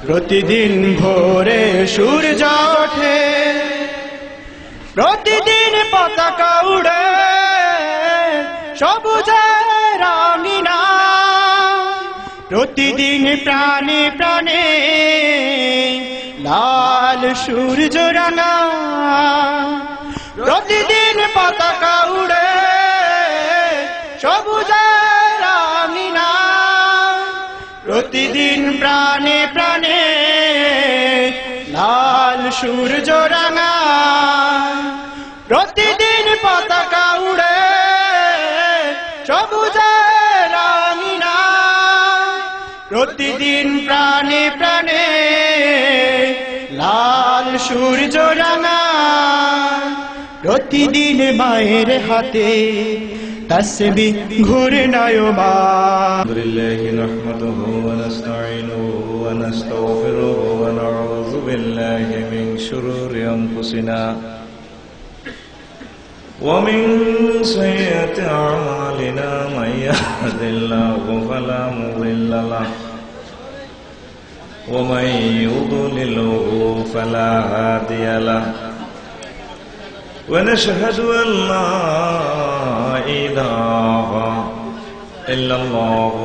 প্রতিদিন ভোরে সূর্য ওঠে, প্রতিদিন পতাকা উড়ে সবুজে রঙিনা, প্রতিদিন প্রাণে প্রাণে লাল সূর্য রাঙা, প্রতিদিন পতাকা উড়ে সবুজে রঙিনা, প্রতিদিন প্রাণে প্রাণে লাল সূর্য রাঙা, প্রতিদিন পতাকা উড়ে সবুজে রঙিনা, প্রতিদিন প্রাণে প্রাণে লাল সূর্য রাঙা, প্রতিদিন মায়ের হাতে তসবিহ ঘূর্ণায়মান। আলহামদুলিল্লাহি নাহমাদুহু ওয়া নাস্তাঈনুহু ওয়া নাস্তাগফিরুহু ওয়া নাউযু বিল্লাহি মিন শুরুরি আনফুসিনা ওয়া মিন সাইয়্যাতি আ'মালিনা মান ইয়াহদিল্লাহু ফালা মুদিল্লা লাহু ওয়া মান ইউদ্লিলহু ফালা হাদিয়া লাহু। ونشهد أن لا إله إلا الله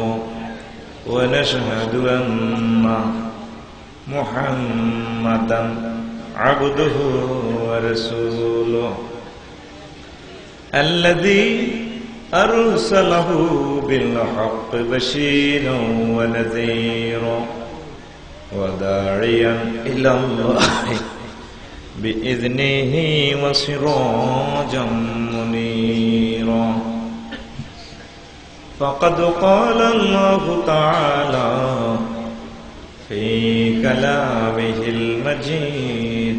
ونشهد أن محمدا عبده ورسوله الذي أرسله بالحق بشيرا ونذيرا وداعيا إلى الله بإذنه وسراجا منيرا. فقد قال الله تعالى في كلامه المجيد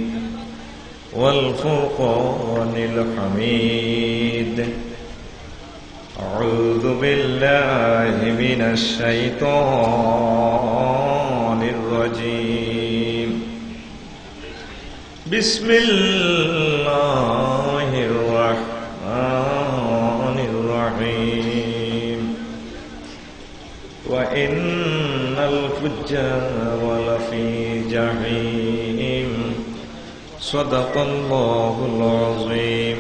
والفرقان الحميد: أعوذ بالله من الشيطان الرجيم. بسم الله الرحمن الرحيم. وإن الفجار لفي جحيم. صدق الله العظيم.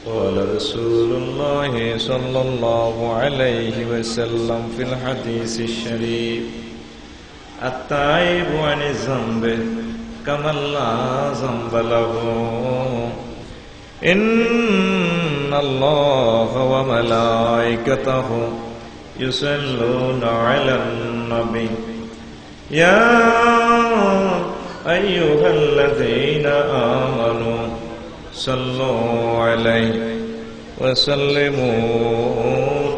قال رسول الله صلى الله عليه وسلم في الحديث الشريف: التائب عن الذنب كمن لا ذنب له. إن الله وملائكته يصلون على النبي يا أيها الذين آمنوا صلوا عليه وسلموا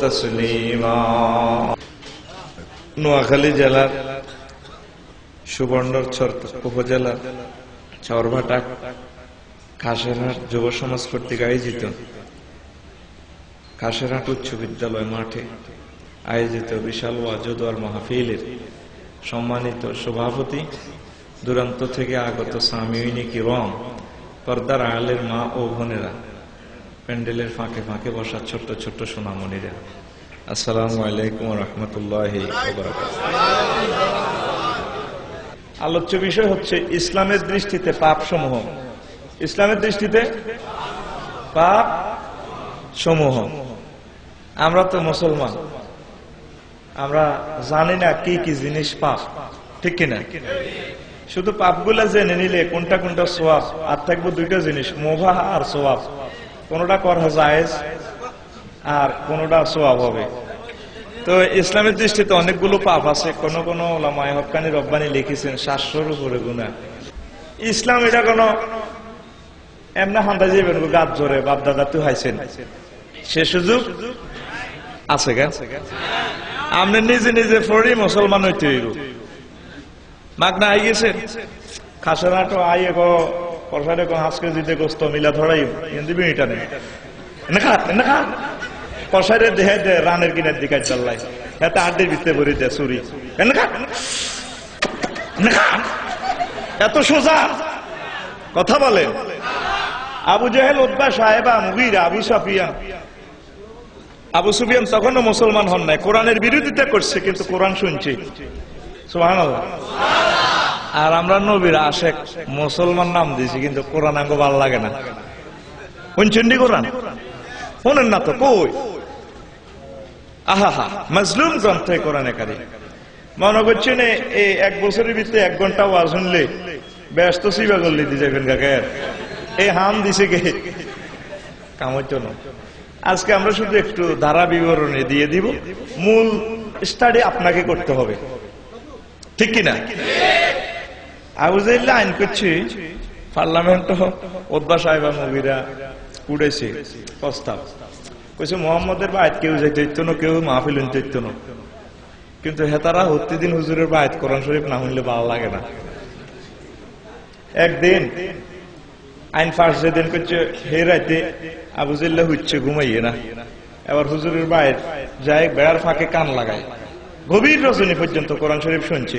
تسليما. নোয়াখালী জেলার সুবর্ণচর উপজেলার চরভাটা খাসেরহাট যুব সমাজ কর্তৃক আয়োজিত খাসেরহাট উচ্চ বিদ্যালয় মাঠে আয়োজিত বিশাল ওয়াজ ও দোয়ার মাহফিলের সম্মানিত সভাপতি, দূরান্ত থেকে আগত সামিউনি কিরাম, পর্দার আড়ালের মা ও বোনেরা, প্যান্ডেলের ফাঁকে ফাঁকে বসা ছোট্ট ছোট্ট সোনামণিরা, আসসালামু আলাইকুম ওয়া রাহমাতুল্লাহি ওয়া বারাকাতুহু। আলোচ্য বিষয় হচ্ছে ইসলামের দৃষ্টিতে পাপ সমূহ। ইসলামের দৃষ্টিতে পাপ সমূহ। আমরা তো মুসলমান, আমরা জানি না কি কি জিনিস পাপ, ঠিক কিনা? শুধু পাপগুলা জেনে নিলে কোনটা কোনটা সওয়াব, আর থাকবে দুইটা জিনিস, মুবাহ আর সওয়াব। কোনটা করা জায়েজ আর কোনটা সওয়াব হবে। তো ইসলামের দৃষ্টিতে অনেকগুলো পাপ আছে। কোন কোন উলামায়ে হক্কানি রব্বানি লিখেছেন 700-র উপরে গুনাহ। ইসলাম এটা কোন এমনা হান্দা যাবেন গাছ জোরে বাপ দাদা তুই হাইছেন, সে সুযোগ আছে গা? আপনি নিজে নিজে পড়ি মুসলমান হইতে হইব। মাগনা আই গেছেন খাসেরহাট আইয়ে গো পরসারে গো আজকে দিতে গোস্ত মিলা ধরাই দিবি এটা নেই না পরসারে দেহে দে রানের কিনার দিকে চাল্লাই এত আড্ডির ভিতরে ভরি দে চুরি এত সোজা কথা বলে। আবু জেহেল, উতবা, সাহেবা, মুগীরা, আবু সুফিয়ান তখনও মুসলমান হন নাই, কোরআনের বিরোধিতা করছে কিন্তু কোরআন শুনছে। সুবহানাল্লাহ। আর আমরা নবীর আশেক মুসলমান নাম দিয়েছি, কিন্তু কোরআন আঙ্গ ভালো লাগে না। শুনছেন কোরআন? শোনেন না তো কই? আহা হা, মাজলুম গ্রন্থ কোরআনে কারীম। মনে করছেন এই 1 বছরের ভিতরে 1 ঘন্টা ওয়াজ শুনলে ব্যস্ত সিবা করলে দিয়ে যাবেন কাকের? এই হাম দিছে কে? কাম হইতো না। আজকে আমরা শুধু একটু ধারা বিবরণী দিয়ে দিব, মূল স্টাডি আপনাকে করতে হবে, ঠিক কিনা? আবু জাহেল আইন করছি, পার্লামেন্ট ওদবা সাহেব মুগিরা উড়েছে প্রস্তাব, কইছে মোহাম্মদের বায়াত কেউ যাইতে হইতো না, কেউ মাহফিল হইতে হইতো না। কিন্তু হেতারা প্রতিদিন হুজুরের বায়াত কোরআন শরীফ না হইলে ভালো লাগে না। একদিন আইন ফার্স্ট যেদিন করছে হে রাইতে আবু জাহেল হচ্ছে ঘুমাইয়ে না, এবার হুজুরের বায়াত যায় বেড়ার ফাঁকে কান লাগায়, গভীর রজনী পর্যন্ত কোরআন শরীফ শুনছে।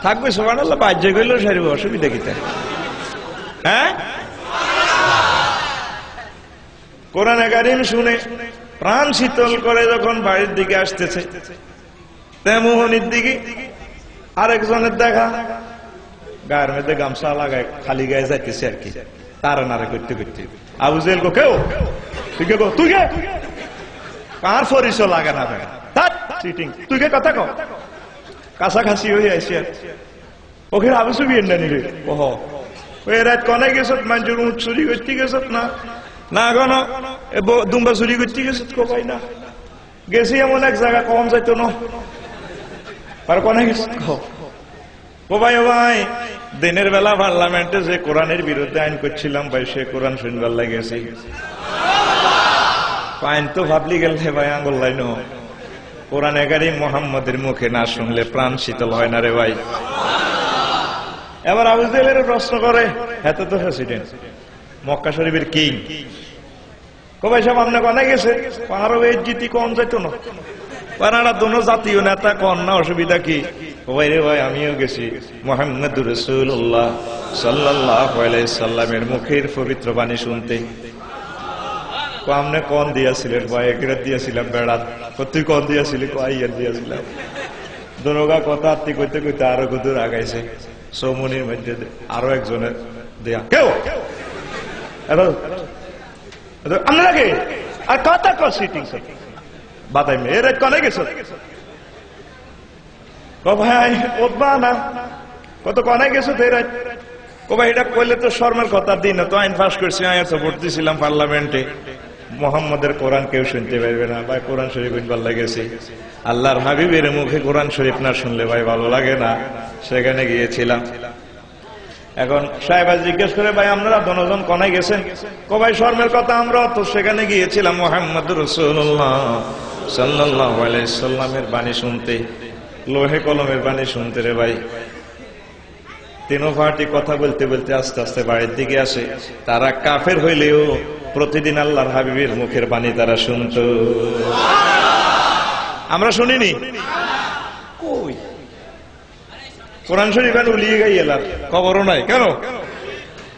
থাকবে সুবহানাল্লাহ, বাজ্য গেলেও সারিব, অসুবিধা কি তাই? হ্যাঁ, কোরআনে কারীম শুনে প্রাণ শীতল করে যখন বাড়ির দিকে আসতেছে, তেমনির দিকে আরেকজনের দেখা গায়ের মধ্যে গামছা লাগায় খালি গায়ে যাইতেছে আর কি, তারা নারে করতে করতে। আবু জাহেল গো, কেউ তুই কে গো, তুই কে? কার পরিচয় লাগে না চিটিং, তুই কে কথা কও? কাছাকাছি হয়ে আসি ওকে আবু সুবিয়েন না নিলে ওহ ওই রাত কনে গেছত, মানুষের উঠ চুরি করতে গেছত না না কোনো দুম্বা চুরি করতে গেছত কবাই না, গেছি এমন এক জায়গা কম যাইতো না, আর কনে গেছত কবাই। ও ভাই, দিনের বেলা পার্লামেন্টে যে কোরআনের বিরুদ্ধে আইন করছিলাম ভাই, সে কোরআন শুনবার লাগেছি। আইন তো ভাবলি গেলে ভাই আঙ্গুল লাইন, কোরআনে কারীম মুহাম্মদের মুখে না শুনলে প্রাণ শীতল হয় না রে ভাই। এবার আবু জাহেলের প্রশ্ন করে, এত তো প্রেসিডেন্ট, মক্কা শরীফের কিং, কবাই সব আপনি কনে গেছে? পাহাড় জিতি কন যাইতো না, পাহাড়া দোনো জাতীয় নেতা কন না, অসুবিধা কি? কবাই রে ভাই, আমিও গেছি মুহাম্মদুর রাসূলুল্লাহ সাল্লাল্লাহু আলাইহি সাল্লামের মুখের পবিত্র বাণী শুনতে। আমনে কন দিয়েছিলেন ভাই? একরাত দিয়েছিলাম বেড়াত। তুই কন দিয়েছিলি? কয়ার দিয়েছিলাম। দরগা কথা আত্মি করতে করতে আরো কদূর আগাইছে, সৌমনির মধ্যে আরো একজনের দেয়া, কেউ আপনাকে আর কথা কর সিটিং বাতাই মেয়ের কনে গেছ? ভাই ওদবা না, কত কনে গেছো? ভাই এটা কইলে তো শর্মের কথা, দিন তো আইন পাস করছি, আমি তো ভোট দিছিলাম পার্লামেন্টে, মুহাম্মদের কোরআন কেউ শুনতে পারবে না ভাই, কোরআন শরীফ ভাল লাগেছে। আল্লাহর হাবিবের মুখে কোরআন শরীফ না শুনলে ভাই ভালো লাগে না। সেখানে গিয়েছিলাম। এখন সাহেব জিজ্ঞেস করে, ভাই আপনারা দুজন কোনে গেছেন? ভাই শর্মের কথা, আমরা তো সেখানে গিয়েছিলাম মুহাম্মদুর রাসূলুল্লাহ সাল্লাল্লাহু আলাইহি সাল্লামের বাণী শুনতে, লোহে কলমের বাণী শুনতে রে ভাই। তিনো পার্টি কথা বলতে বলতে আস্তে আস্তে বাড়ির দিকে আসে। তারা কাফের হইলেও প্রতিদিন আল্লাহর হাবিবের মুখের বাণী তারা শুনত। আমরা শুনিনি কই? কোরআন শরীফ উলিয়ে গাই এলার খবরও নাই কেন?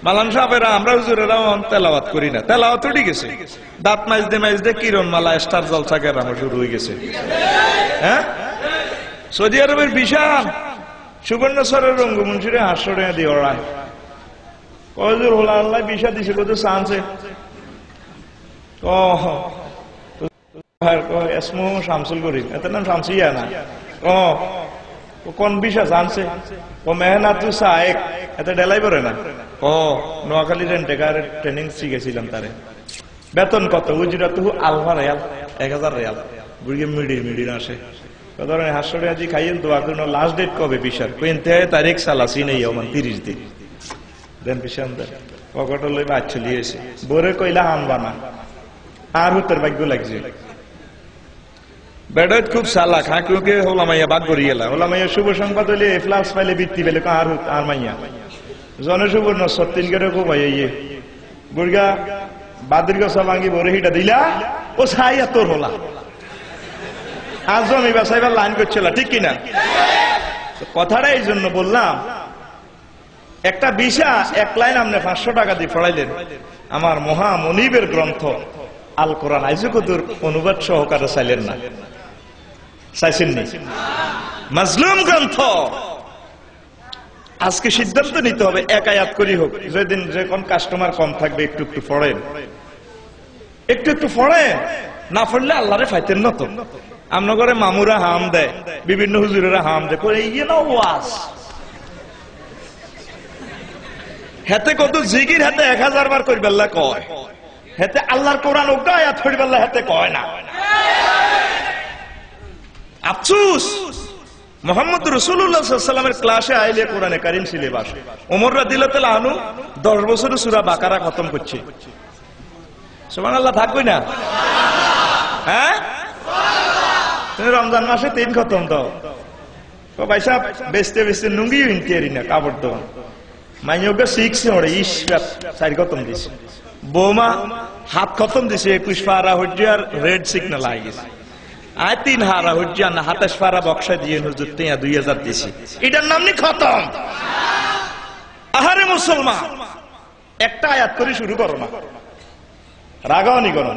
মালান সাহেবেরা, আমরা হুজুরেরা তেলাওয়াত করি না, তেলাওয়াত ঠিক আছে, দাঁত মাইজদে কিরণ মালা স্টার জলসা কেরামো শুরু হয়ে গেছে। হ্যাঁ, সৌদি আরবের বিশাল সুবর্ণচরের রঙ্গমঞ্চিরে হাস্যটা দিয়ে ওড়ায়, কজুর হলা আল্লাহ বিষা দিছে কত চান্সে এসমু শামসুল করিম, এত নাম শামসিয়া না, কোন বিষা জানছে? ও মেহনাতু সাহেব এত ডেলাই পড়ে না। নোয়াখালী রেন্টেকার ট্রেনিং শিখেছিলাম, তারে বেতন কত? উজরাত আলফা রেয়াল, 1000 রেয়াল, বুড়িয়ে মিডির আসে। হাস্যরে আজি খাইয়েন দোয়া করুন, লাস্ট ডেট কবে বিষার? তারিখ সালাসি নেই, 30 দিন দেন পিছান দেন পকেট লই বাদ চলিয়েছে। বোরে কইলা আনবা না, আর হুতের ভাগ্য লাগছে। বেড়াত খুব সালাক, হাঁকুকে হোলামাইয়া বাদ করি গেলা। হোলামাইয়া শুভ সংবাদ হইলে ফ্লাস পাইলে বৃত্তি পেলে আর হুত আর মাইয়া জনে শুভ নসত্তিন করে খুব ইয়ে বুড়গা বাদির গছা ভাঙি বরে হিটা দিলা, ও ছাইয়া তোর হলা। আজ আমি বাসাইবার লাইন করছিল, ঠিক কিনা? কথাটা এই জন্য বললাম, একটা বিষা 1 লাইন আপনি 500 টাকা দিয়ে পড়াইলেন, আমার মহা মনিবের গ্রন্থ আল কোরআন আইজুকুদুর অনুবাদ সহকারে চাইলেন না। চাইছেননি? মাজলুম গ্রন্থ। আজকে সিদ্ধান্ত নিতে হবে, এক আয়াত করি হোক, যেদিন যখন কাস্টমার কম থাকবে একটু একটু পড়েন, একটু একটু পড়েন। না পড়লে আল্লাহরে ফাইতেন না তো। আপনার ঘরে মামুরা হাম দেয়, বিভিন্ন হুজুরেরা হাম দেয়, ইয়ে না ওয়াজ হেতে কত জিকির হাতে 1000 বার করি বেল্লা কয়, হেতে আল্লাহর কোরআন ওগা আয়াত করি বেল্লা হেতে কয় না। আফসুস, মুহাম্মদ রাসূলুল্লাহ সাল্লাল্লাহু আলাইহি ওয়াসাল্লামের ক্লাসে আইলে কোরআনে কারীম সিলেবাস, ওমর রাদিয়াল্লাহু তাআলা আনহু 10 বছরে সূরা বাকারা খতম করছে। সুবহানাল্লাহ, থাকবই না? হ্যাঁ, তুমি রমজান মাসে 3 খতম দাও। তো ভাই সাহেব বেচতে বেচতে নুঙ্গিও ইনতেরি না, কাপড় দাও মাইয়োগা 6 ওরে 4 খতম দিছে। বৌমা হাত খতম দিছে, 21 পারা হজ্জে আর রেড সিগন্যাল আই গেছে। আয় 3 হারা হজ্জে না 27 পারা বক্সা দিয়ে হুজুর তিয়া 2000 দিছি। এটার নাম নি খতম? আহারে মুসলমান, একটা আয়াত করে শুরু করো না, রাগাওনি করো।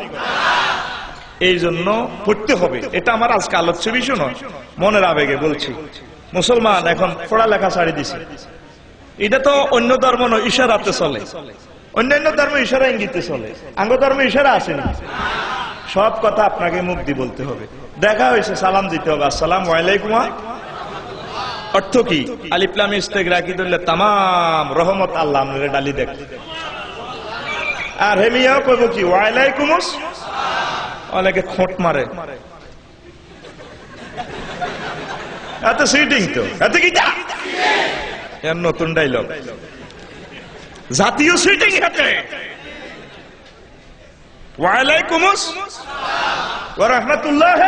এই জন্য পড়তে হবে। এটা আমার আজকে আলোচ্য বিষয় নয়, মনের আবেগে বলছি। মুসলমান এখন পড়ালেখা ছাড়ি দিছে। এটা তো অন্য ধর্ম নয়, ইশারাতে চলে। অন্যান্য ধর্ম ইশারা ইঙ্গিতে চলে, আঙ্গ ধর্ম ইশারা আসেনি। সব কথা আপনাকে মুখ দিয়ে বলতে হবে। দেখা হয়েছে, সালাম দিতে হবে, আসসালামু আলাইকুম। অর্থ কি? আলিফ লাম ইস্তেগরা কি ধরলে তামাম রহমত আল্লাহ আপনারে ডালি দেখ। আর হেমিয়াও কইব কি ওয়ালাইকুমস, অনেকে খোঁট মারে, এত সিটিং তো, এত কি এর নতুন ডাইলগ, জাতীয় সিটিং হাতে। ওয়ালাইকুমস ওয়া রাহমাতুল্লাহ।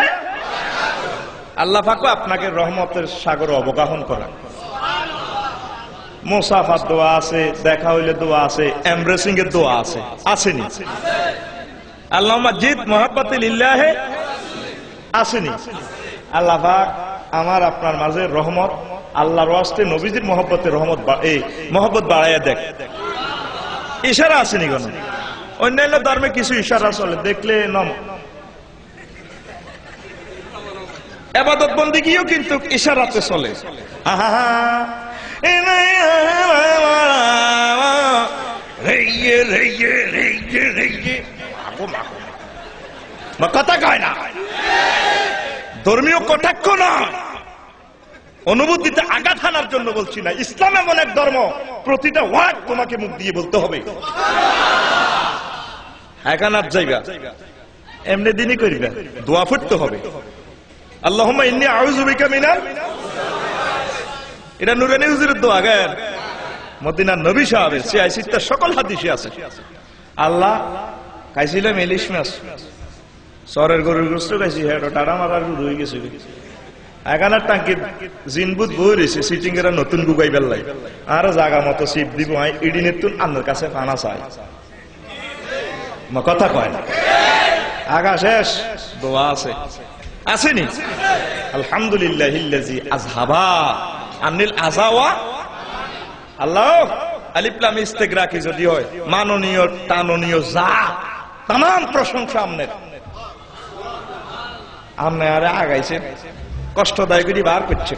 আল্লাহ পাক আপনাকে রহমতের সাগরে অবগাহন করা। মুসাফার দোয়া আছে, দেখা হইলে দোয়া আছে, এমব্রেসিং এর দোয়া আছে, আসেনি? আল্লাহুম্মা জিদ মুহাব্বাতি লিল্লাহি আসেনি? আল্লাহ পাক আমার আপনার মাঝে রহমত, আল্লাহর ওয়াস্তে নবীজির মহব্বতে রহমত এই মহব্বত বাড়াইয়া দেখ। ইশারা আসেনি কোন? অন্যান্য ধর্মে কিছু ইশারা চলে, দেখলে নম। ইবাদত বন্দেগীও কিন্তু ইশারাতে চলে। কথা কয় না, ধর্মীয় কটাক্ষ না, অনুভূতিতে আঘাত হানার জন্য বলছি না। ইসলাম এমন এক ধর্ম, প্রতিটা ওয়ার্ড তোমাকে মুখ দিয়ে বলতে হবে। একানার জায়গা এমনি দিনই করবে, দোয়া পড়তে হবে। আল্লাহুম্মা ইন্নী আউযু বিকা মিনাল, এটা নুরানি হুজুরের দোয়া গায়, মদিনার নবী সাহেবের সিয়াসিতা সকল হাদিসে আছে। আল্লাহ খাইছিলাম ইলিশ মাছ, সরের গরুর গোশত খাইছি, হ্যাঁ টাড়া মারার রয়ে গেছে। এখানে টাঙ্কি জিনবুত বই রয়েছে, সিটিং এর নতুন গুগাই বেল্লাই আর জাগা মতো সিপ দিব। ইডিনের তুন আন্নার কাছে পানা চাই, কথা কয় না। আগা শেষ, দোয়া আছে, আসেনি? আলহামদুলিল্লাহিল্লাযী আযহাবা আনিল আযাওয়া। আল্লাহ আলিফ লাম ইস্তেগরা কি যদি হয়, মাননীয় টাননীয় যা তামাম প্রশংসা আপনার। আপনি আরে আগাইছেন, কষ্টদায়ক করে বার করছে।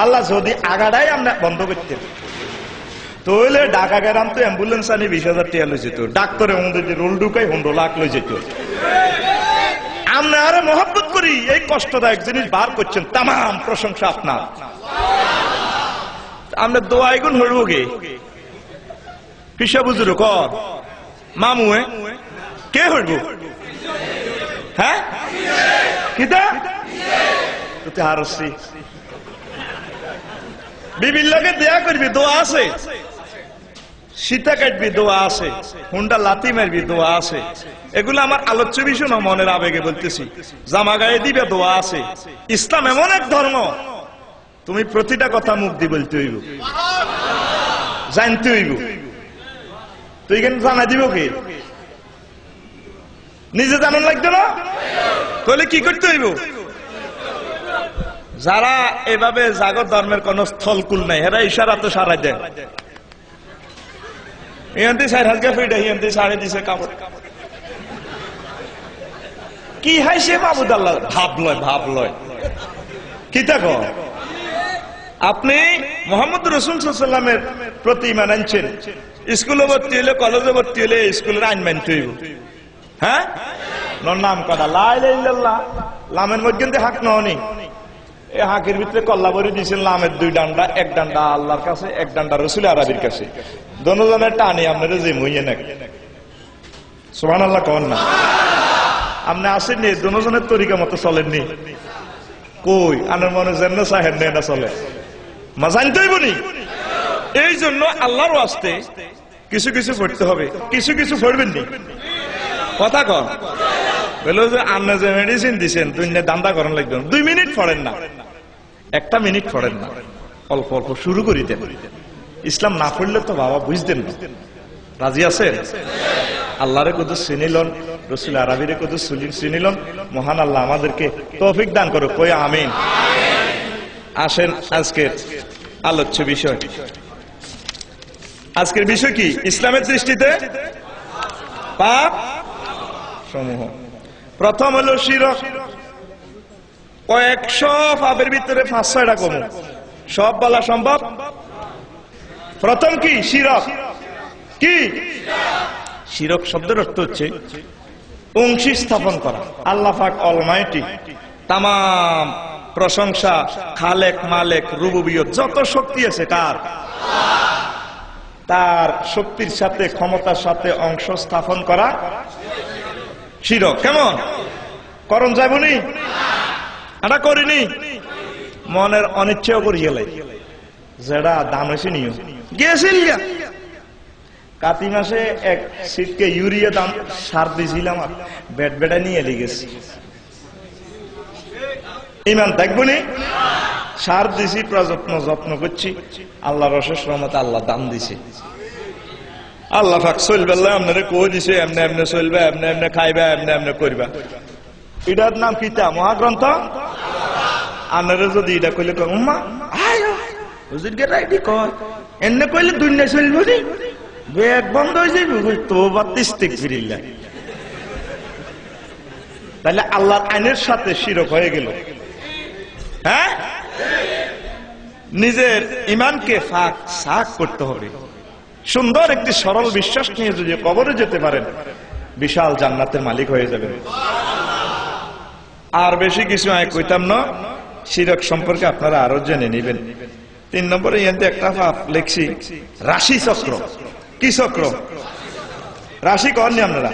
আল্লাহ যদি আগাটাই আমরা বন্ধ করতেন, তাহলে ঢাকা গেরাম তো অ্যাম্বুলেন্স আনি 20,000 টাকা লই যেত, ডাক্তারে আমাদের যে রোল ঢুকাই 100 লাখ লই যেত। আমরা আরে মহব্বত করি, এই কষ্টদায়ক জিনিস বার করছেন, তামাম প্রশংসা আপনার। আমরা দোয়া এগুন হইব গে পিসা বুঝুর কর মামু কে হইব? হ্যাঁ কিতা হারছি বিবির লগে দেয়া করবি, দোয়া আছে। সীতা কাটবি, দোয়া আছে। হুন্ডা লাথি মারবি, দোয়া আছে। এগুলো আমার আলোচ্য বিষয় না, মনের আবেগে বলতেছি। জামা গায়ে দিবে, দোয়া আছে। ইসলাম এমন এক ধর্ম, তুমি প্রতিটা কথা মুখ দিয়ে বলতে হইব, জানতে হইব। তুই কেন জানা দিব কে? নিজে জানান লাগতো না? তাহলে কি করতে হইব? যারা এভাবে জাগত ধর্মের কোন স্থলকুল নাই, এরা ইশারা তো সারাই দেয়। এখান 4,000 ফিট এখান সাড়ে দিছে কাপড়। কি হাই সে মাহমুদ আল্লাহ ভাব লয়, ভাব লয়। কি দেখো আপনি মোহাম্মদ রাসূল সাল্লাল্লাহু আলাইহি ওয়াসাল্লামের প্রতি ঈমান আনছেন, স্কুলে ভর্তি হলে কলেজে ভর্তি হলে স্কুলের আইন মানতে হইব। হ্যাঁ, নাম কাটা লা ইলাহা ইল্লাল্লাহ, লামের মধ্যে হাক ননি, এই হাকের ভিতরে কল্লা ভরে দিয়েছেন লামের দুই ডান্ডা, এক ডান্ডা আল্লাহর কাছে, এক ডান্ডা রাসূল আরবির কাছে, দোনোজনের টানে আপনারা যে মইয়ে নাক সুবহানাল্লাহ কোন না। আপনি আসেননি দোনোজনের তরিকা মতো চলেননি, কই আনার মনে যেন সাহেব নেই না চলে মা জানতেই বলি। এই জন্য আল্লাহর ওয়াস্তে কিছু কিছু পড়তে হবে, কিছু কিছু পড়বেন নি। কথা কন বলো যে আপনি যে মেডিসিন দিচ্ছেন দুনিয়া দান্দা করেন লাগবে, 2 মিনিট পড়েন না, 1 মিনিট পড়েন না, অল্প অল্প শুরু করি দেন। ইসলাম না পড়লে তো বাবা বুঝতেন না। রাজি আছেন? আল্লাহরে কদু চিনিলন, রাসূল আরবিরে কদু চিনিলন। মহান আল্লাহ আমাদেরকে তৌফিক দান করুক, কই আমিন। আসেন আজকের আলোচ্য বিষয়। আজকের বিষয় কি? ইসলামের দৃষ্টিতে পাপ সমূহ। প্রথম হলো শিরক। কয়েকশো পাপের ভিতরে 5-6টা কম, সব বলা সম্ভব। প্রথম কি? শিরক। কি শিরক শব্দের অর্থ হচ্ছে অংশী স্থাপন করা। আল্লাহ পাক অলমাইটি, তামাম প্রশংসা, খালেক মালেক রুবুবিয়ত যত শক্তি আছে কার? তার শক্তির সাথে ক্ষমতার সাথে অংশ স্থাপন করা শিরক। কেমন করণ যাবনি? এটা করিনি, মনের অনিচ্ছাও করি গেলে যেটা দাম হয়েছে নিও গিয়েছিল। কাতি মাসে এক সিটকে ইউরিয়া দাম সার দিয়েছিলাম, বেড বেডা নিয়ে লেগেছি। ইমান দেখবনি, সার দিছি, যত্ন করছি, আল্লাহ রসের রহমতে আল্লাহ দাম দিছে। আল্লাহ পাক চলবে আপনারে কই দিছে, এমনি এমনি চলবে, এমনি এমনি খাইবা, এমনি এমনি করবা। এটার নাম কিতা? মহাগ্রন্থ। আপনারা যদি এটা কইলে উম্মা হুজুর কে রাইটি কয় এমনি কইলে দুনিয়া চলবে নি, ব্যাগ বন্ধ হয়ে যাবে তো বাতিস্তিক ফিরিল্লা। তাহলে আল্লাহর আইনের সাথে শিরক হয়ে গেল। হ্যাঁ, নিজের ইমানকে ফাঁক সাক করতে হবে। সুন্দর একটি সরল বিশ্বাস নিয়ে যদি কবরে যেতে পারেন, বিশাল জান্নাতের মালিক হয়ে যাবেন। আর বেশি কিছু আমি কইতাম না, শিরক সম্পর্কে আপনারা আরো জেনে নেবেন। 3 নম্বরে একটা পাপ লিখছি, রাশি চক্র। কি চক্র? রাশি কননি আপনারা?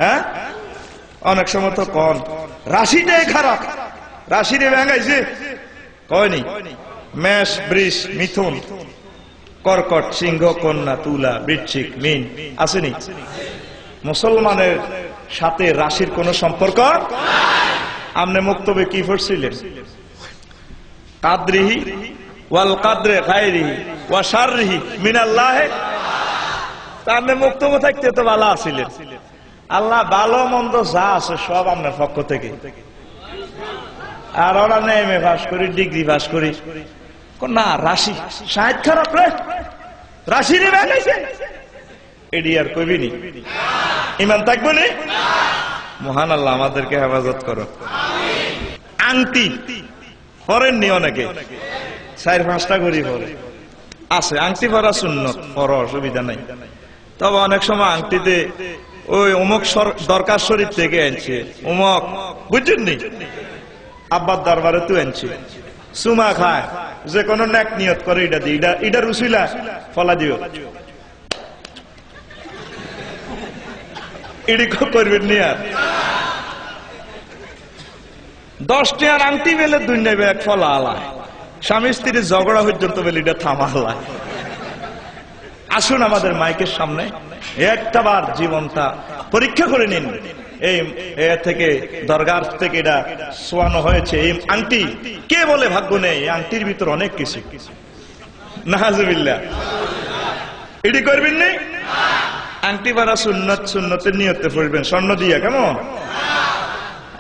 হ্যাঁ, অনেক সময় তো কন রাশিটাই খারাপ, রাশিরে ভেঙাইছে কয়নি। মেষ, বৃষ, মিথুন, কর্কট, সিংহ, কন্যা, তুলা, বৃশ্চিক, মীন আসেনি? মুসলমানের সাথে রাশির কোন সম্পর্ক? আপনি মুক্তবে কি পড়ছিলেন? কাদরিহি ওয়াল কাদরে গায়রিহি ওয়া শাররিহি মিনাল্লাহ। আপনি মুক্তবে থাকতে তো ভালো আছিলেন। আল্লাহ ভালো মন্দ যা আছে সব আপনার পক্ষ থেকে। আর ওরা নেমে পাস করি, ডিগ্রি পাস করি, না রাশি সাহিত্য খারাপ রে, রাশি রে বেড়াইছে, এডি আর কবি নি। ইমান থাকবো নি? মহান আল্লাহ আমাদেরকে হেফাজত করো। আংটি পরেননি অনেকে, 4-5টা করে পরে আছে। আংটি পরা সুন্নত, পরা অসুবিধা নাই। তবে অনেক সময় আংটিতে ওই অমুক দরকার শরীফ থেকে আনছে, অমুক বুঝছেন নি, আব্বার দরবারে তুই আনছে, সুমা খায়, যে কোনো নেক নিয়ত করে এটা দি, এটা রুসিলা ফলা দিও, এডি করবেন নি। আর 10 টাকার আংটি বেলে দুনিয়া এক ফলা আলা, স্বামী স্ত্রীর ঝগড়া পর্যন্ত বেলে এটা থামা আলা। আসুন আমাদের মাইকের সামনে একটাবার জীবনটা পরীক্ষা করে নিন। এই থেকে দরগার থেকে এটা শোয়ানো হয়েছে এই আংটি, কে বলে ভাগ্য নেই? এই আংটির ভিতর অনেক কিছু। নাহাজুবিল্লাহ, এটি করবেন নি? আংটি বাড়া সুন্নত, সুন্নতের নিয়তে পড়বেন স্বর্ণ দিয়া। কেমন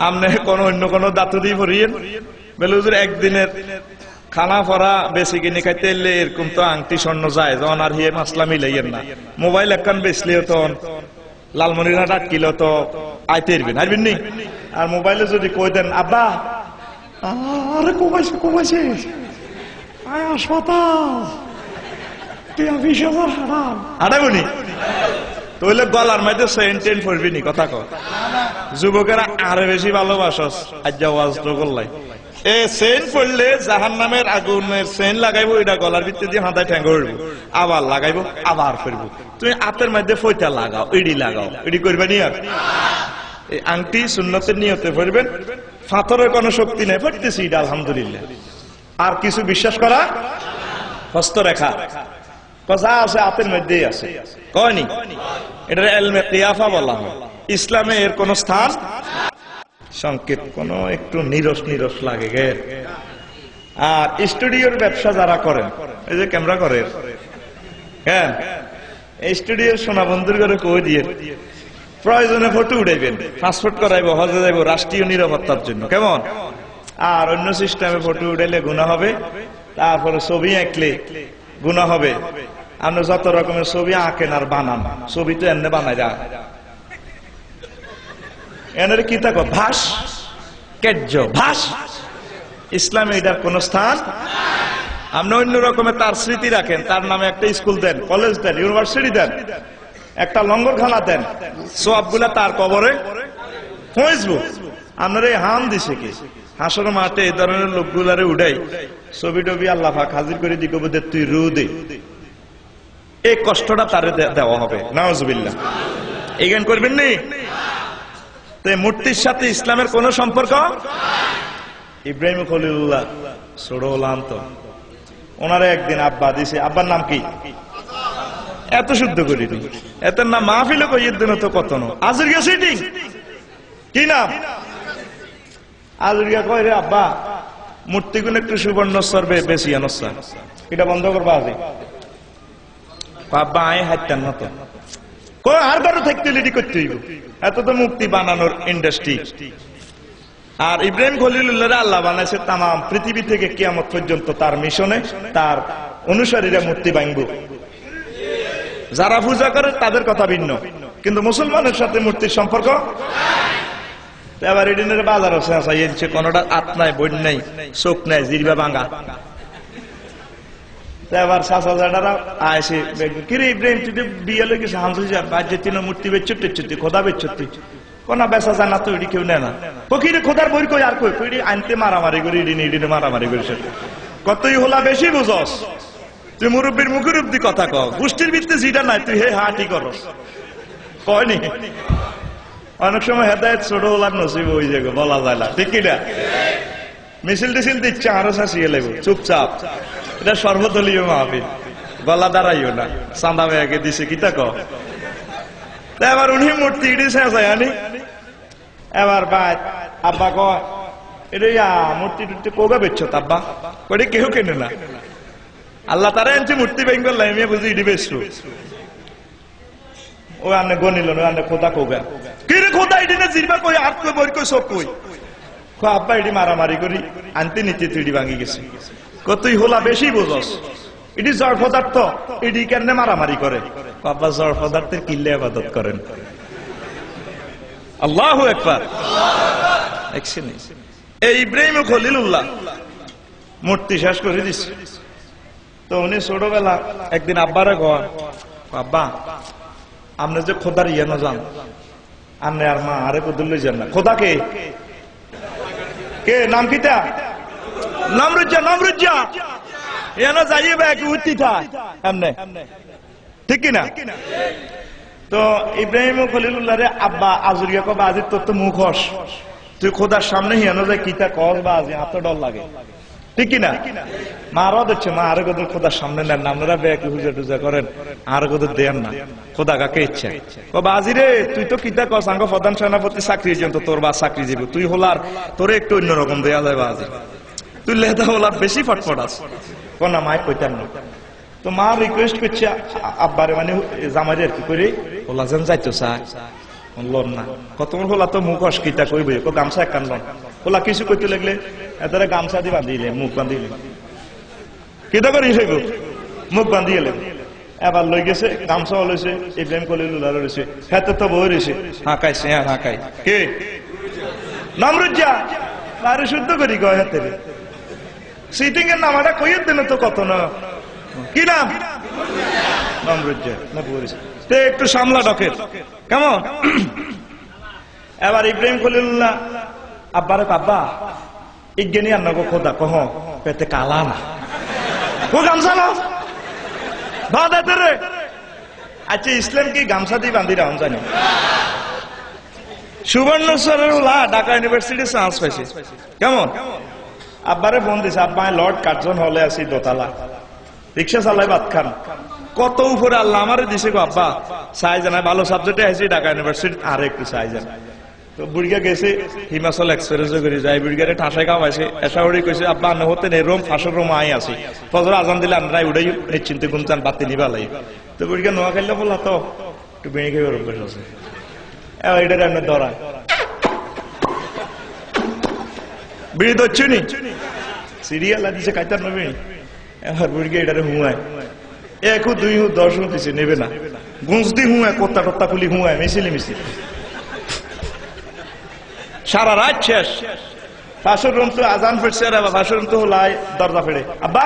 আপনি অন্য কোন ধাতু দিয়ে পড়িয়েন, বলে হুজুর একদিনের খানা পরা বেশি কিনে খাইতে এলে এরকম তো আংটি স্বর্ণ যায়, যখন আর হিয়ে মাসলা মিলাইয়েন না। মোবাইল একখান বেচলেও তখন লালমনিরা ডাকিল তো আইতে আসবেন নি। আর মোবাইলে যদি কই দেন আব্বা আরে কমাইছে আয় হাসপাতাল, তুই 20,000 হারাম। আড়াবনি তইলে গলার মধ্যে সেন্টেন পড়বি নি কথা কর। যুবকেরা আরো বেশি ভালোবাসস আজ ওয়াজ তো করলাই। এ সেন পড়লে জাহান্নামের আগুনের সেন লাগাইবো, এটা গলার ভিতরে দিয়ে হাতায় ঠ্যাঙ্গ উঠবো, আবার লাগাইবো আবার ফিরবো। তুমি হাতের মধ্যে ফইটা লাগাও, ইডি লাগাও, ইডি করবে নি। আর এই আংটি সুন্নতের নিয়তে পড়বেন, ফাথরের কোনো শক্তি নেই, পড়তেছি এটা আলহামদুলিল্লাহ। আর কিছু বিশ্বাস করা হস্তরেখা কথা আছে হাতের মধ্যেই আছে, কয়নি? এটা এলমে কিয়াফা বলা হয়। ইসলামে এর কোন স্থান সংকেত কোন একটু নিরস নিরস লাগে গে। আর স্টুডিওর ব্যবসা যারা করেন, এই যে ক্যামেরা করে, হ্যাঁ এই স্টুডিওর সোনা বন্ধুর করে কই দিয়ে প্রয়োজনে ফটো উঠাইবেন, পাসপোর্ট করাইবো, হজে যাইবো রাষ্ট্রীয় নিরাপত্তার জন্য, কেমন? আর অন্য সিস্টেমে ফটো উঠাইলে গুনাহ হবে, তারপরে ছবি আঁকলে গুনাহ হবে। আপনি যত রকমের ছবি আঁকেন আর বানান, ছবি তো এমনি বানাই যা এনের কি থাকো ভাস কেজ্য ভাস। ইসলামে এটার কোন স্থান। আপনি অন্য রকমের তার স্মৃতি রাখেন, তার নামে একটা স্কুল দেন, কলেজ দেন, ইউনিভার্সিটি দেন, একটা লঙ্গরখানা দেন, সবগুলা তার কবরে পৌঁছবো। আপনার এই হাম দিছে কি হাসর মাঠে এই ধরনের লোকগুলারে উঠাই ছবি টবি আল্লাহ পাক হাজির করে দিকে বোধ তুই রু দে, এই কষ্টটা তারে দেওয়া হবে। নাউজুবিল্লাহ। এই জ্ঞান করবেন নি। মূর্তির সাথে ইসলামের কোন সম্পর্ক। ইব্রাহিম খলিলুল্লাহ ছোড়লাম তো, ওনারে একদিন আব্বা দিছে, আব্বার নাম কি? এত শুদ্ধ করিনি, এত নাম মাহফিল কইয়ের দিন তো কত নো আজরিয়া সিটিং কি নাম? আজরিয়া কয় রে আব্বা মূর্তি গুণ একটু সুবর্ণ সর্বে বেশি আনসা, এটা বন্ধ করবা আজি। আব্বা আয় হাঁটতেন না তো, কই আর বারো থাকতে রেডি করতে হইব, এত তো মূর্তি বানানোর ইন্ডাস্ট্রি। আর ইব্রাহিম খলিলুল্লাহ আল্লাহ বানাইছে তাম পৃথিবী থেকে কিয়ামত পর্যন্ত তার মিশনে তার অনুসারীরা মূর্তি ভাঙব। যারা পূজা করে তাদের কথা ভিন্ন, কিন্তু মুসলমানের সাথে মূর্তির সম্পর্ক। এবার এডিনের বাজার আছে, কোনটা আত নাই, বই নাই, চোখ নাই, জিরবা ভাঙা। এবার চাচারা আইসে, কিরে ইব্রাহিম তুই বিয়ে লেগেছে হামসি বাজ্যে তিন মূর্তি বেচছ টেচ্ছি খোদা বেচছ তুই কোনা বেচা জানা তো এটি কেউ নেয় না। কিরে খোদার বই কই আর কই কই আনতে মারামারি করি, ইডিনে মারামারি করিস, কতই হলা বেশি বুঝস তুই। মুরব্বীর মুখের অব্দি কথা কও, গোষ্ঠীর ভিত্তি যেটা নাই তুই হে হাটি করস, কয়নি? অনেক সময় হেদায়ত ছোট হলার নসিব হয়ে যাবে, বলা যায় না, ঠিক কিনা? মিছিল টিছিল দিচ্ছে আরো শাসিয়ে লেব চুপচাপ, এটা সর্বদলীয় মাহফিল, গলা দাঁড়াইও না, চাঁদা মেয়াকে দিছে কিতা ক। এবার উনি মূর্তি ইডিছে আনি, এবার ভাই আব্বা কয় এটা মূর্তি টুর্তি কোগা বেচছ আব্বা, কই কেউ কেনে না, আল্লাহ তারা আনছে মূর্তি ভেঙে করলাম, আমি বুঝি ইডি বেচছো। ও আনে গনিল না, আনে খোদা কোগা, কি রে খোদা ইডি না জিরবা কই হাত কই বই কই সব কই, আব্বা ইডি মারামারি করি আনতে নিতে তুই ইডি ভাঙি গেছে। কতই হলা বেশি বুঝস, এটি জড় পদার্থ, এটি কেন মারামারি করে? বাবা জড় পদার্থের কিল্লে ইবাদত করেন। আল্লাহু আকবার। এই ইব্রাহিম খলিলুল্লাহ মূর্তি শেষ করে দিচ্ছে। তো উনি ছোটবেলা একদিন আব্বারে কয়, আব্বা আপনি যে খোদার ইয়ে না যান, আপনি আর মা আরে কোদুল্লে যান না। খোদা কে? কে নাম কিতা? নামরুজ্জা, নামরুজ্জা এনা যাইয়ে বা কি উঠতি থাক এমনে, ঠিক কিনা? তো ইব্রাহিম খলিলুল্লাহ রে আব্বা আজরিয়া কবা, আজি তোর তো মুখ হস, তুই খোদার সামনে হিয়ানো যায় কিতা কস বা আজি হাতে ডর লাগে, ঠিক কিনা? মারা দিচ্ছে, মা আরে কত খোদার সামনে নেন, আপনারা ব্যাকি পূজা টুজা করেন, আর কত দেন না, খোদা কাকে ইচ্ছা কবা আজি রে তুই তো কিতা কস, আঙ্গ প্রধান সেনাপতি চাকরি যেন তোর বা চাকরি যাবি, তুই হলার তোরে একটু অন্যরকম দেয়া যায় বা আজি, তুই লেদা হলার বেশি ফটফট আছে কোনা মাই কইতাম না। তো মা রিকোয়েস্ট করছে আব্বারে, মানে জামাইরে আর কি করে ওলা যেন যাইতো চাই লন না, কত হলা তো মুখ অস্কিতা কইবে, গামছা এক কান লন ওলা কিছু করতে লাগলে এতরে গামছা দিয়ে বাঁধিলে, মুখ বাঁধিলে কিতা করি সেগো মুখ বাঁধিয়ে লেগে। এবার লই গেছে গামছা লইছে, ইব্রাহিম খলিলুল্লাহ রয়েছে, হাতে তো বই রয়েছে, হাঁকাইছে, হ্যাঁ হাঁকাই কে? নামরুজ্জা পারে শুদ্ধ করি কয় হাতে সিটিং এর নাম এটা কইয়ের দিন তো কত না কি নাম নমরুজ্জ না বলিস তে একটু সামলা ডকের কেমন এবার ইব্রাহিম খলিলুল্লাহ আব্বারে আব্বা ইজ্ঞানী আন্নাগো খোদা কহ পেতে কালা না ও গামছা না বাঁধাতে রে আচ্ছা ইসলাম কি গামছা দিয়ে বাঁধি রাখুন জানি সুবর্ণচরের ঢাকা ইউনিভার্সিটি চান্স পাইছে কেমন আব্বারে ফোন দিছে আব্বা লর্ড কার্জন হলে আছি দোতলা রিক্সা চালাই ভাত খান কত উপরে আল্লাহ আমারে দিছে গো আব্বা চাই জানাই ভালো সাবজেক্টে আছি ঢাকা ইউনিভার্সিটি আর একটু চাই জান তো বুড়িয়া গেছে হিমাচল এক্সপ্রেসে করে যায় বুড়িয়ারে ঠাসাই খাওয়াইছে এসা উড়ি কইছে আব্বা আন্ন হতে নেই রোম ফাঁসের রোম আই আছি ফজর আজান দিলে আমরাই উড়াই নিশ্চিন্তে গুনচান বাতি নিবা লাই তো বুড়িয়া নোয়া খাইলে বললা তো একটু বেড়ে খেয়ে অভ্যাস আছে এটা রান্নার ধরা বিড়ি ধরছি নি সিরিয়াল দিছে কাইতার নবী এবার বুড়িয়া এটারে হুঁয়ায় এক হু দুই হু 10 হু দিছে নেবে না গুঁজ দি হুঁয়ায় কোত্তা টত্তা খুলি হুঁয়ায় মিছিলে মিছিলে সারা রাত শেষ ফাঁসুর রুম তো আজান ফিরছে আর ফাঁসুর রুম তো হলাই দরজা ফেড়ে আব্বা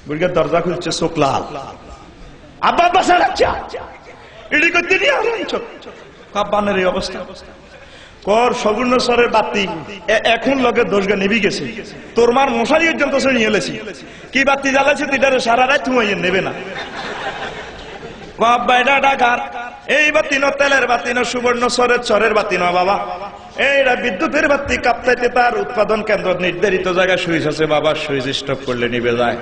বুড়িয়ার দরজা খুলছে চোখ লাল আব্বা বাসা রাখছা এটি করতে নিয়ে আরাম কাব্বানের এই অবস্থা কর সগুর্ণস্বরের বাতি এখন লগে দোষগা নিবি গেছে তোর মার মশারি পর্যন্ত নিয়ে এলেছি কি বাতি জ্বালাইছে তিটারে সারা রাত তুমি নেবে না বাবা এটা ঢাকার এই বাতি ন তেলের বাতি ন সুবর্ণচরের চরের বাতি ন বাবা এইটা বিদ্যুতের বাতি কাপ্তাইতে তার উৎপাদন কেন্দ্র নির্ধারিত জায়গায় সুইচ আছে বাবা সুইচ স্টপ করলে নিবে যায়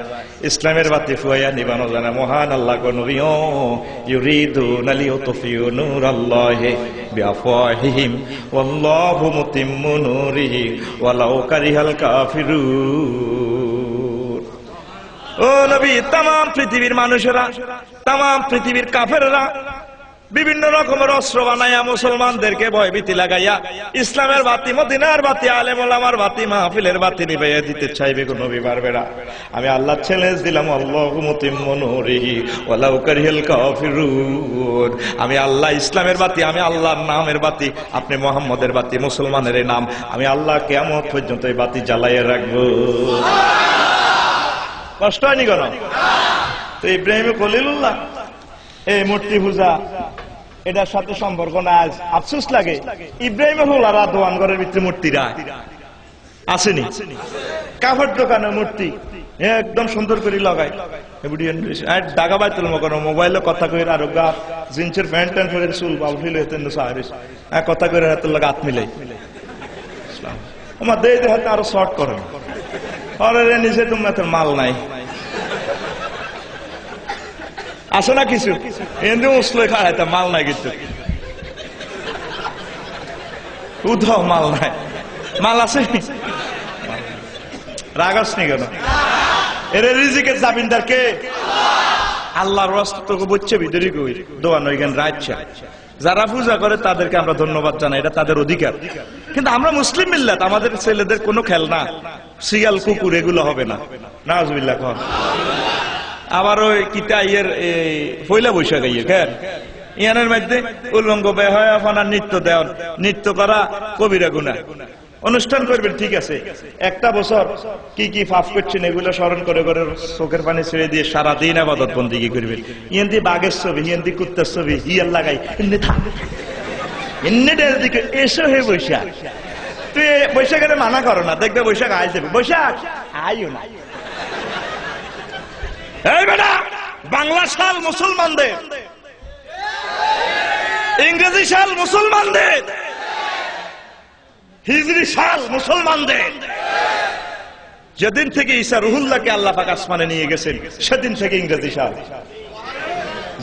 ইসলামের বাতি ফুয়াইয়া নিবানো জানা মহান আল্লাহ নবীও ইউরিদুনা লিউতফিউ নূরাল্লাহি বিআফওয়াহিহিম ওয়াল্লাহু মুতিম্মু নূরিহি ওয়ালাউ কারিহাল কাফিরুন ও নবী তাম পৃথিবীর মানুষেরা তাম পৃথিবীর কাফেররা বিভিন্ন রকমের অস্ত্র বানাইয়া মুসলমানদেরকে ভয়ভীতি লাগাইয়া ইসলামের বাতি মদিনার বাতি আলেম ওলামার বাতি মাহফিলের বাতি নিভাইয়া দিতে চাইবে কোন নবী পারবে না আমি আল্লাহ চ্যালেঞ্জ দিলাম আল্লাহু মুতিম্মু নূরিহি ওয়ালাউ কারিহাল কাফিরুন আমি আল্লাহ ইসলামের বাতি আমি আল্লাহর নামের বাতি আপনি মুহাম্মদের বাতি মুসলমানের নাম আমি আল্লাহ কিয়ামত পর্যন্ত এই বাতি জ্বালাইয়া রাখবো কষ্ট হয়নি কেন তো ইব্রাহিম খলিলুল্লাহ এই মূর্তি পূজা এটার সাথে সম্পর্ক না আফসোস লাগে ইব্রাহিম হোলারা দোয়ানগরের ভিতরে মূর্তিরা আসেনি কাপড় দোকানে মূর্তি একদম সুন্দর করে লাগায় ঢাকা বাইতুল মোকাররম মোবাইলে কথা কই আর গা জিন্সের প্যান্ট ট্যান্ট পরে চুল বাউফিল হতেন সাহারিস কথা কই হাতের লাগা হাত মিলাই আমার দেই হাতে আরো শর্ট করে আরে নিচে তোমার মাল নাই আসে না কিছু এমনি উসলে খায় মাল নাই কিছু উধাও মাল নাই মাল আছে রাগাস নি কেন এর রিজিকের জামিনদার কে আল্লাহর রাস্তা তোকে বুঝছে ভিতরে কই দোয়া নয় কেন রাজ্যা যারা পূজা করে তাদেরকে আমরা ধন্যবাদ জানাই এটা তাদের অধিকার কিন্তু আমরা মুসলিম মিল্লাত আমাদের ছেলেদের কোনো খেলনা শিয়াল কুকুর এগুলো হবে না নাউজুবিল্লাহ কর আবার ওই কিতা ইয়ের পয়লা বৈশাখ ইয়ে কেন ইয়ানের মধ্যে উলঙ্গ বেহায়াফানা নৃত্য দেওয়ান নৃত্য করা কবিরা গুনাহ অনুষ্ঠান করবেন ঠিক আছে একটা বছর কি কি পাপ করছেন এগুলো স্মরণ করে করে চোখের পানি ছেড়ে দিয়ে সারাদিন ইবাদত বন্দেগী করবেন ইয়ান দিয়ে বাঘের ছবি ইয়ান দিয়ে কুত্তার ছবি হিয়ার লাগাই এমনি থাক এমনি দিকে এসো হে বৈশাখ তুই বৈশাখের মানা করো না দেখবে বৈশাখ আয় যাবে বৈশাখ আইও না এই বেটা বাংলা সাল মুসলমানদের ইংরেজি সাল মুসলমানদের হিজরি সাল মুসলমানদের যেদিন থেকে ঈসা রুহুল্লাহকে আল্লাহ পাক আসমানে নিয়ে গেছেন সেদিন থেকে ইংরেজি সাল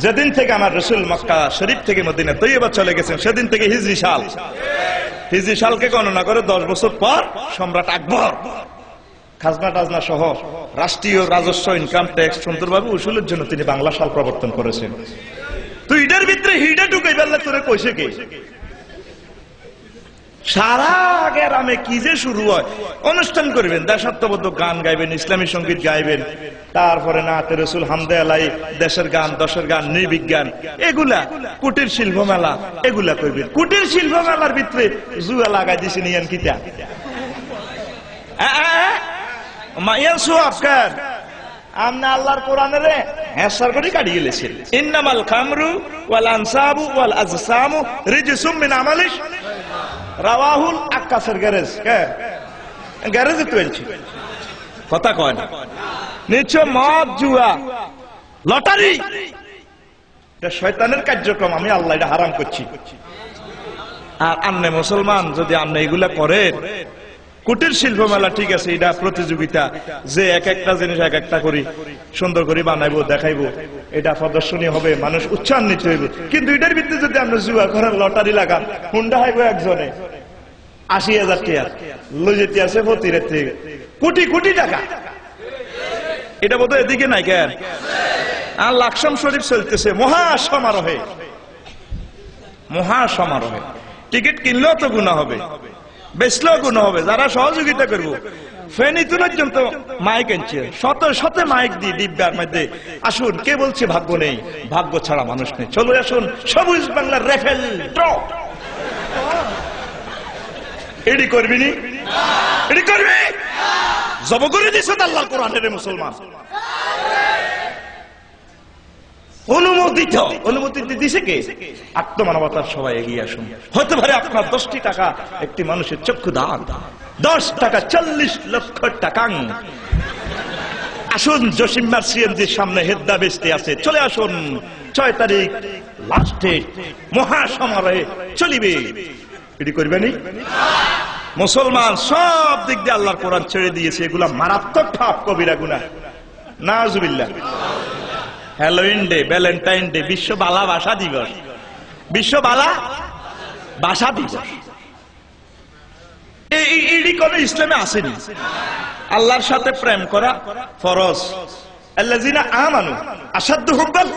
যেদিন থেকে আমার রাসূল মক্কা শরীফ থেকে মদিনা তৈয়বা চলে গেছেন সেদিন থেকে হিজরি সাল হিজরি সালকে গণনা করে 10 বছর পর সম্রাট আকবর খাজনা টাজনা সহ রাষ্ট্রীয় রাজস্ব ইনকাম ট্যাক্স সুন্দরভাবে উসুলের জন্য তিনি বাংলা সাল প্রবর্তন করেছেন তুই এটার ভিতরে হিডা ঢুকাই বেলা তোরে কইছে কে সারা গ্রামে কি যে শুরু হয়, অনুষ্ঠান করবেন, দেশাত্মবোধক গান গাইবেন, ইসলামী সঙ্গীত গাইবেন, তারপরে নাতে রসুল, হামদে আলাই, দেশের গান, দশের গান, নৃবিজ্ঞান, এগুলা কুটির শিল্প মেলা, এগুলা করবেন। কুটির শিল্প মেলার ভিতরে জুয়া লাগাই দিছে নিয়েন কিতা মাইয়ান সুআফকার আমনা আল্লাহর কোরআনের হেসার করে কাটিয়ে গেলেছেন। ইন্নামাল খামরু ওয়াল আনসাবু ওয়াল আজসামু রিজসুম মিন আমালিশ রাওয়াহুল আক্কাসের গ্যারেজ, গ্যারেজে তুলছি কথা কয় না। নিশ্চয় মদ, জুয়া, লটারি এটা শয়তানের কার্যক্রম, আমি আল্লাহ এটা হারাম করছি। আর আমনে মুসলমান যদি আমনে এগুলা করেন, কুটির শিল্প মেলা ঠিক আছে, এটা প্রতিযোগিতা, যে এক একটা জিনিস এক একটা করি সুন্দর করে বানাইবো, দেখাইবো, এটা প্রদর্শনী হবে, মানুষ উৎসাহিত হইবে। কিন্তু এটার ভিত্তিতে যদি আমরা জুয়া করার, লটারি লাগান, হুন্ডা হাইবো একজনে ৮০,০০০ টাকা লইতে আছে প্রতিরের থেকে কোটি কোটি টাকা, এটা বোধহয় এদিকে নাই কেন? আর লাকসাম শরীফ চলতেছে মহাসমারোহে, মহাসমারোহে। টিকিট কিনলেও তো গুনাহ হবে, বেচলেও গুনাহ হবে। যারা সহযোগিতা করবো, ফেনী পর্যন্ত মাইক আনছে, শত শত মাইক দিয়ে দিব্যার মধ্যে, আসুন, কে বলছে ভাগ্য নেই? ভাগ্য ছাড়া মানুষ নেই, চলো আসুন, সবুজ বাংলার রেফেল ড্রপ। এডি করবি নি? এডি করবি? জব করে দিছে আল্লাহর কোরআনের মুসলমান। অনুমোদিত, অনুমতি দিছে কে? আত্মমানবতার সবাই এগিয়ে আসুন। হতে পারে আপনার 10টি টাকা একটি মানুষের চক্ষু দান, 10 টাকা 40 লক্ষ টাকা। আসুন, জসিম্মার সিএনজির সামনে হেদ্দা বেচতে আছে, চলে আসুন। 6 তারিখ লাস্টে মহাসমারোহে চলিবে। এটি করবেনি? মুসলমান সব দিক দিয়ে আল্লাহর কোরআন ছেড়ে দিয়েছে, এগুলা মারাত্মক পাপ, কবিরা গুনাহ। নাউজুবিল্লাহ। হ্যালোইন ডে, ভ্যালেন্টাইন ডে, বিশ্ব বালা ভাষা দিবস, বিশ্ব বালা ভাষা দিবস, এই কোন ইসলামে আসেনি। আল্লাহর সাথে প্রেম করা ফরজ। আল্লাযিনা আমানু আশাদ্দু হুব্বান,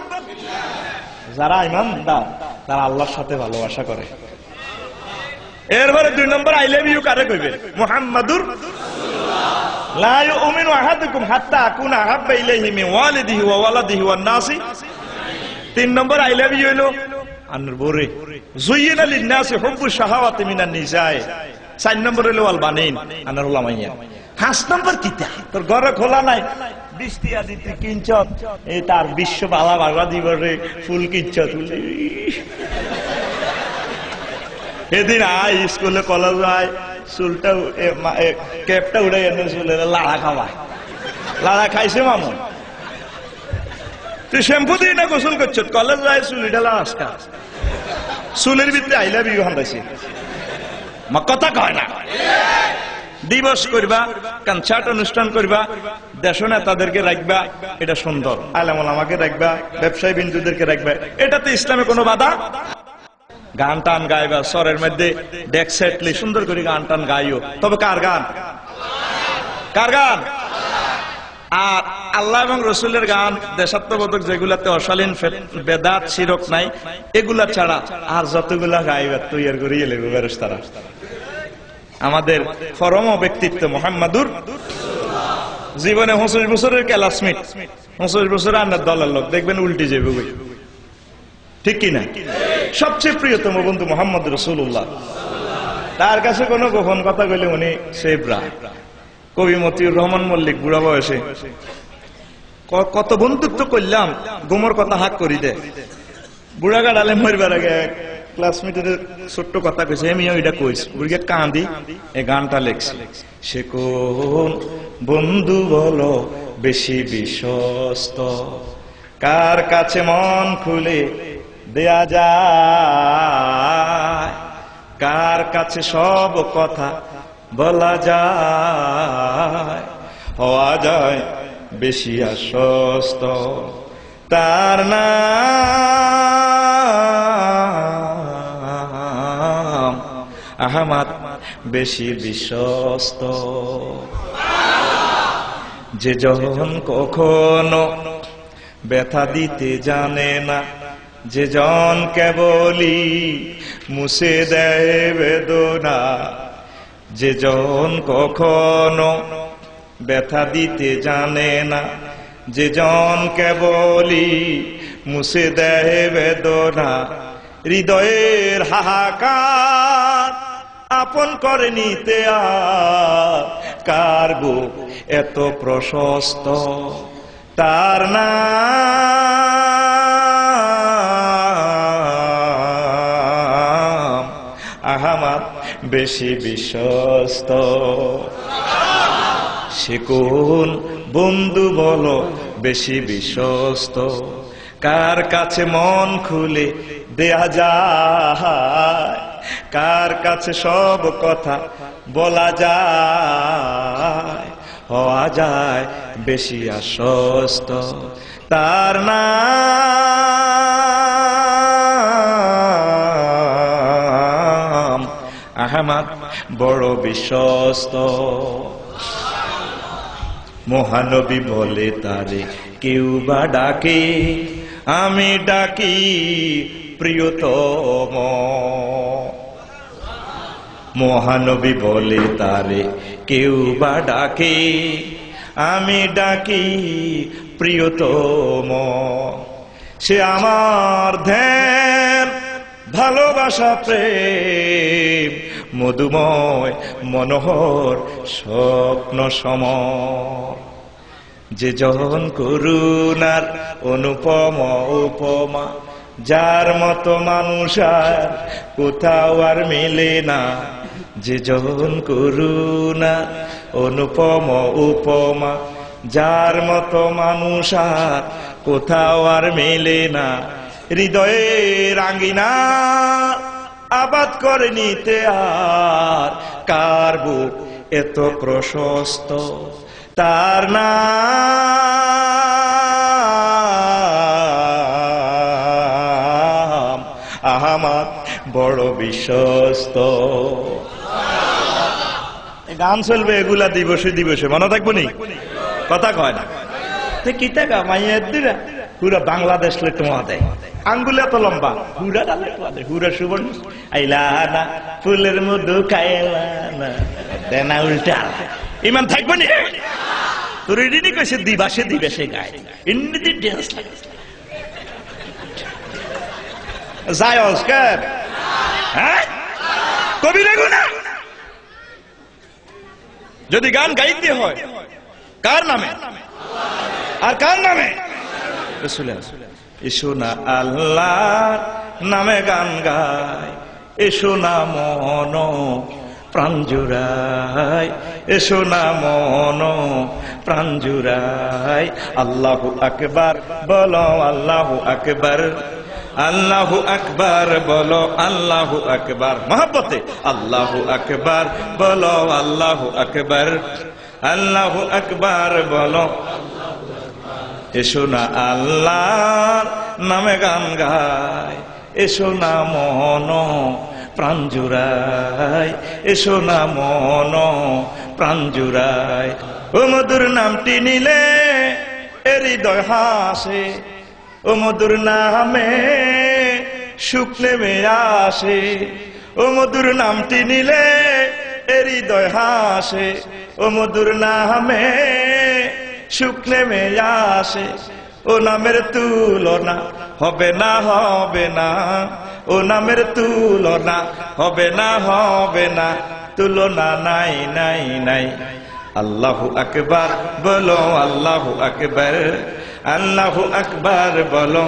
যারা ঈমানদার তারা আল্লাহর সাথে ভালোবাসা করে। এরপরে 2 নম্বর, আই লাভ ইউ কারে কইবেন? মুহাম্মাদুর রাসূলুল্লাহ। লা ইউমিনু আহাদুকুম হাত্তা আকুনা আহাব্বা ইলাইহি মিন ওয়ালিদিহি ওয়া ওয়ালাদিহি ওয়ান নাসি। 3 নম্বর, আই লাভ ইউ হলো আনর বরে যুয়িনা লিন-নাসি হুব্বু শাহাওয়াতি মিনান নিসাই। 4 নম্বর হলো আল বানিন আনার উলামাইয়া। 5 নম্বর কিতা? তোর ঘরে খোলা নাই, বৃষ্টি আদিতে কিঞ্চত, এই তার বিশ্ব বালা বাগা দিবসে ফুল কিঞ্চত। এদিন আয় স্কুলে, কলেজ আয়, চুলটা ক্যাপটা উড়ে এনে চুলে লাড়া খাওয়ায়, লাড়া খাইছে মামু। তুই শ্যাম্পু দিয়ে না গোসল করছ, কলেজ যায় চুলিটা লাড়া, চুলের ভিতরে আই লাভ ইউ হান্দাইছে। মা কথা কয় না। দিবস করবা, কনসার্ট অনুষ্ঠান করবা, দেশ নেতাদেরকে রাখবা, এটা সুন্দর। আলেম ওলামাকে রাখবা, ব্যবসায়ী বিন্দুদেরকে রাখবা, এটাতে ইসলামে কোনো বাধা। গান টান গাইবা, স্বরের মধ্যে ডেক সেটলি সুন্দর করে গান টান গাইও, তবে কার গান? কার গান? আর আল্লাহ এবং রসুলের গান, দেশাত্মবোধক যেগুলাতে অশালীন বেদাত শিরক নাই, এগুলা ছাড়া আর যতগুলা গাইবা তৈয়ার করিয়ে লেগে বেরেশতারা। আমাদের পরম ব্যক্তিত্ব মুহাম্মাদুর জীবনে 25 বছরের ক্লাসমেট, 25 বছর আন্নার দলের লোক, দেখবেন উল্টে যাবে, ঠিক কিনা? সবচেয়ে প্রিয়তম বন্ধু মুহাম্মদ রাসূলুল্লাহ। তার কাছে কোনো গোপন কথা কইলে উনি সেবরা। কবি মতিউর রহমান মল্লিক বুড়া বয়সে কত বন্ধুত্ব করলাম, গোমর কথা হাক করি দে। বুড়া গাড়ালে মরবার আগে ক্লাসমেটের ছোট্ট কথা কইছে, আমিও এটা কইস, বুড়িকে কাঁদি এই গানটা লেখছি। সে কোন বন্ধু বলো বেশি বিশ্বস্ত, কার কাছে মন খুলে দেয়া যায়, কার কাছে সব কথা বলা যায়, হওয়া যায় বেশি আশ্বস্ত, তার নাম আহমদ বেশি বিশ্বস্ত। যে যখন কখনো ব্যথা দিতে জানে না, যে জন কেবলি মুছে দেয় বেদনা, যে জন কখনো ব্যথা দিতে জানে না, যে জন কেবলি মুছে দেয় বেদনা, হৃদয়ের হাহাকার আপন করে নিতে আর কার বুক এত প্রশস্ত, তার নাম আহমদ বেশি বিশ্বস্ত। সে কোন বন্ধু বলো বেশি বিশ্বস্ত, কার কাছে মন খুলে দেয়া যায়, কার কাছে সব কথা বলা যায়, হওয়া যায় বেশি আশ্বস্ত, তার নাম আহমদ বড় বিশ্বস্ত। মহানবী বলে তারে কেউ বা ডাকে, আমি ডাকি প্রিয়তম। মহানবী বলে তারে কেউ বা ডাকে, আমি ডাকি প্রিয়তম। সে আমার ধ্যান ভালোবাসা প্রেম মধুময় মনোহর স্বপ্ন সম। যে জন করুণার অনুপম উপমা, যার মতো মানুষ আর কোথাও আর মেলে না। যে জন করুণার অনুপম উপমা, যার মতো মানুষ আর কোথাও আর মেলে না। হৃদয়ে রাঙ্গিনা আবাদ করে নিতে আর কার বুক এত প্রশস্ত, তার নাম আহমদ বড় বিশ্বস্ত। গান চলবে এগুলা দিবসে দিবসে, মনে থাকবো নি? কথা কয় না কি টাকা মাইয়ের দিরা পুরা বাংলাদেশ লেটোয়া দেয়, আঙ্গুলে এত লম্বা হুরা লেটোয়া দেয়। হুরা সুবর্ণ আইলা না ফুলের মধু খাইলা না দেনা উল্টা। ইমান থাকবো নি? তোর এদিনই কইছে দিবাসে দিবেশে গায়, এমনিতে ড্যান্স লাগে যায় অস্কার। হ্যাঁ কবি রেগো না। যদি গান গাইতে হয় কার নামে আর কার নামে? এসো না আল্লাহর নামে গান গায়, এসো না মন প্রাণ জুড়ায়, এসো না মন প্রাণ জুড়ায়। আল্লাহু আকবার বলো, আল্লাহু আকবার, আল্লাহু আকবার বলো, আল্লাহু আকবার মহব্বতে। আল্লাহু আকবার বলো, আল্লাহু আকবার, আল্লাহু আকবার বলো। এসো না আল্লাহর নামে গান গায়, এসো না মন প্রাণ জুড়ায়, এসো না মন প্রাণ জুড়ায়। ও মধুর নামটি নিলে হৃদয় হাসে, ও মধুর নামে সুখ নেমে আসে। ও মধুর নামটি নিলে হৃদয় হাসে, ও মধুর নামে সুখ নেমে আসে। ও নামের তুলনা হবে না, হবে না, ও নামের তুলনা হবে না, হবে না, তুলনা নাই নাই নাই। আল্লাহু আকবার বলো, আল্লাহু আকবার, আল্লাহু আকবার বলো।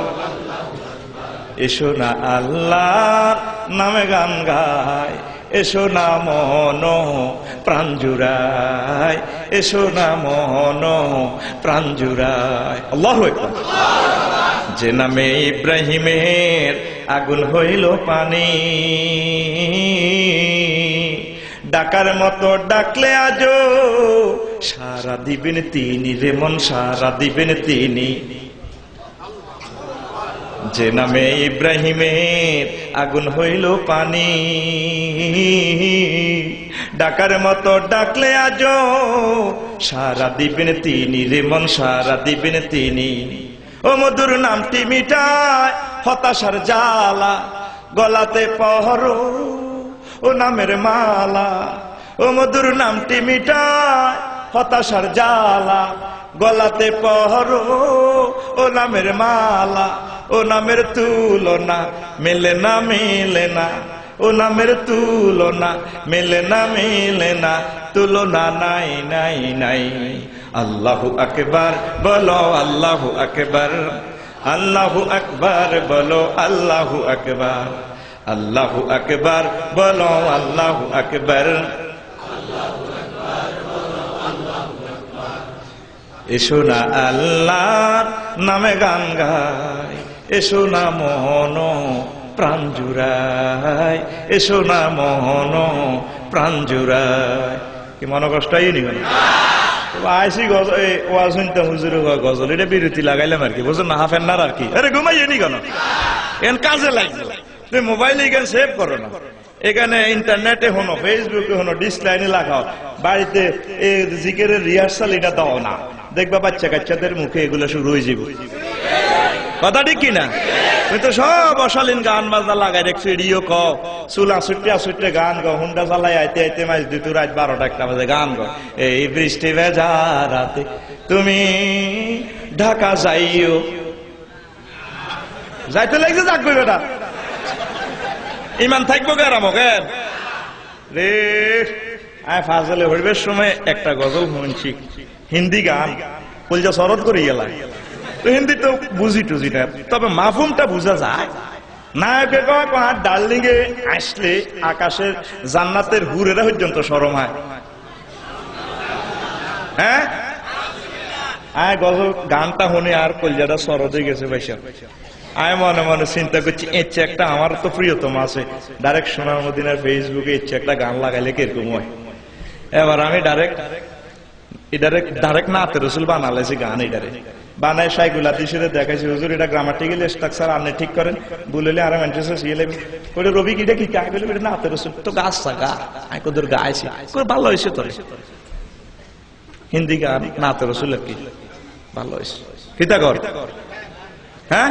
এসো না আল্লাহর নামে গান গায়, এসো না মন প্রাণ জুড়ায়, এসো না মন প্রাণ জুড়ায়। আল্লাহু আকবার। যে নামে ইব্রাহিমের আগুন হইল পানি, ডাকার মতো ডাকলে আজো সারা দিবেন তিনি রে মন, সারা দিবেন তিনি। যে নামে ইব্রাহিমের আগুন হইল পানি, ডাকার মতো ডাকলে আজো সারা দিবেন তিনি রে মন, সারা দিবেন তিনি। ও মধুর নামটি মিটায় হতাশার জ্বালা, গলাতে পহরো ও নামের মালা, ও মধুর নামটি মিটায় হতাশার জ্বালা, গলাতে পহরো ও নামের মালা, ও নামের তুলনা মেলে না মেলে না, ও নামের তুলনা মেলে না মেলে না, তুলনা নাই নাই নাই। আল্লাহু আকবার বলো আল্লাহু আকবার, আল্লাহু আকবার বলো আল্লাহু আকবার, আল্লাহু আকবার বলো আল্লাহু আকবার। এসো না আল্লাহর নামে গান গাই, এসো না মন প্রাণ জুড়ায়, এসো না মন প্রাণ জুড়ায়। কি মন কষ্ট নি আইসি ওয়াজ শুনতাম হুজুর গজল, এটা বিরতি লাগাইলাম আর কি, বুঝুন না হাফেন না আর কি। আরে ঘুমাইয়ে নি কেন, এখন কাজে লাগছে। তুমি মোবাইলে এখানে সেভ করো না, এখানে ইন্টারনেটে হনো, ফেসবুকে হনো, ডিসলাইনে লাগাও, বাড়িতে জিকেরের রিহার্সাল এটা দাও না, দেখবা বাচ্চা কাচ্চাদের মুখে এগুলো শুরু হয়ে যাবে। কথা ঠিক কিনা? তুমি তো সব অশালীন গান বাজনা লাগাই দেখছো, এডিও ক চুলা ছুটে ছুটে গান গো, হুন্ডা চালাই আইতে আইতে মাছ দুটো রাত 12টা 1টা বাজে গান গো। এই বৃষ্টি ভেজা রাতে তুমি ঢাকা যাইও, যাইতে লাগছে যাকবে বেটা, ইমান থাকবো গেরাম গের রে। আয় ফাজলে হইবার সময় একটা গজল শুনছি, হিন্দি গান, কলজা শরৎ করে গেলাম। তো হিন্দি তো বুঝি টুঝি না, তবে মাফহুমটা বুঝা যায়। নায়কে কয় ডার্লিং এ আসলে আকাশের জান্নাতের হুরেরা পর্যন্ত শরম হয়। হ্যাঁ আয় গজল গানটা শুনে আর কলজাটা শরৎ হয়ে গেছে পয়সা। আমি মনে মনে চিন্তা করছি, ইচ্ছে একটা আমার তো প্রিয়তম আছে, ডাইরেক্ট সোনার মদিনার ফেসবুকে ইচ্ছে একটা গান লাগাইলে কিরকম হয়। এবার আমি ডাইরেক্ট নাতে রসুল বানালেছি গান, এটারে বানায় সাইগুলা দিশে দেখাইছি, হুজুর এটা গ্রামাটিক্যাল স্ট্রাকচার আপনি ঠিক করেন, বললে আর মেন্টেন্স রবি কিটা কি গাই বলে এটা নাতে রসুল তো গাছ গা আই কদর গাইছি, ভালো হয়েছে তোর হিন্দি গান নাতে রসুল কি ভালো হয়েছে, কিতা কর। হ্যাঁ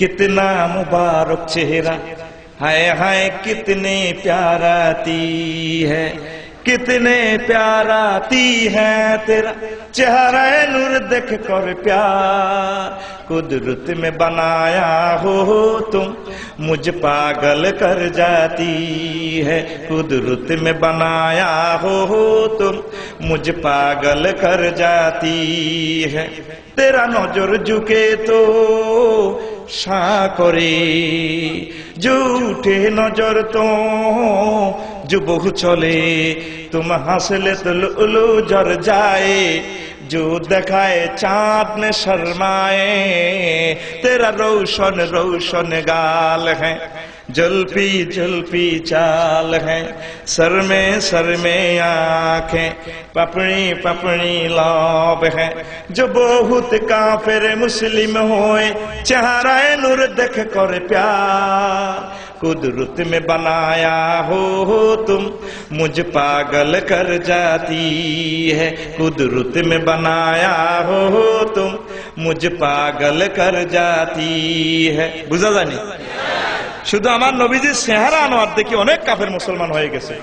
कितना मुबारक चेहरा हाय हाय कितने प्याराती है, कितने प्याराती है तेरा चेहरा नूर देख कर प्यार, कुदरत में बनाया हो तुम मुझ पागल कर जाती है, कुदरत में बनाया हो तुम मुझ पागल कर जाती है, तेरा नजर झुके तो साकरे जो उठे नजर तो जो बहु चले, तुम हंसले तो लुलु जर जाए, जो दिखाए चाँद ने शर्माए, तेरा रोशन रोशन गाल है, जुल्फी जुल्फी चाल है, सर में आंखें पपड़ी पपड़ी लौब है, जो बहुत काफिर मुस्लिम होए चेहरा नूर देख कर प्यार, कुदरत में बनाया हो तुम मुझ पागल कर जाती है, कुदरत में बनाया हो तुम मुझ पागल कर जाती है। बुझा जानी শুধু আমার নবীজির চেহারা আনোয়ার দেখি অনেক কাফের মুসলমান হয়ে গেছে।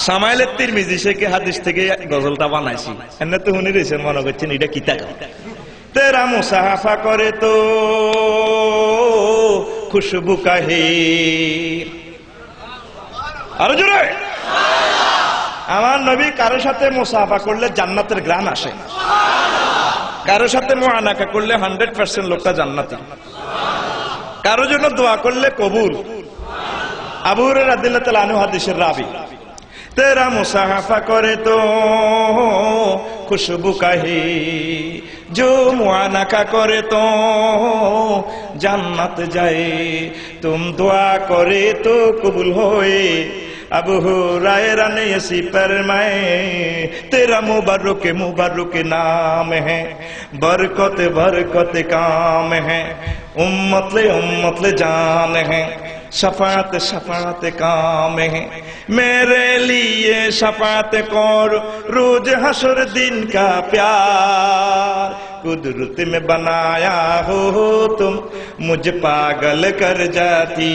সামাইলের তিরমিজি শেখে হাদিস থেকে গজলটা বানাইছি, এমনি তো শুনে রয়েছেন, মনে করছেন এটা কি টাকা। তেরা মুসাফা করে তো খুশবু কাহে, আরো জোরে। আমার নবী কারোর সাথে মুসাফা করলে জান্নাতের ঘ্রাণ আসে, কারোর সাথে মুআনাকা করলে 100% লোকটা জান্নাতি, কারো জন্য দোয়া করলে কবুল। আবু হুরায়রা রাদিয়াল্লাহু তাআলা আনহু হাদিসের রাবী, তেরা মুসাফা করে তো খুশবু কাহে, जो मुआनाका करे तो जन्नत जाए, तुम दुआ करे तो कबूल होए। अबू हुरैरा ने ऐसी फरमाए, तेरा मुबारक मुबारक नाम है, बरकत बरकत काम है, उम्मत ले जान है, शफात शफात काम है, मेरे लिए शफात कर रोज हशर दिन का प्यार, कुदरत में बनाया हो तुम मुझे पागल कर जाती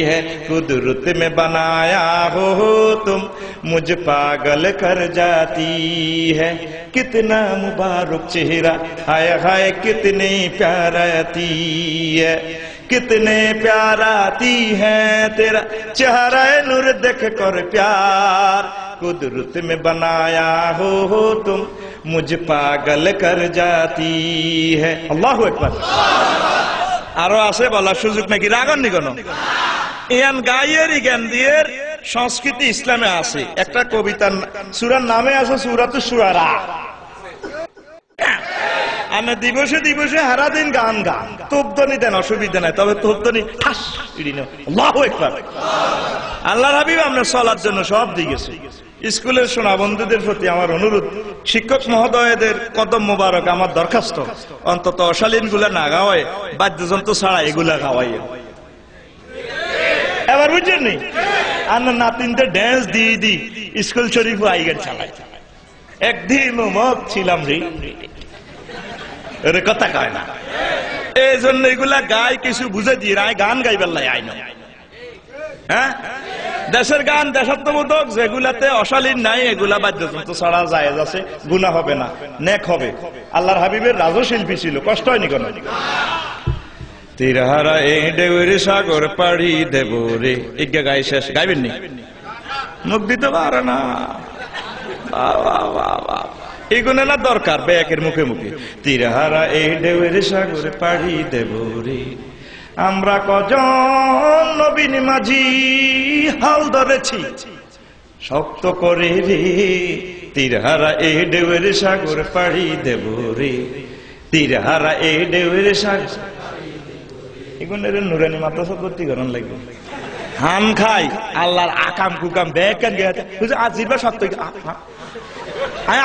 है, कुदरत में बनाया हो तुम मुझे पागल कर जाती है। कितना मुबारक चेहरा, हाय हाय कितनी प्याराती है, कितने प्याराती है तेरा चेहरा नूर देख कर प्यार, कुदरत में बनाया हो तुम मुझ पागल कर जाती है। আল্লাহু আকবার। আরো আছে বলার সুযোগ নাকি, রাগন নি কোনো ইয়ান গায়ের জ্ঞান দিয়ে সংস্কৃতি ইসলামে আছে। একটা কবিতার সূরার নামে আছে সূরাতুশ শুআরা। আমি দিবসে দিবসে সারাদিন গান গান, তোপদনি দেন অসুবিধা নাই, তবে তোপদনি ঠাস ইড়ি না। আল্লাহু আকবার। আল্লাহর হাবিব আপনার চলার জন্য সব দিয়ে গেছে। স্কুলের শোনা বন্ধুদের প্রতি আমার অনুরোধ, শিক্ষক মহোদয়দের কদম মোবারক আমার দরখাস্ত, অন্তত অশালীন গুলা না গাওয়ায়, বাদ্যযন্ত্র ছাড়া এগুলা গাওয়াই। এবার বুঝছেন নি, আমার নাতিনদের ড্যান্স দিয়ে দি স্কুল শরীফ আইগের চালাই। একদিন মত ছিলাম রে, এর কথা কয় না, এই জন্য এগুলা গাই কিছু বুঝে দিয়ে আয় গান গাইবার লাই আইন। হ্যাঁ, দেশের গান দেশাত্মবোধক যেগুলাতে অশালীন নাই, এগুলা বাদ্যযন্ত্র ছাড়া জায়েজ আছে, গুনাহ হবে না, নেক হবে। আল্লাহর হাবিবের রাজশিল্পী ছিল, কষ্ট হয়নি কোনো। তীরহারা এই ঢেউয়ের সাগর পাড়ি দেব রে, ইজ্ঞা গাই শেষ, গাইবেন নি, মুখ দিতে পারে না। এগুলো না দরকার ব্যাকের মুখে মুখে। তীরহারা এই ঢেউয়ের সাগর পাড়ি দেব রে, আমরা কজন নবীন মাঝি হাল ধরেছি শক্ত করে রে, তীরহারা এই ঢেউয়ের সাগর পাড়ি দেব রে, তীরহারা এই ঢেউয়ের সাগর। এগুলো নুরানি মাদ্রাসা ভর্তি করার লাগবে। হান খাই আল্লাহর আকাম কুকাম ব্যাকান গেছে আজিবা সত্য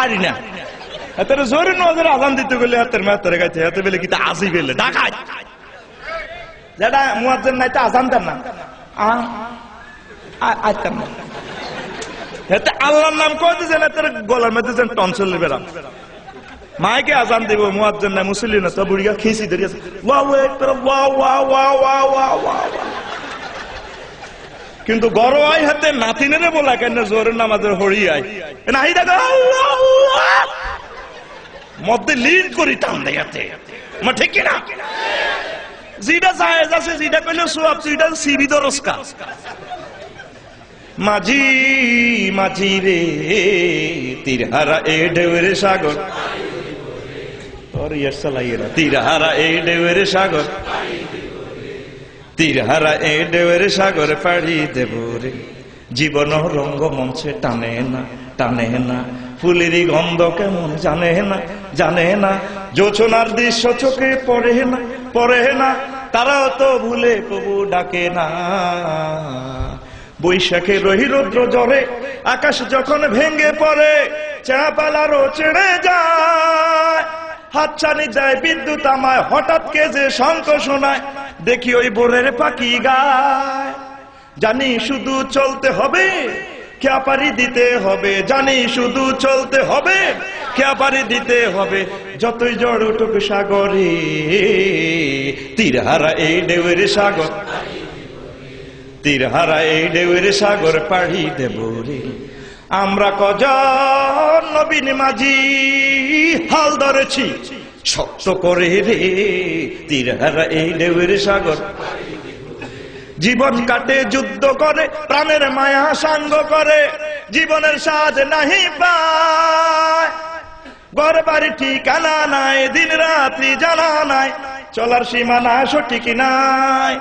আরি না এত জোরে নজরে আজান দিতে গেলে হাতের মাতের গাইতে হাতে বেলে কি আজি বেলে ডাকাই যেটা মুয়াজ্জিন নাই তা আজান দেন না আইতাম না এতে আল্লাহর নাম কই দিছেন তোর গলার মধ্যে যেন টনসিল বেরাম মাইকে আজান দিব মুয়াজ্জিন নাই মুসল্লি না তো বুড়িয়া খিসি ধরে আছে আল্লাহু আকবার ওয়া ওয়া ওয়া ওয়া ওয়া ওয়া কিন্তু গরোয়াই হাতে নাতিনেরে বলা কেন জোরের নামাজের হরিয়াই নাই দেখা মধ্যে লিড করি টান দেয়াতে আমার ঠিক কিনা যেটা জায়েজ আছে যেটা কইলে সওয়াব সেটা সিবি দরজকা মাঝি মাঝি রে তীরহারা এ ঢেউয়ের সাগর और ये सलाइरा তীরহারা এ ঢেউয়ের সাগর তীরহারা এ ঢেউয়ের সাগর পাড়ি দেব রে জীবন রঙ্গ মঞ্চে টানে না টানে না ফুলেরই গন্ধ কেমন জানে না জানে না জোছনার দৃশ্য চোখে পড়ে না তারাও তো ভুলে প্রভু ডাকে না বৈশাখে রহিরৌদ্র জ্বরে আকাশ যখন ভেঙে পড়ে চাপালারও ছেড়ে যায় হাতছানি যায় বিদ্যুৎ আমায় হঠাৎ কে যে শঙ্খ শোনায় দেখি ওই ভোরের পাখি গায় জানি শুধু চলতে হবে क्या पारी দিতে হবে জানি শুধু চলতে হবে क्या पारी দিতে হবে যতই ঝড় উঠুক সাগরে তীরহারা এই ঢেউয়ের সাগর তীরহারা এই ঢেউয়ের সাগর পাড়ি দেব রে আমরা কজন নবীন মাঝি হাল ধরেছি শক্ত করে রে তীরহারা এই ঢেউয়ের সাগর জীবন কাটে যুদ্ধ করে প্রাণের মায়া সাঙ্গ করে জীবনের স্বাদ নাহি পায় ঘর বাড়ি ঠিকানা নাই দিন রাত্রি জানা নাই চলার সীমানা সঠিক নাই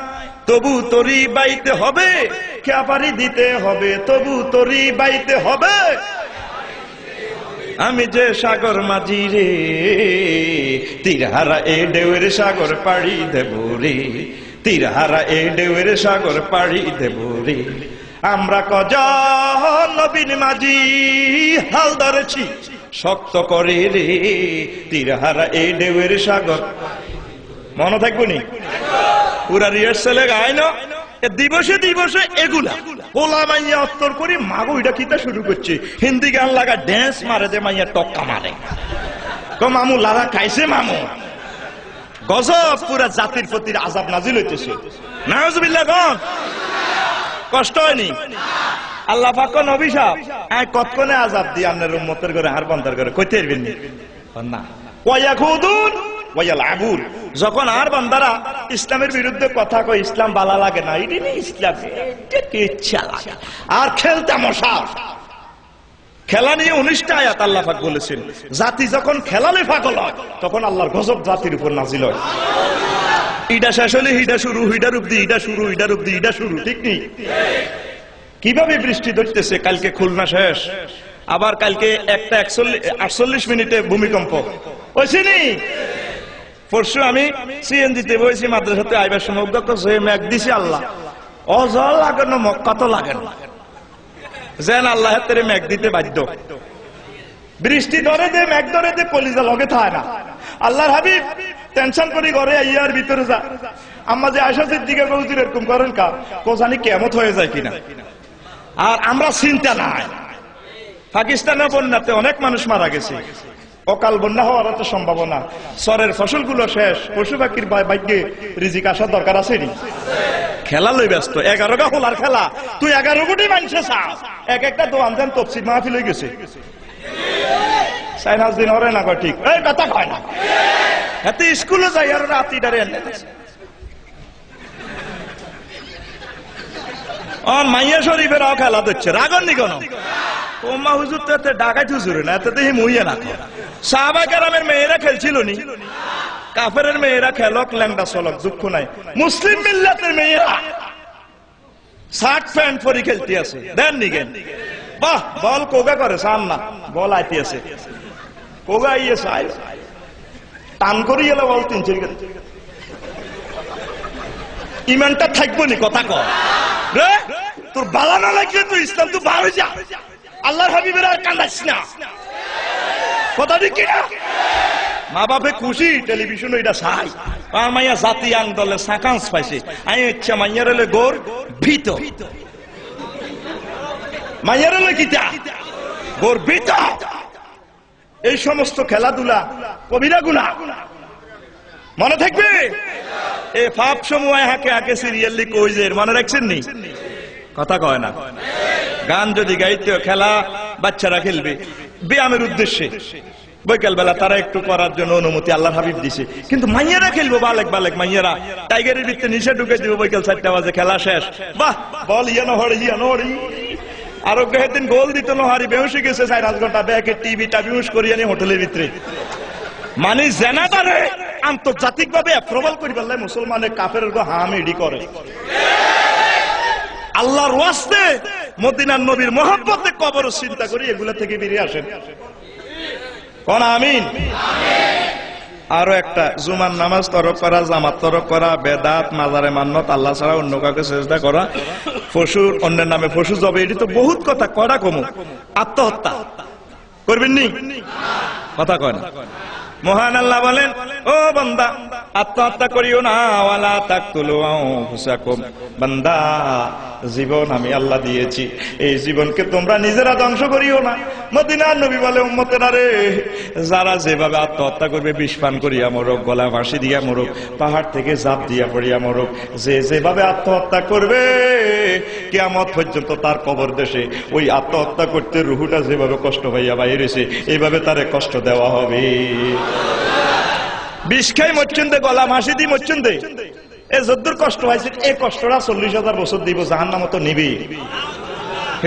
তবু তরি বাইতে হবে খেয়াপারি দিতে হবে তবু তরি বাইতে হবে আমি যে সাগর মাঝি রে তীরহারা এ ঢেউয়ের সাগর পাড়ি দেব রে তীরহারা এ ঢেউয়ের সাগর পাড়ি দেব রে আমরা কজন নবীন মাঝি হাল ধরেছি শক্ত করে রে তীরহারা এ ঢেউয়ের সাগর মনে থাকবো নি পুরা রিহার্সালে গায় না দিবসে দিবসে এগুলা পোলা মাইয়া অত্তর করি মাগো এটা কিতা শুরু করছে হিন্দি গান লাগা ড্যান্স মারে দে মাইয়া টক্কা মারে মামু লারা খাইছে মামু গজব পুরা জাতির প্রতি আযাব নাজিল হইতেছে নাউজুবিল্লাহ কোন কষ্ট হয়নি আল্লাহ পাক কোন অভিশাপ আয় কতক্ষণে আযাব দি আপনার উম্মতের ঘরে আর বান্দার ঘরে কইতে পারবেন না ওয়ায়াখুদুন ওয়ায়ালআবুন যখন আর বান্দারা ইসলামের বিরুদ্ধে কথা কয় ইসলাম ভালো লাগে না এটি নেই ইসলাম এটা ইচ্ছা লাগে আর খেলতে মশা খেলা নিয়ে 19টা আয়াত আল্লাহ পাক বলেছেন জাতি যখন খেলালে পাগল হয় তখন আল্লাহর গজব জাতির উপর নাজিল হয় ইডা শেষ হলে হিডা শুরু হিডার অবধি ইডা শুরু হিডার অবধি ইডা শুরু ঠিক নেই কিভাবে বৃষ্টি ধরতেছে কালকে খুলনা শেষ আবার কালকে 1:48 মিনিটে ভূমিকম্প হয়েছিনি পরশু আমি সিএনজিতে বসেছি মাদ্রাসাতে আইবার সময় মেঘ দিছে আল্লাহ অজল লাগে না মক্কা তো লাগে না যেন আল্লাহ তেরে মেঘ দিতে বাধ্য বৃষ্টি ধরে দে মেঘ ধরে দে কলিজা লগে থাকে না আল্লাহর হাবিব টেনশন করি ঘরে ইয়ার ভিতরে যা আম্মা যে আয়েশা সিদ্দিকা বলছিল এরকম করেন কা কোজানি কিয়ামত হয়ে যায় কিনা আর আমরা চিন্তা নাই পাকিস্তানের বন্যাতে অনেক মানুষ মারা গেছে অকাল বন্যা হওয়ার তো সম্ভাবনা সরের ফসলগুলো শেষ পশু পাখির ভাগ্যে রিজিক আসার দরকার আছে নি খেলা লই ব্যস্ত 11 হোলার খেলা তুই 11 কোটি মানুষ চাস এক একটা দোয়ান দেন তফসিল মাহফিল হয়ে গেছে 4-5 দিন হরে না কয় ঠিক এই কথা কয় না এতে স্কুলে যাই আর রাতি ডারে মাইয়া শরীফেরাও খেলা দিচ্ছে রাগন নি কোন ওম্মা হুজুর তো এতে ডাকাত হুজুর না এতে দেখি মুইয়া না সাহাবা কেরামের মেয়েরা খেলছিল নি কাফেরের মেয়েরা খেলক ল্যাংডা চলক দুঃখ নাই মুসলিম মিল্লাতের মেয়েরা শার্ট প্যান্ট পরে খেলতে আছে দেন নিগেন বাহ বল কোগা করে সান না বল আইতে আছে কোগা ইয়ে সাই টান করি এলো বল 3-4 ইমানটা থাকবো নি কথা কর রে তোর বালা না লাগলে তুই ইসলাম তুই বার হয়ে যা আল্লাহর হাবিবের আর কান্দাস না কথা ঠিক কিনা মা বাপে খুশি টেলিভিশন এটা চাই আর মাইয়া জাতি আন্দোলনে সাকান্স পাইছে আমি ইচ্ছা মাইয়ার হলে গোর ভীত মাইয়ার হলে কিতা গোর ভীত এই সমস্ত খেলাধুলা কবিরা গুনাহ মনে থাকবে এই পাপ সমূহ হাকে হাকে সিরিয়ালি কইজের মনে রাখছেন নি কথা কয় না গান যদি গাইতে খেলা বাচ্চারা খেলবে ব্যায়ামের উদ্দেশ্যে বৈকাল বেলা তারা একটু করার জন্য অনুমতি আল্লাহর হাবিব দিছে কিন্তু মাইয়ারা খেলবো বালেক বালেক মাইয়ারা টাইগারের ভিতরে নিচে ঢুকে দিব বৈকাল 4টা বাজে খেলা শেষ বাহ বল ইয়ানো হড়ি আরো দিন গোল দিত নহারি বেহুশি গেছে 4-5 ঘন্টা ব্যাকে টিভিটা বিহুশ করিয়ে নিয়ে হোটেলের ভিতরে মানে জেনাটারে আন্তর্জাতিক ভাবে অ্যাপ্রুভাল করি বললে মুসলমানের কাফের হামিডি করে আল্লাহর ওয়াস্তে মদিনার নবীর মহব্বতে কবর চিন্তা করি এগুলা থেকে বেরিয়ে আসেন কোন আমিন আরো একটা জুমার নামাজ তরক করা জামাত তরক করা বেদাত মাজারে মান্নত আল্লাহ ছাড়া অন্য কাউকে সেজদা করা পশুর অন্যের নামে পশু জবে এটি তো বহুত কথা করা কমু আত্মহত্যা করবেন নি কথা কয় না মহান আল্লাহ বলেন ও বান্দা আত্মহত্যা করিও না ওয়ালা তাকতুলু আনফুসাকুম বান্দা জীবন আমি আল্লাহ দিয়েছি এই জীবনকে তোমরা নিজেরা ধ্বংস করিও না মদিনার নবী বলে উম্মতেরা রে যারা যেভাবে আত্মহত্যা করবে বিষ পান করিয়া মরক গলা ফাঁসি দিয়া মরক পাহাড় থেকে ঝাঁপ দিয়া পড়িয়া মরক যে যেভাবে আত্মহত্যা করবে কিয়ামত পর্যন্ত তার কবর দেশে ওই আত্মহত্যা করতে রুহুটা যেভাবে কষ্ট হইয়া বাইরেছে এইভাবে তারে কষ্ট দেওয়া হবে বিষ খাই মরছেন দে গলা ফাঁসি দি মরছেন দে এ যদ্দুর কষ্ট হয়েছে এই কষ্টটা 40,000 বছর দিব জাহান্নামে তো নিবি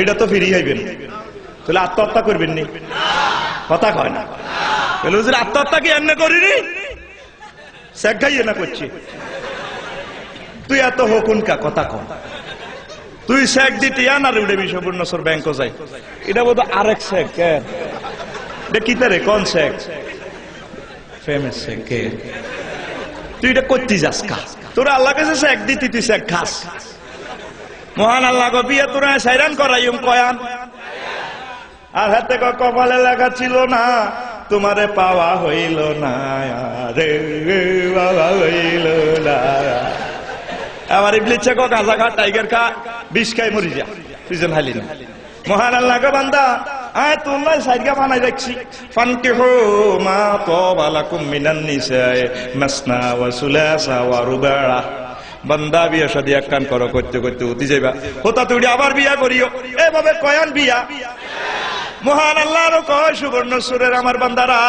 এটা তো ফিরি হইবেন তাহলে আত্মহত্যা করবেন নি কথা কয় না তাহলে হুজুর আত্মহত্যা কি এমনি করিনি শেখ গাইয়ে না করছি তুই এত হকুন কা কথা কয় তুই শেখ দিতে আনার উড়ে বিশ্বপূর্ণ সর ব্যাংক যাই এটা বোধ আরেক শেখ কি তারে কোন শেখ ফেমাস শেখ তুই এটা করতে যাস কা তোরা আল্লাহ কাছে শেখ দিতি তুই শেখ খাস মহান আল্লাহ গো বিয়ে তোরা সাইরান করাইম কয়ান আর হাতে কপালে লেখা ছিল না তোমারে পাওয়া হইল না রে বাবা হইল না আবার ইবলিছে কো গাঁজা খা টাইগার খা বিষ খাই মরি যা তুই যেন হালি না মহান আল্লাহ গো বান্দা আয়াতুল্লাহ সাইদা বানাই রাখছি ফানকিহু মা তাবা লাকুম মিনান নিসাই মাসনা ওয়া সুলাসা ওয়া রুবা। বান্দা বিয়া শাদী একখান করো, করতে করতে উঠি যাইবা, হতা তুই আবার বিয়া করিও, এভাবে কয়ান বিয়া। মহান আল্লাহরও কয় সুবর্ণ সুরের আমার বান্দারা,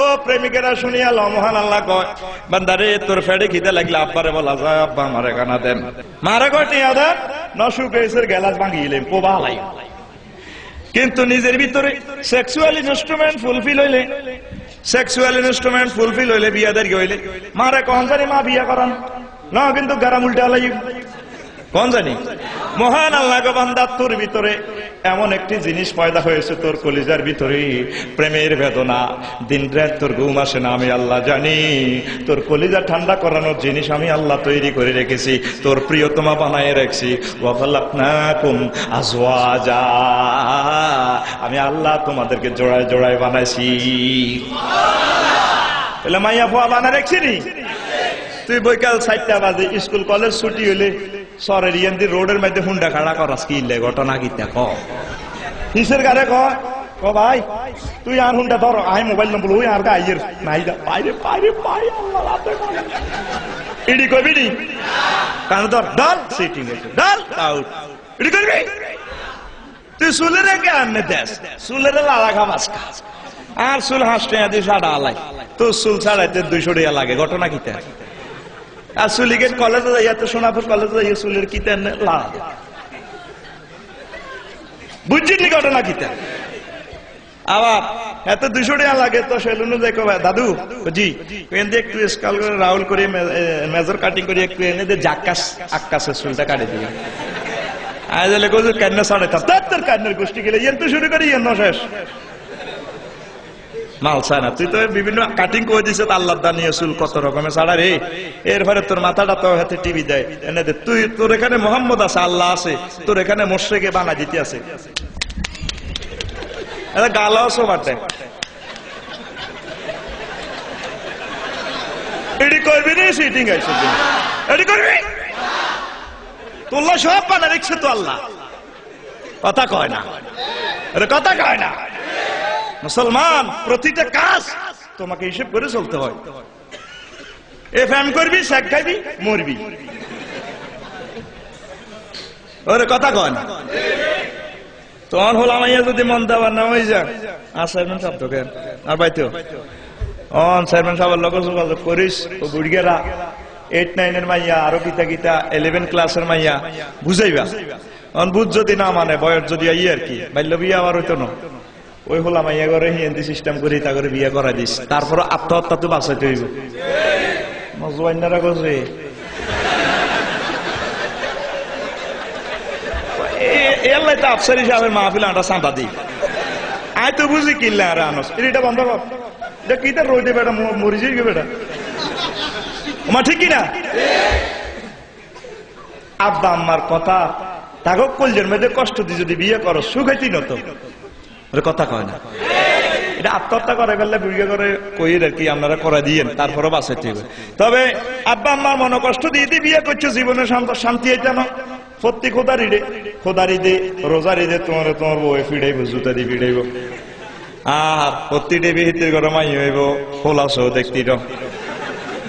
ও প্রেমিকেরা শুনিয়া ল, মহান আল্লাহ কয় বান্দারে তোর ফেডে খিদে লাগলে আব্বারে বলা যায় আব্বা আমারে কানা দেন, মারে কয় টিয়া দেন, নসুকের গ্যালাস ভাঙিলেন পোবা লাই। কিন্তু নিজের ভিতরে সেক্সুয়াল ইনস্ট্রুমেন্ট ফুলফিল হইলে বিয়াদের হইলে মারে কন জানি মা বিয়া করান না, কিন্তু গারাম উল্টা লাই কোন জানি। মহান আল্লাহ গো বান্দা তোর ভিতরে এমন একটি জিনিস পয়দা হয়েছে, তোর কলিজার ভিতরে প্রেমের বেদনা, দিন রাত তোর ঘুম আসে না, আমি আল্লাহ জানি। তোর কলিজা ঠান্ডা করানোর জিনিস আমি আল্লাহ তৈরি করে রেখেছি, তোর প্রিয়তমা বানায় রাখছি। ওয়াখালাকনাকুম আজওয়াজা, আমি আল্লাহ তোমাদেরকে জোড়ায় জোড়ায় বানাইছি। তাহলে মাইয়া ফুয়া বানা রাখছি নি। তুই বৈকাল 4টা বাজে স্কুল কলেজ ছুটি হইলে সরের ইয়ান্দি রোডের মধ্যে হুন্ডা খাড়া করাস, কি ইলে ঘটনা গীতা ক কিসের গারে ক ভাই তুই আর হুন্ডা ধর, আই মোবাইল নম্বর ওই আর গাইয়ের নাই দা বাইরে বাইরে বাইরে ইডি কবি নি কান ধর ডাল সিটিং ডাল আউট ইডি করবি। তুই সুলের কে আননে দেশ, সুলের লালা খাবাস আর সুল হাসতে আদি সাড়া আলাই, তো সুল ছাড়াইতে 200 টাকা লাগে, ঘটনা গীতা। আর সুলিগেট কলেজে যাইয়া তো সোনাপুর কলেজে যাইয়া সুলের কি তেন লাল বুঝছিনি ঘটনা কিতা। আবার এত 200 টাকা লাগে তো সেলুনে যাই কবে দাদু জি এনে একটু স্কাল করে রাউল করে মেজর কাটিং করে একটু এনে দে জাক্কাস আক্কাসে চুলটা কাটি দিবে। আজ এলে কোজ কান্না সাড়ে তার কান্নার গোষ্ঠী গেলে ইয়েন তো শুরু করি ইয়েন শেষ মালসা না। তুই তো বিভিন্ন কাটিং করে দিছে আল্লাহ দানিয়ে চুল কত রকমের ছাড়া রে, এরপরে তোর মাথাটা তো হাতে টিভি দেয় এনে দে। তুই তোর এখানে মোহাম্মদ আছে, আল্লাহ আছে, তোর এখানে মোশরেকে বানা দিতে আছে, গালাও বাটে এডি করবি রে সিটিং আইছে এডি করবি তোল্লা সব বানা রেখছে তো আল্লাহ, কথা কয় না, আরে কথা কয় না। মুসলমান প্রতিটা কাজ তোমাকে হিসেব করে চলতে হয়। এফএম করবি, শেখ খাইবি, মরবি, ওরে কথা কয় না। তখন হলাম যদি মন দেওয়ার না হয়ে যা আর চেয়ারম্যান সাহেব তোকে আর বাইতেও চেয়ারম্যান সাহেবের লোক যোগাযোগ করিস, ও বুড়িগেরা 8-9 মাইয়া আরো কিতা কিতা 11 ক্লাসের মাইয়া বুঝাইবা। বুঝ যদি না মানে বয়স যদি আই আর কি বাল্য বিয়ে আবার হইতো না, ওই হলা মাইয়া করে হিন্দি সিস্টেম করি তা করে বিয়ে করা দিস, তারপরে আত্মহত্যা তো বাঁচাইতে হইব। মজুয়াইনারা গজে এলাই তো আফসারি সাহেবের মাহফিল আটা চাঁদা দিই, আয় তো বুঝি কিনলে আর আনস এটা বন্ধ কর, এটা কি তার রোদে বেটা মরি যাই বেটা আমার ঠিক কিনা। আব্বা আম্মার কথা তাকে কলজের মধ্যে কষ্ট দিয়ে যদি বিয়ে করো সুখাইতি নত কথা কয় না। এটা আত্মহত্যা করে ফেললে বিয়ে করে কই আর কি আপনারা করে দিয়েন, তারপরে বাঁচাইতে হবে। তবে আব্বা আম্মার মনে কষ্ট দিয়ে বিয়ে করছো, জীবনে শান্তি হইতে না। প্রত্যেক খোদার ঈদে রোজার ঈদে তোমার বউ ফিডাইব, জুতা দিয়ে ফিডাইব, আর প্রতিটা বিহিতের ঘরে মাই হইব খোলাস দেখতে।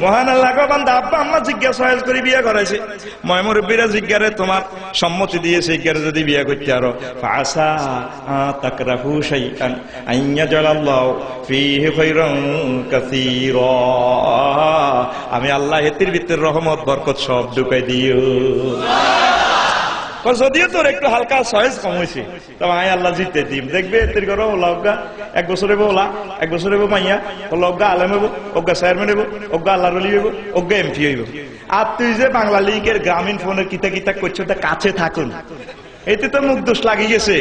মহান আল্লাহ বান্দা আব্বা আম্মা জিজ্ঞাসা করে বিয়ে করাইছে, ময় মুরব্বীরা জিজ্ঞারে তোমার সম্মতি দিয়েছে যদি বিয়ে করতে আরো ফাসা তাকরাহু শাইআন আইয়াজালাল্লাহু ফীহি খায়রান কাসীরা, আমি আল্লাহ এর ভিতরে রহমত বরকত সব ঢুকাই দিও। যদিও তোর একটু হালকা সয়েজ কম হয়েছে তবে আমি আল্লাহ জিতে দিম, দেখবে এর ঘরে ওলা অজ্ঞা 1 বছর হইব, ওলা 1 বছর হইব মাইয়া, ওলা অজ্ঞা আলেম হইব, অজ্ঞা চেয়ারম্যান হইব, অজ্ঞা আল্লাহ রলি হইব, অজ্ঞা এমপি হইব। আর তুই যে বাংলা লিগের গ্রামীণ ফোনের কিতা কিতা করছো তা কাছে থাকুন, এতে তো মুখ দোষ লাগিয়ে গেছে,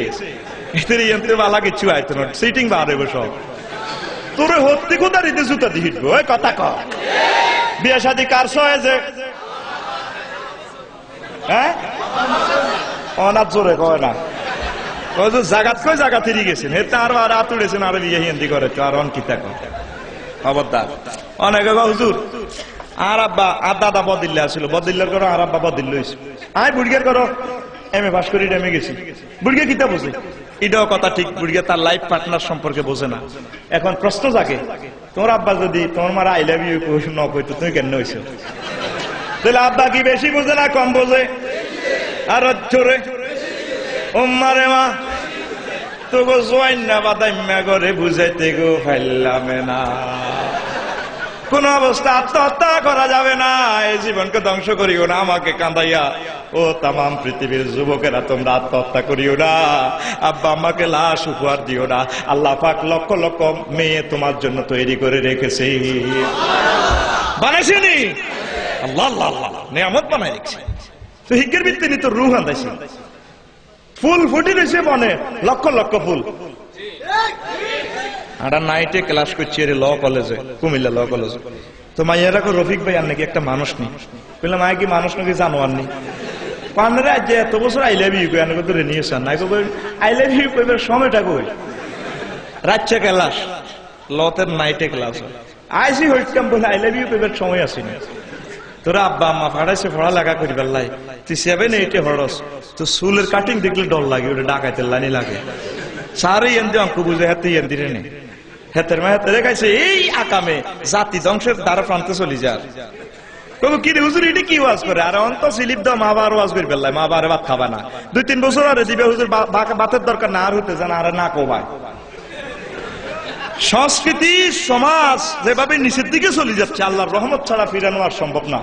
এতে বালা কিছু আইতো না, সিটিং বার হইব সব। তোর হত্যি কোথার ঈদে জুতা দিয়ে হিটবো, ওই কথা ক। বিয়ে শাদী কার সয়েছে হ্যাঁ অনাথ জোরে কয় না, জাগাত কই জায়গা ফিরে গেছেন এতে আরো আর আতুড়েছেন আরো বিয়ে হিন্দি করে তো আর অনকিতা খবরদার অনেকে হুজুর আর আব্বা আর দাদা বদিল্লা ছিল, বদিল্লার করো আর আব্বা বদিল্লা হয়েছে। আয় বুড়িয়ার করো এম এ পাস করি ডেমে গেছি, বুড়িয়া কিতা বসে এটাও কথা ঠিক, বুড়িয়া তার লাইফ পার্টনার সম্পর্কে বোঝে না। এখন প্রশ্ন জাগে, তোমার আব্বা যদি তোমার মারা আই লাভ ইউ ন কইতো তুমি কেন হইছো? তাহলে আব্বা কি বেশি বোঝে না কম বোঝে? আর জোরে ওম্মারে মা তোগো জোয়াইন না বাদাইম্যা করে বুঝাইতে গো ফাইলামে না। কোন অবস্থা আত্মহত্যা করা যাবে না, এই জীবনকে ধ্বংস করিও না আমাকে কাঁদাইয়া। ও তামাম পৃথিবীর যুবকেরা তোমরা আত্মহত্যা করিও না, আব্বা আমাকে লাশ উপহার দিও না। আল্লাহ পাক লক্ষ লক্ষ মেয়ে তোমার জন্য তৈরি করে রেখেছে, বানাইছেনি আল্লাহ আল্লাহ আল্লাহ নিয়ামত বানাই রেখেছে। তো হিজ্ঞের ভিত্তি তো রুহ আন্দাইছে, ফুল ফুটি রয়েছে মনে লক্ষ লক্ষ ফুল। আমরা নাইটে ক্লাস করছি ল কলেজে, কুমিল্লা ল কলেজে। তো মাইয়ারা কো রফিক ভাই আর নাকি একটা মানুষ নেই। বললাম মাই কি মানুষ নাকি জানোয়ার নেই? পান্ডারা যে এত বছর আই লাভ ইউ কই আনকে ধরে নিয়েছেন না, আই লাভ ইউ কইবার সময়টা কই? রাতছে ক্লাস, লতের নাইটে ক্লাস আইসি হইতাম বলে আই লাভ ইউ কইবার সময় আসিনি। তোরা আব্বা আম্মা ফাড়াইছে পড়া লাগা করি বেলাই, তুই 7 8 হরস, তো চুলের কাটিং দেখলে ডর লাগে, ওটা ডাকাইতে লানি লাগে। সারে এন্দি অঙ্ক বুঝে হাতে এন্দি রে হেতের মা হেতে দেখাইছে এই আকামে জাতি ধ্বংসের দ্বারা প্রান্তে চলি যার। কবু কি রে হুজুর এটা কি ওয়াজ করে? আর অন্ত স্লিপ দাও মা বাবার ওয়াজ করি বেলাই, মা বাবার ভাত খাবা না, 2 3 বছর আরে দিবে হুজুর ভাতের দরকার না আর হতে জানা আর না কোবায়। সংস্কৃতি সমাজ যেভাবে নিচের দিকে চলে যাচ্ছে, আল্লাহর রহমত ছাড়া ফিরানো আর সম্ভব না,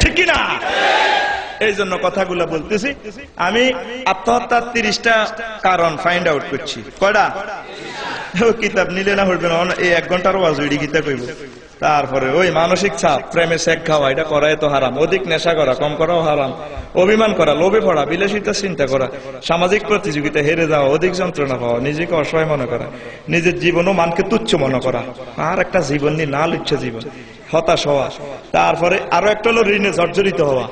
ঠিক কি না? এই জন্য কথাগুলো বলতেছি। আমি আত্মহত্যার 30টা কারণ ফাইন্ড আউট করছি। কয়টা? কিতাব নিলে না হইবে না, এই 1 ঘন্টার ওয়াজ ওইডি গীতা কইব। তারপরে ওই মানসিক চাপ, প্রেমে সেক খাওয়া, এটা করাই তো হারাম। অধিক নেশা করা, কম করাও হারাম। অভিমান করা, লোভে পড়া, বিলাসিতা চিন্তা করা, সামাজিক প্রতিযোগিতা হেরে যাওয়া, অধিক যন্ত্রণা পাওয়া, নিজেকে অসহায় মনে করা, নিজের জীবন ও মানকে তুচ্ছ মনে করা, আর একটা জীবন নিয়ে না লিচ্ছে জীবন, হতাশ হওয়া। তারপরে আরো একটা হলো ঋণে জর্জরিত হওয়া।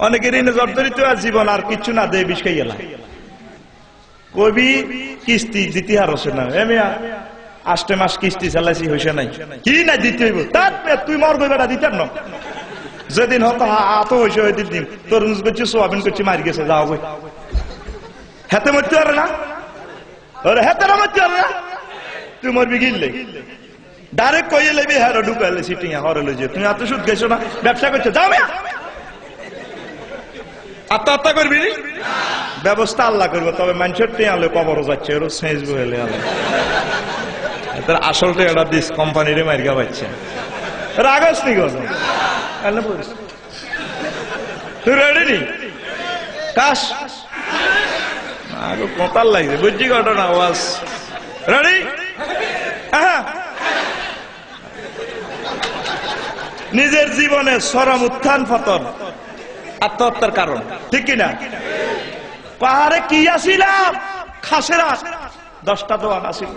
অনেকে ঋণে জর্জরিত আর জীবন আর কিচ্ছু না দেয়, বিষ খাই গেলা। কবি কিস্তি দিতে হারছে না, 8 মাস কিস্তি চালাইছি হইছে নাই, কি না দিতে হইব তার তুই মর গই বেটা দিতাম না। যেদিন হতো হাত হয়েছে ওই দিন তরমুজ করছি, সোয়াবিন করছি, মারি গেছে, যাও বই হাতে মরতে পারে না, হাতে মরতে পারে না, তুই মরবি গিললে ডাইরেক্ট কইয়ে লেবি হ্যাঁ ঢুকাইলে সিটিং হরে যে তুমি এত সুদ গেছো না, ব্যবসা করছো, যাও মিয়া আত্মহত্যা করবি। ব্যবস্থা আল্লাহ করবো, তবে মানুষের টেয়ালে কবরও যাচ্ছে, ওর সেঁচ বহেলে আসলটা এটা দিস কোম্পানির মার্কা পাচ্ছে, রাগস নি গো তুই রেডি নি কাশ কোথার লাগছে বুঝছি ঘটনা ওয়াজ রেডি। নিজের জীবনে চরম উত্থান পতন আত্মহত্যার কারণ, ঠিক কিনা? পাহাড়ে কি আসিলাম খাসেরা 10টা দোয়ান আসিল,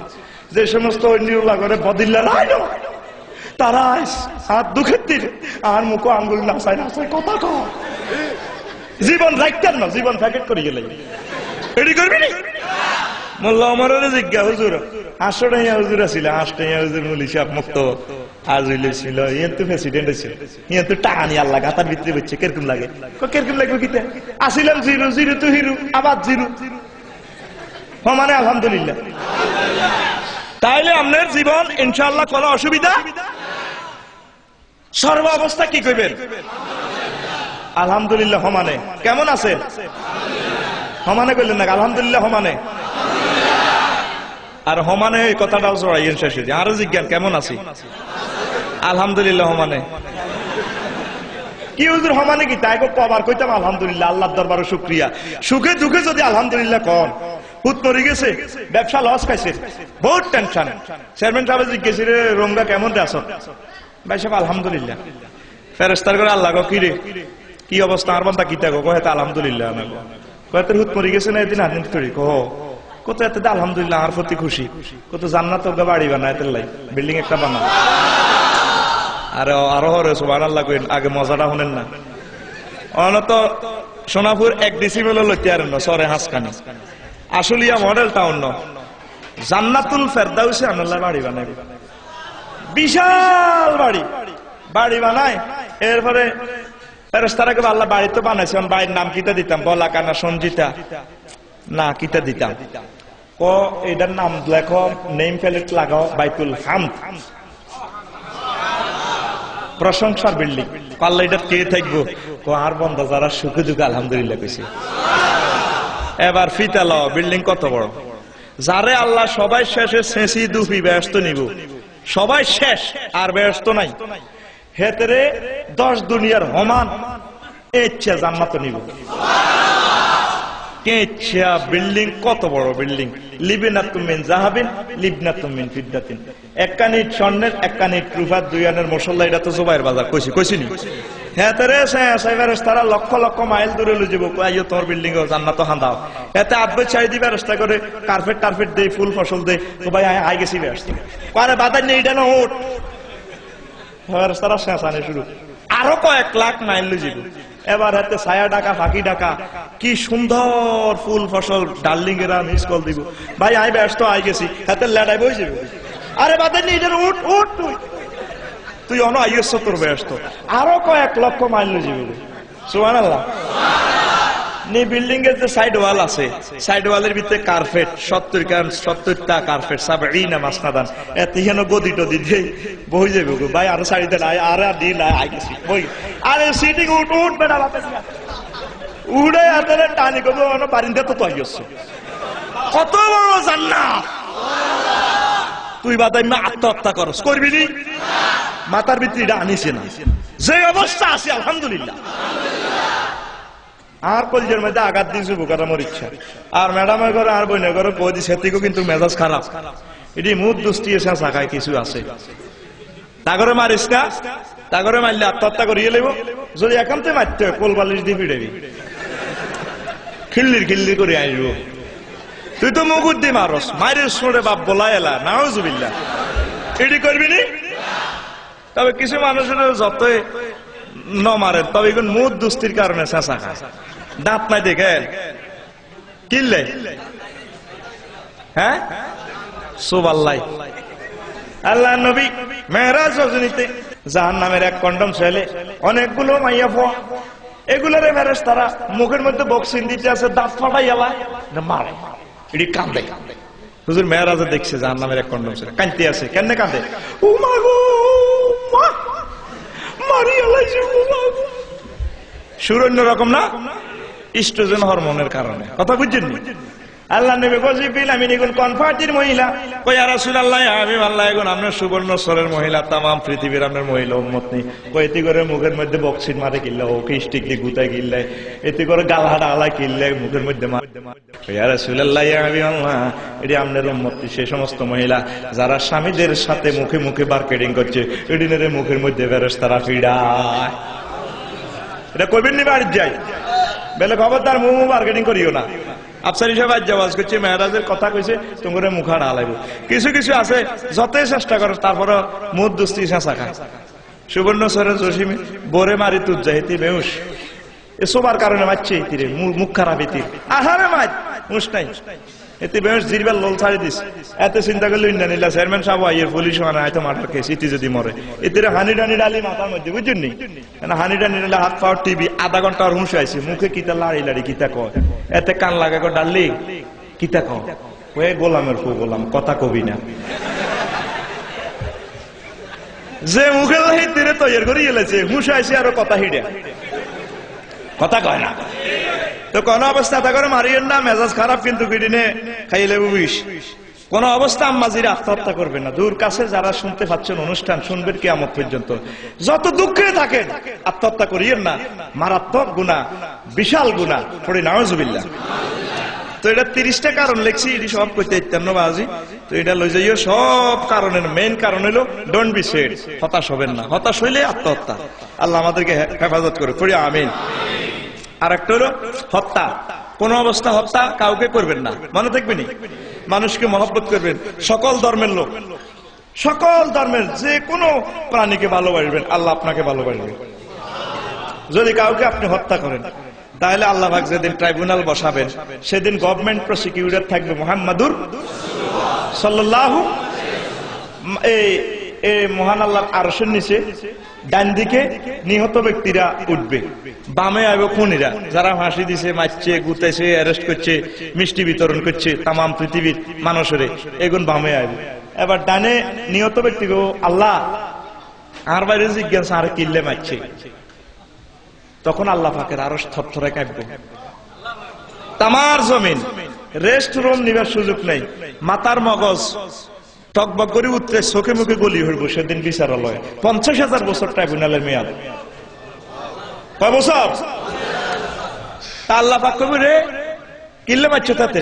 যে সমস্ত অন্যলা করে বদিল্লা তারা হাত দুঃখের তীরে আর মুখ আঙ্গুল নাচাই নাচাই কথা কও, জীবন রাখতেন না, জীবন প্যাকেট করে গেলে এটি করবি নি। মোল্লা ওমরের জিজ্ঞা হুজুর 800 টাকা হুজুর আছিল, 8 টাকা হুজুর মুলি সাহেব মুক্ত আজ হইলেছিল, ইয়ে তো প্রেসিডেন্ট ছিল, ইয়ে তো টাকা নিয়ে আল্লাহ গাতার ভিতরে বলছে কিরকম লাগে, কিরকম লাগবে কিতে আসিলাম 0 0 তো হিরো আবার 0 মানে আলহামদুলিল্লাহ। তাইলে আপনার জীবন ইনশাআল্লাহ কোনো অসুবিধা, সর্ব অবস্থা কি কইবেন আলহামদুলিল্লাহ সমানে। কেমন আছে সমানে কইলেন না আলহামদুলিল্লাহ সমানে, আর সমানে এই কথাটাও জড়াইয়েন শেষে আরো জিজ্ঞান কেমন আছি আলহামদুলিল্লাহ সমানে। কি হুজুর সমানে কি তাই কবার কইতাম আলহামদুলিল্লাহ, আল্লাহর দরবারে শুকরিয়া। সুখে দুঃখে যদি আলহামদুলিল্লাহ কন, হুত মরে গেছে, ব্যবসা লস খাইছে, বহুত টেনশন, চেয়ারম্যান সাহেব জিজ্ঞেস রে রঙ্গা কেমন রে আছো, ভাই সাহেব আলহামদুলিল্লাহ। ফেরেশতার করে আল্লাহ কি রে কি অবস্থা, আর বান্দা কি থাকো কয় আলহামদুলিল্লাহ, কয় তোর হুত মরে গেছে না এদিন আদিন করি কত এত আলহামদুলিল্লাহ আর প্রতি খুশি, কত জান্নাত বাড়ি বানা এত লাই বিল্ডিং একটা বানা, আর আরো হরে সুবহানাল্লাহ কইন। আগে মজাটা শুনেন না, অনত সোনাপুর 1 ডিসিমেল লইতে আর না সরে হাসখানি আসলিয়া মডেল টাউন ন জান্নাতুল ফেরদাউসে আল্লাহ বাড়ি বানাই, বিশাল বাড়ি বাড়ি বানায়। এরপরে ফেরেশতারাকে আল্লাহ বাড়ি তো বানাইছে, বাড়ির নাম কিটা দিতাম বলা কানা সঞ্জিতা, না কিতা দিতাম ক এটার নাম লেখো নেম প্লেট লাগাও বাইতুল হামদ প্রশংসার বিল্ডিং পাল্লা এটা কে থাকবো ক আর বন্ধা যারা সুখে দুঃখে আলহামদুলিল্লাহ কইছে এবার ফিতা লাও বিল্ডিং কত বড় যারে আল্লাহ সবাই শেষে সেঁচি দুফি ব্যস্ত নিব সবাই শেষ আর ব্যস্ত নাই হেতরে 10 দুনিয়ার হমান ইচ্ছা জান্নাত নিব কেচ্ছা বিল্ডিং কত বড় বিল্ডিং লিবিনাতুম মিন যাহাবিন লিবনাতুম মিন ফিদ্দাতিন এক কানিট স্বর্ণের এক কানিট রূপার দুই আনের মশলা এটা তো জুবাইর বাজার কইছিনি হেতরে ফেরেশতারা লক্ষ লক্ষ মাইল দূরে লই যাব আইও তোর বিল্ডিং ও জান্নাত হান্দাও এতে আদবে চাই দিবে রাস্তা করে কার্পেট দেই ফুল ফসল দেই তো ভাই আই গেছি ব্যস্ত পারে বাধা নেই এটা না ওঠ ফেরেশতারা শেষানে শুরু আরো কয়েক লাখ মাইল লই যাব এবার হাতে ছায়া ডাকা ফাঁকি ডাকা কি সুন্দর ফুল ফসল ডার্লিং এরা মিস কল দিব ভাই আই ব্যস্ত আই গেছি হাতে লেডাই বই যাবে আরে বাধা নেই এটা উঠ তুই অন আইস তোর ব্যস্ত আরো কয়েক লক্ষ মাইল লই যাবে সুবহানাল্লাহ নি বিল্ডিং এর যে সাইড ওয়াল আছে সাইড ওয়ালের ভিতরে কার্পেট 70টা কার্পেট 70 মাসনাদান এতে হেন গদি টদি দেই বই যাবে গো ভাই আর সাইডে নাই আর দিন আই গেছি বই আরে সিটিং উঠ বেটা বাপে উড়ে আতরে টানি গো অন পারিন্দে তো আইস কত বড় জান্নাত তুই বাদাই মা আত্মহত্যা করস করবি নি মাথার ভিতরে এটা আনিছে না যে অবস্থা আছে আলহামদুলিল্লাহ আর কলজের মধ্যে আঘাত দিয়েছে বোকাটা মোর ইচ্ছা আর ম্যাডামের ঘরে আর বইনের ঘরে বই দিছে সেটিকেও কিন্তু মেজাজ খারাপ এটি মুখ দুষ্টি এসে শাখায় কিছু আছে তাগরে মারিস না তাগরে মারলে আত্মহত্যা করিয়ে লইব যদি একান্তে মারতে হয় কোল বালিশ দিয়ে ফিরেবি খিল্লির করে আইব তুই তো মুকুট দিয়ে মারস মায়ের সোরে বাপ বলা এলা নাউজুবিল্লাহ এটি করবি নি তবে কিছু মানুষের যতই ন মারে তবে এখন মুখ দুস্তির কারণে চেঁচা খায় দাঁত নাই দেখে কিনলে হ্যাঁ সুবহানাল্লাহ আল্লাহ নবী মেরাজ রজনীতে জাহান্নামের এক কন্ডম ছেলে অনেকগুলো মাইয়া ফোয়া এগুলোরে ফেরেশতারা মুখের মধ্যে বক্সিং দিতে আছে দাঁত ফাটাই এলা মারে এটি কান্দে হুজুর মেরাজে দেখছে জাহান্নামের এক কন্ডম ছেলে কাঁদতে আছে কেন কাঁদে ও মা গো মা সুর অন্য রকম না ইস্ট্রোজেন হরমোনের কারণে কথা বুঝছেন আল্লাহ নবী গজিবিল আমি এখন কনফার্টির মহিলা কই ইয়া রাসূলুল্লাহ আমি আল্লাহ এখন আপনার সুবর্ণ স্বরের মহিলা তামাম পৃথিবীর আপনার মহিলা উম্মত নেই কই এতে করে মুখের মধ্যে বক্সিন মারে কিল্লা ওকে স্টিক দিয়ে গুতায় কিল্লা এতে করে গালহাটা আলা কিল্লা মুখের মধ্যে মারে ইয়া রাসূলুল্লাহ আমি আল্লাহ এটি আপনার উম্মত সেই সমস্ত মহিলা যারা স্বামীদের সাথে মুখে মুখে মার্কেটিং করছে এদিনের মুখের মধ্যে ফেরেশতারা ফিরায় এটা কইবেন নি বাড়ি যাই বেলে খবরদার মুখ মার্কেটিং করিও না আফসার হিসাবে আজ জাওয়াজ করছে মেহরাজের কথা কইছে তোমার মুখা ডালাইব কিছু কিছু আছে যতই চেষ্টা করো তারপরে মুখ দুস্তি চেঁচা খায় সুবর্ণ সরের জসিমে বোরে মারি তুই যাইতি বেউস এ সবার কারণে মারছে ইতিরে মুখ খারাপ ইতি আহারে মার মুস নাই এতে বেউস জিরবার লোল ছাড়ি দিস এত চিন্তা করলে ইন্ডিয়ানিলা চেয়ারম্যান সাহেব আইয়ের পুলিশ মানে হয়তো মার্ডার কেস ইতি যদি মরে এতে হানি টানি ডালি মাথার মধ্যে বুঝছেন নি হানি টানি ডালে হাত পাওয়ার টিভি আধা ঘন্টা আর হুঁশ আইছে মুখে কিতা লাড়ি কিতা কয় এতে কান লাগা কো ডাললি কিতা কয় ওই গোলামের ফু গোলাম কথা কবি না যে মুখে হিতিরে তৈরি করে এলেছে হুঁশ আইছে আরো কথা হিডে কথা কয় না তো কোন অবস্থা তা করে মারিয়েন না মেজাজ খারাপ কিন্তু কিডিনে খাইলে বুঝিস কোন অবস্থা আম্মাজিরা আত্মহত্যা করবেন না দূর কাছে যারা শুনতে পাচ্ছেন অনুষ্ঠান শুনবেন কিয়ামত পর্যন্ত যত দুঃখে থাকেন আত্মহত্যা করিয়েন না মারাত্মক গুনাহ বিশাল গুনাহ পড়ে নাউজুবিল্লাহ তো এটা 30টা কারণ লেখছি এটি সব কইতে ইত্যান্ন বাজি তো এটা লই যাইও সব কারণের মেইন কারণ হলো ডোন্ট বি সেড হতাশ হবেন না হতাশ হইলে আত্মহত্যা আল্লাহ আমাদেরকে হেফাজত করে পড়ি আমিন আর একটা হলো হত্যা কোন অবস্থা হত্যা কাউকে করবেন না মনে থাকবেন মানুষকে মহব্বত করবেন সকল ধর্মের লোক সকল ধর্মের যে কোনো প্রাণীকে ভালোবাসবেন আল্লাহ আপনাকে ভালোবাসবেন যদি কাউকে আপনি হত্যা করেন তাহলে আল্লাহ পাক যেদিন ট্রাইব্যুনাল বসাবেন সেদিন গভর্নমেন্ট প্রসিকিউটর থাকবে মুহাম্মাদুর সাল্লাল্লাহু এই মহান আল্লাহর আরশের নিচে ডান দিকে নিহত ব্যক্তিরা উঠবে, বামে আইব খুনিরা, যারা ফাঁসি দিছে, মারছে, গুতাইছে, অ্যারেস্ট করছে, মিষ্টি বিতরণ করছে তামাম পৃথিবীর মানুষের, এগুন বামে আইব। এবার ডানে নিহত ব্যক্তি আল্লাহ আর বাইরে জিজ্ঞাসা আর কিল্লে মারছে, তখন আল্লাহ পাকের আরো থরথরে কাঁপবে। তামার জমিন রেস্ট রুম নিবার সুযোগ নেই, মাথার মগজ টকবক করে উঠতে চোখে মুখে গলি হইব সেদিন বিচারালয়। 50,000 বছর ট্রাইব্যুনালের মেয়াদ। কয় বছর? আল্লাহ পাক কবি রে কিল্লে মারছে তাতে,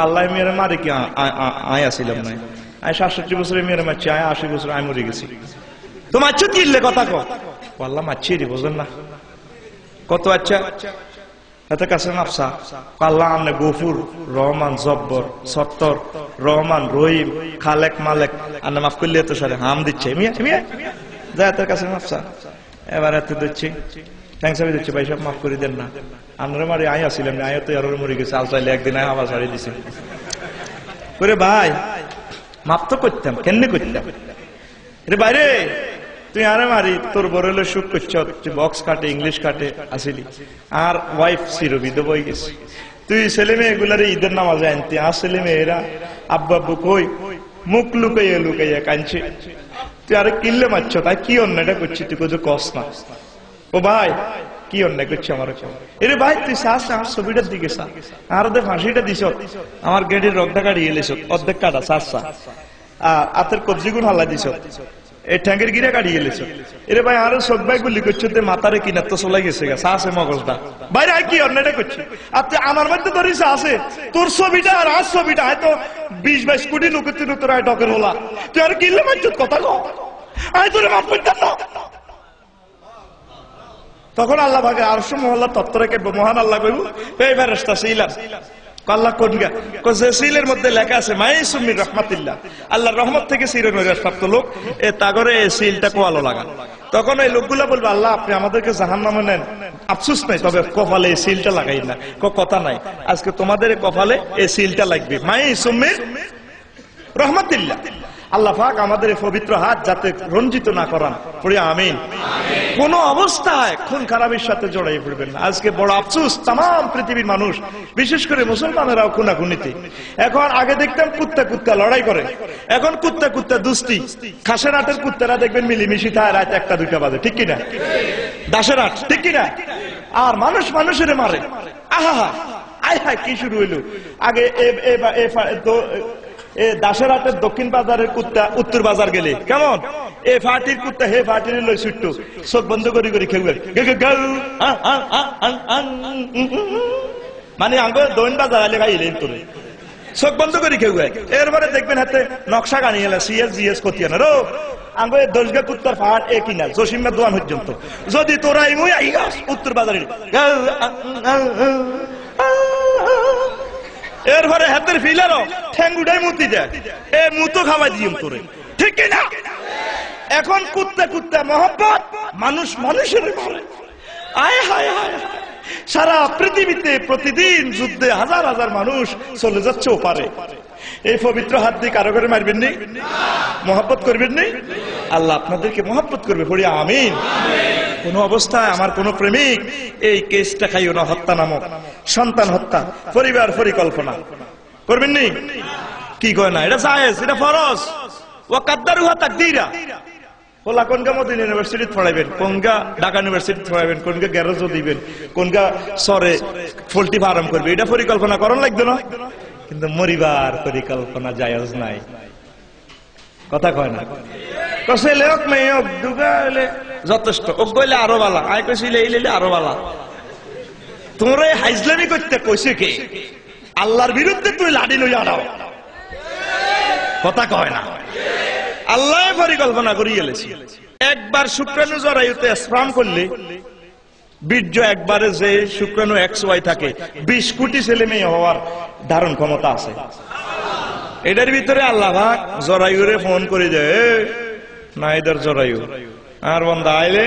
আল্লাহ মেয়েরা মারে কি আয় আসিলাম নাই, আয় 67 বছরের মেয়েরা মারছে, আয় 80 বছর আয় মরে গেছি, তো মারছো কিল্লে কথা কো, আল্লাহ মারছে রে, বোঝেন না কত? আচ্ছা এত কাছে মাপসা, আল্লাহ আমনে গফুর রহমান, জব্বর সত্তর, রহমান রহিম, খালেক মালেক, আন্না মাফ করলে তো সারে হাম দিচ্ছে, মিয়া মিয়া যা এত কাছে মাপসা। এবার এত দিচ্ছি ট্যাংসাবি দিচ্ছে, ভাই সব মাফ করে দেন না, আমরা মারি আয় আসিলাম না, আয় তো আরো মরে গেছে, আল চাইলে একদিন আয় আবার ছাড়িয়ে দিছে করে, ভাই মাপ তো করতাম, কেমনি করতাম রে বাইরে, তুই আরে মারি তোর বড় হলে সুখ করছ, বক্স কাটে ইংলিশ কাটে আসিলি, আর ওয়াইফ চির বিধবা হয়ে গেছে, তুই ছেলে মেয়ে এগুলারে ঈদের নামাজে আনতি, আর ছেলে মেয়েরা আব্বা আব্বু কই, মুখ লুকাইয়া লুকাইয়া কাঁদছে, তুই আরে কিল্লে মারছ, তাই কি অন্যায়টা করছিস তুই কিছু কস না? ও ভাই কি অন্যায় করছি আমার, এরে ভাই তুই চাস আমার ছবিটার দিকে চা, আর ওদের ফাঁসিটা দিছ, আমার গেটের রগটা কাটিয়ে এলেছ অর্ধেক কাটা, চাস চা, আর হাতের কবজি গুণ হাল্লা দিছ, এই ট্যাঙ্কের গিরা কাটিয়ে এলেছ, এরে ভাই আরো সব ভাই গুলি করছো, মাথারে কিনার তো চলে গেছে গা, আছে মগজটা, বাইরে আয় কি অন্যায়টা করছি, আর তুই আমার মধ্যে ধরিস আছে তোর ছবিটা আর আর ছবিটা, হয়তো 20-22 কোটি লুকুতি নতুন আয় ডকের হলা, তুই আর কিনলে মারছ কথা কো, আয় তোরে মাফ করতাম না। তখন আল্লাহ ভাগে আর মহল্লা তত্ত্বরে কেবো, মহান আল্লাহ কইব এই ফেরেশতা ছিলাম, আল্লাহ কোন গা যে সিলের মধ্যে লেখা আছে মাইসুমির রহমাতিল্লাহ, আল্লাহর রহমত থেকে চিরনিরাশ প্রাপ্ত লোক, এ তাগরে এই সিলটা কোয়ালো লাগা। তখন এই লোকগুলা বলবে আল্লাহ আপনি আমাদেরকে জাহান্নামে নেন, আফসোস নাই, তবে কপালে এই সিলটা লাগাই না, কথা নাই, আজকে তোমাদের কপালে এই সিলটা লাগবে, মাইসুমির রহমাতিল্লাহ। আল্লাহ পাক আমাদের পবিত্র হাত যাতে রঞ্জিত না করান, পড়ি আমিন। কোন অবস্থায় খুন খারাপের সাথে জড়াই পড়বেন না। আজকে বড় আফসোস, তাম পৃথিবীর মানুষ বিশেষ করে মুসলমানেরাও খুনাখুনিতে। এখন আগে দেখতাম কুত্তা কুত্তা লড়াই করে, এখন কুত্তা কুত্তা দুস্তি, খাসের আটের কুত্তারা দেখবেন মিলিমিশি থাকে রাত 1টা-2টা বাজে, ঠিক কিনা? দাসের আট, ঠিক কিনা? আর মানুষ মানুষের মারে, আহা আয় হায় কি শুরু হইল। আগে দাসের হাটের দক্ষিণ বাজারের কুত্তা উত্তর বাজার গেলে কেমন, এ ফাটির কুত্তা হে ফাটির লই ছুট্টু, চোখ বন্ধ করি করি খেয়ে মানে আঙ্গ দৈন বাজার আলে খাইলেন তোরে, চোখ বন্ধ করি খেয়ে। এরপরে দেখবেন হাতে নকশা গানি এলা CSGS কতিয়া না রো আঙ্গ দশগা কুত্তার ফাট এ কিনা জসিমা দোয়ান পর্যন্ত, যদি তোরা এই মুই আইগাস উত্তর বাজারে এরপরে হাতের ফিলারও ঠ্যাঙ্গুটাই মুতি দেয়, এ মুতো খাওয়াই দিম তোরে, ঠিক কিনা? এখন কুত্তা কুত্তা মহব্বত, মানুষ মানুষের মারে, আয় হায় হায়। সারা পৃথিবীতে প্রতিদিন যুদ্ধে হাজার হাজার মানুষ চলে যাচ্ছে ওপারে, এই পবিত্র হাত দিয়ে কারো করে মারবেন নি, মহব্বত করবেন নি, আল্লাহ আপনাদেরকে মহব্বত করবে, পড়ি আমিন। কোন অবস্থায় আমার কোন প্রেমিক এই কেসটা খাইও না, হত্যা নামক সন্তান হত্যা, পরিবার পরিকল্পনা করবেন নি, কি কয় না, এটা জায়েজ, এটা ফরজ, ও কাদ্দারুহা তাকদীরা। ওলা কোনগা মদিনা ইউনিভার্সিটি পড়াইবেন, কোনগা ঢাকা ইউনিভার্সিটি পড়াইবেন, কোনগা গ্যারেজও দিবেন, কোনগা সরে পোল্ট্রি ফার্ম করবে, এটা পরিকল্পনা করার লাগবে না, কিন্তু মরিবার পরিকল্পনা জায়েজ নাই, কথা কয় না। কসেলে হোক মেয়ে হোক দুগা হলে যথেষ্ট, ও কইলে আরো বালা, আয় কইছিলে এই লইলে আরো বালা। তোমরা হাইজলামি করতে কইছে কে? আল্লাহর বিরুদ্ধে তুই লাঠি লইয়া আড়াও, কথা কয় না। আল্লাহ পরিকল্পনা করিয়ে গেলেছি, একবার শুক্রাণু জরায়ুতে স্পার্ম করলে বীর্য একবারে যে শুক্রাণু XY থাকে 20 কোটি ছেলে মেয়ে হওয়ার ধারণ ক্ষমতা আছে। এটার ভিতরে আল্লাহ পাক জরায়ুরে ফোন করে দেয়, না এদের জরায়ু আর বন্ধা আইলে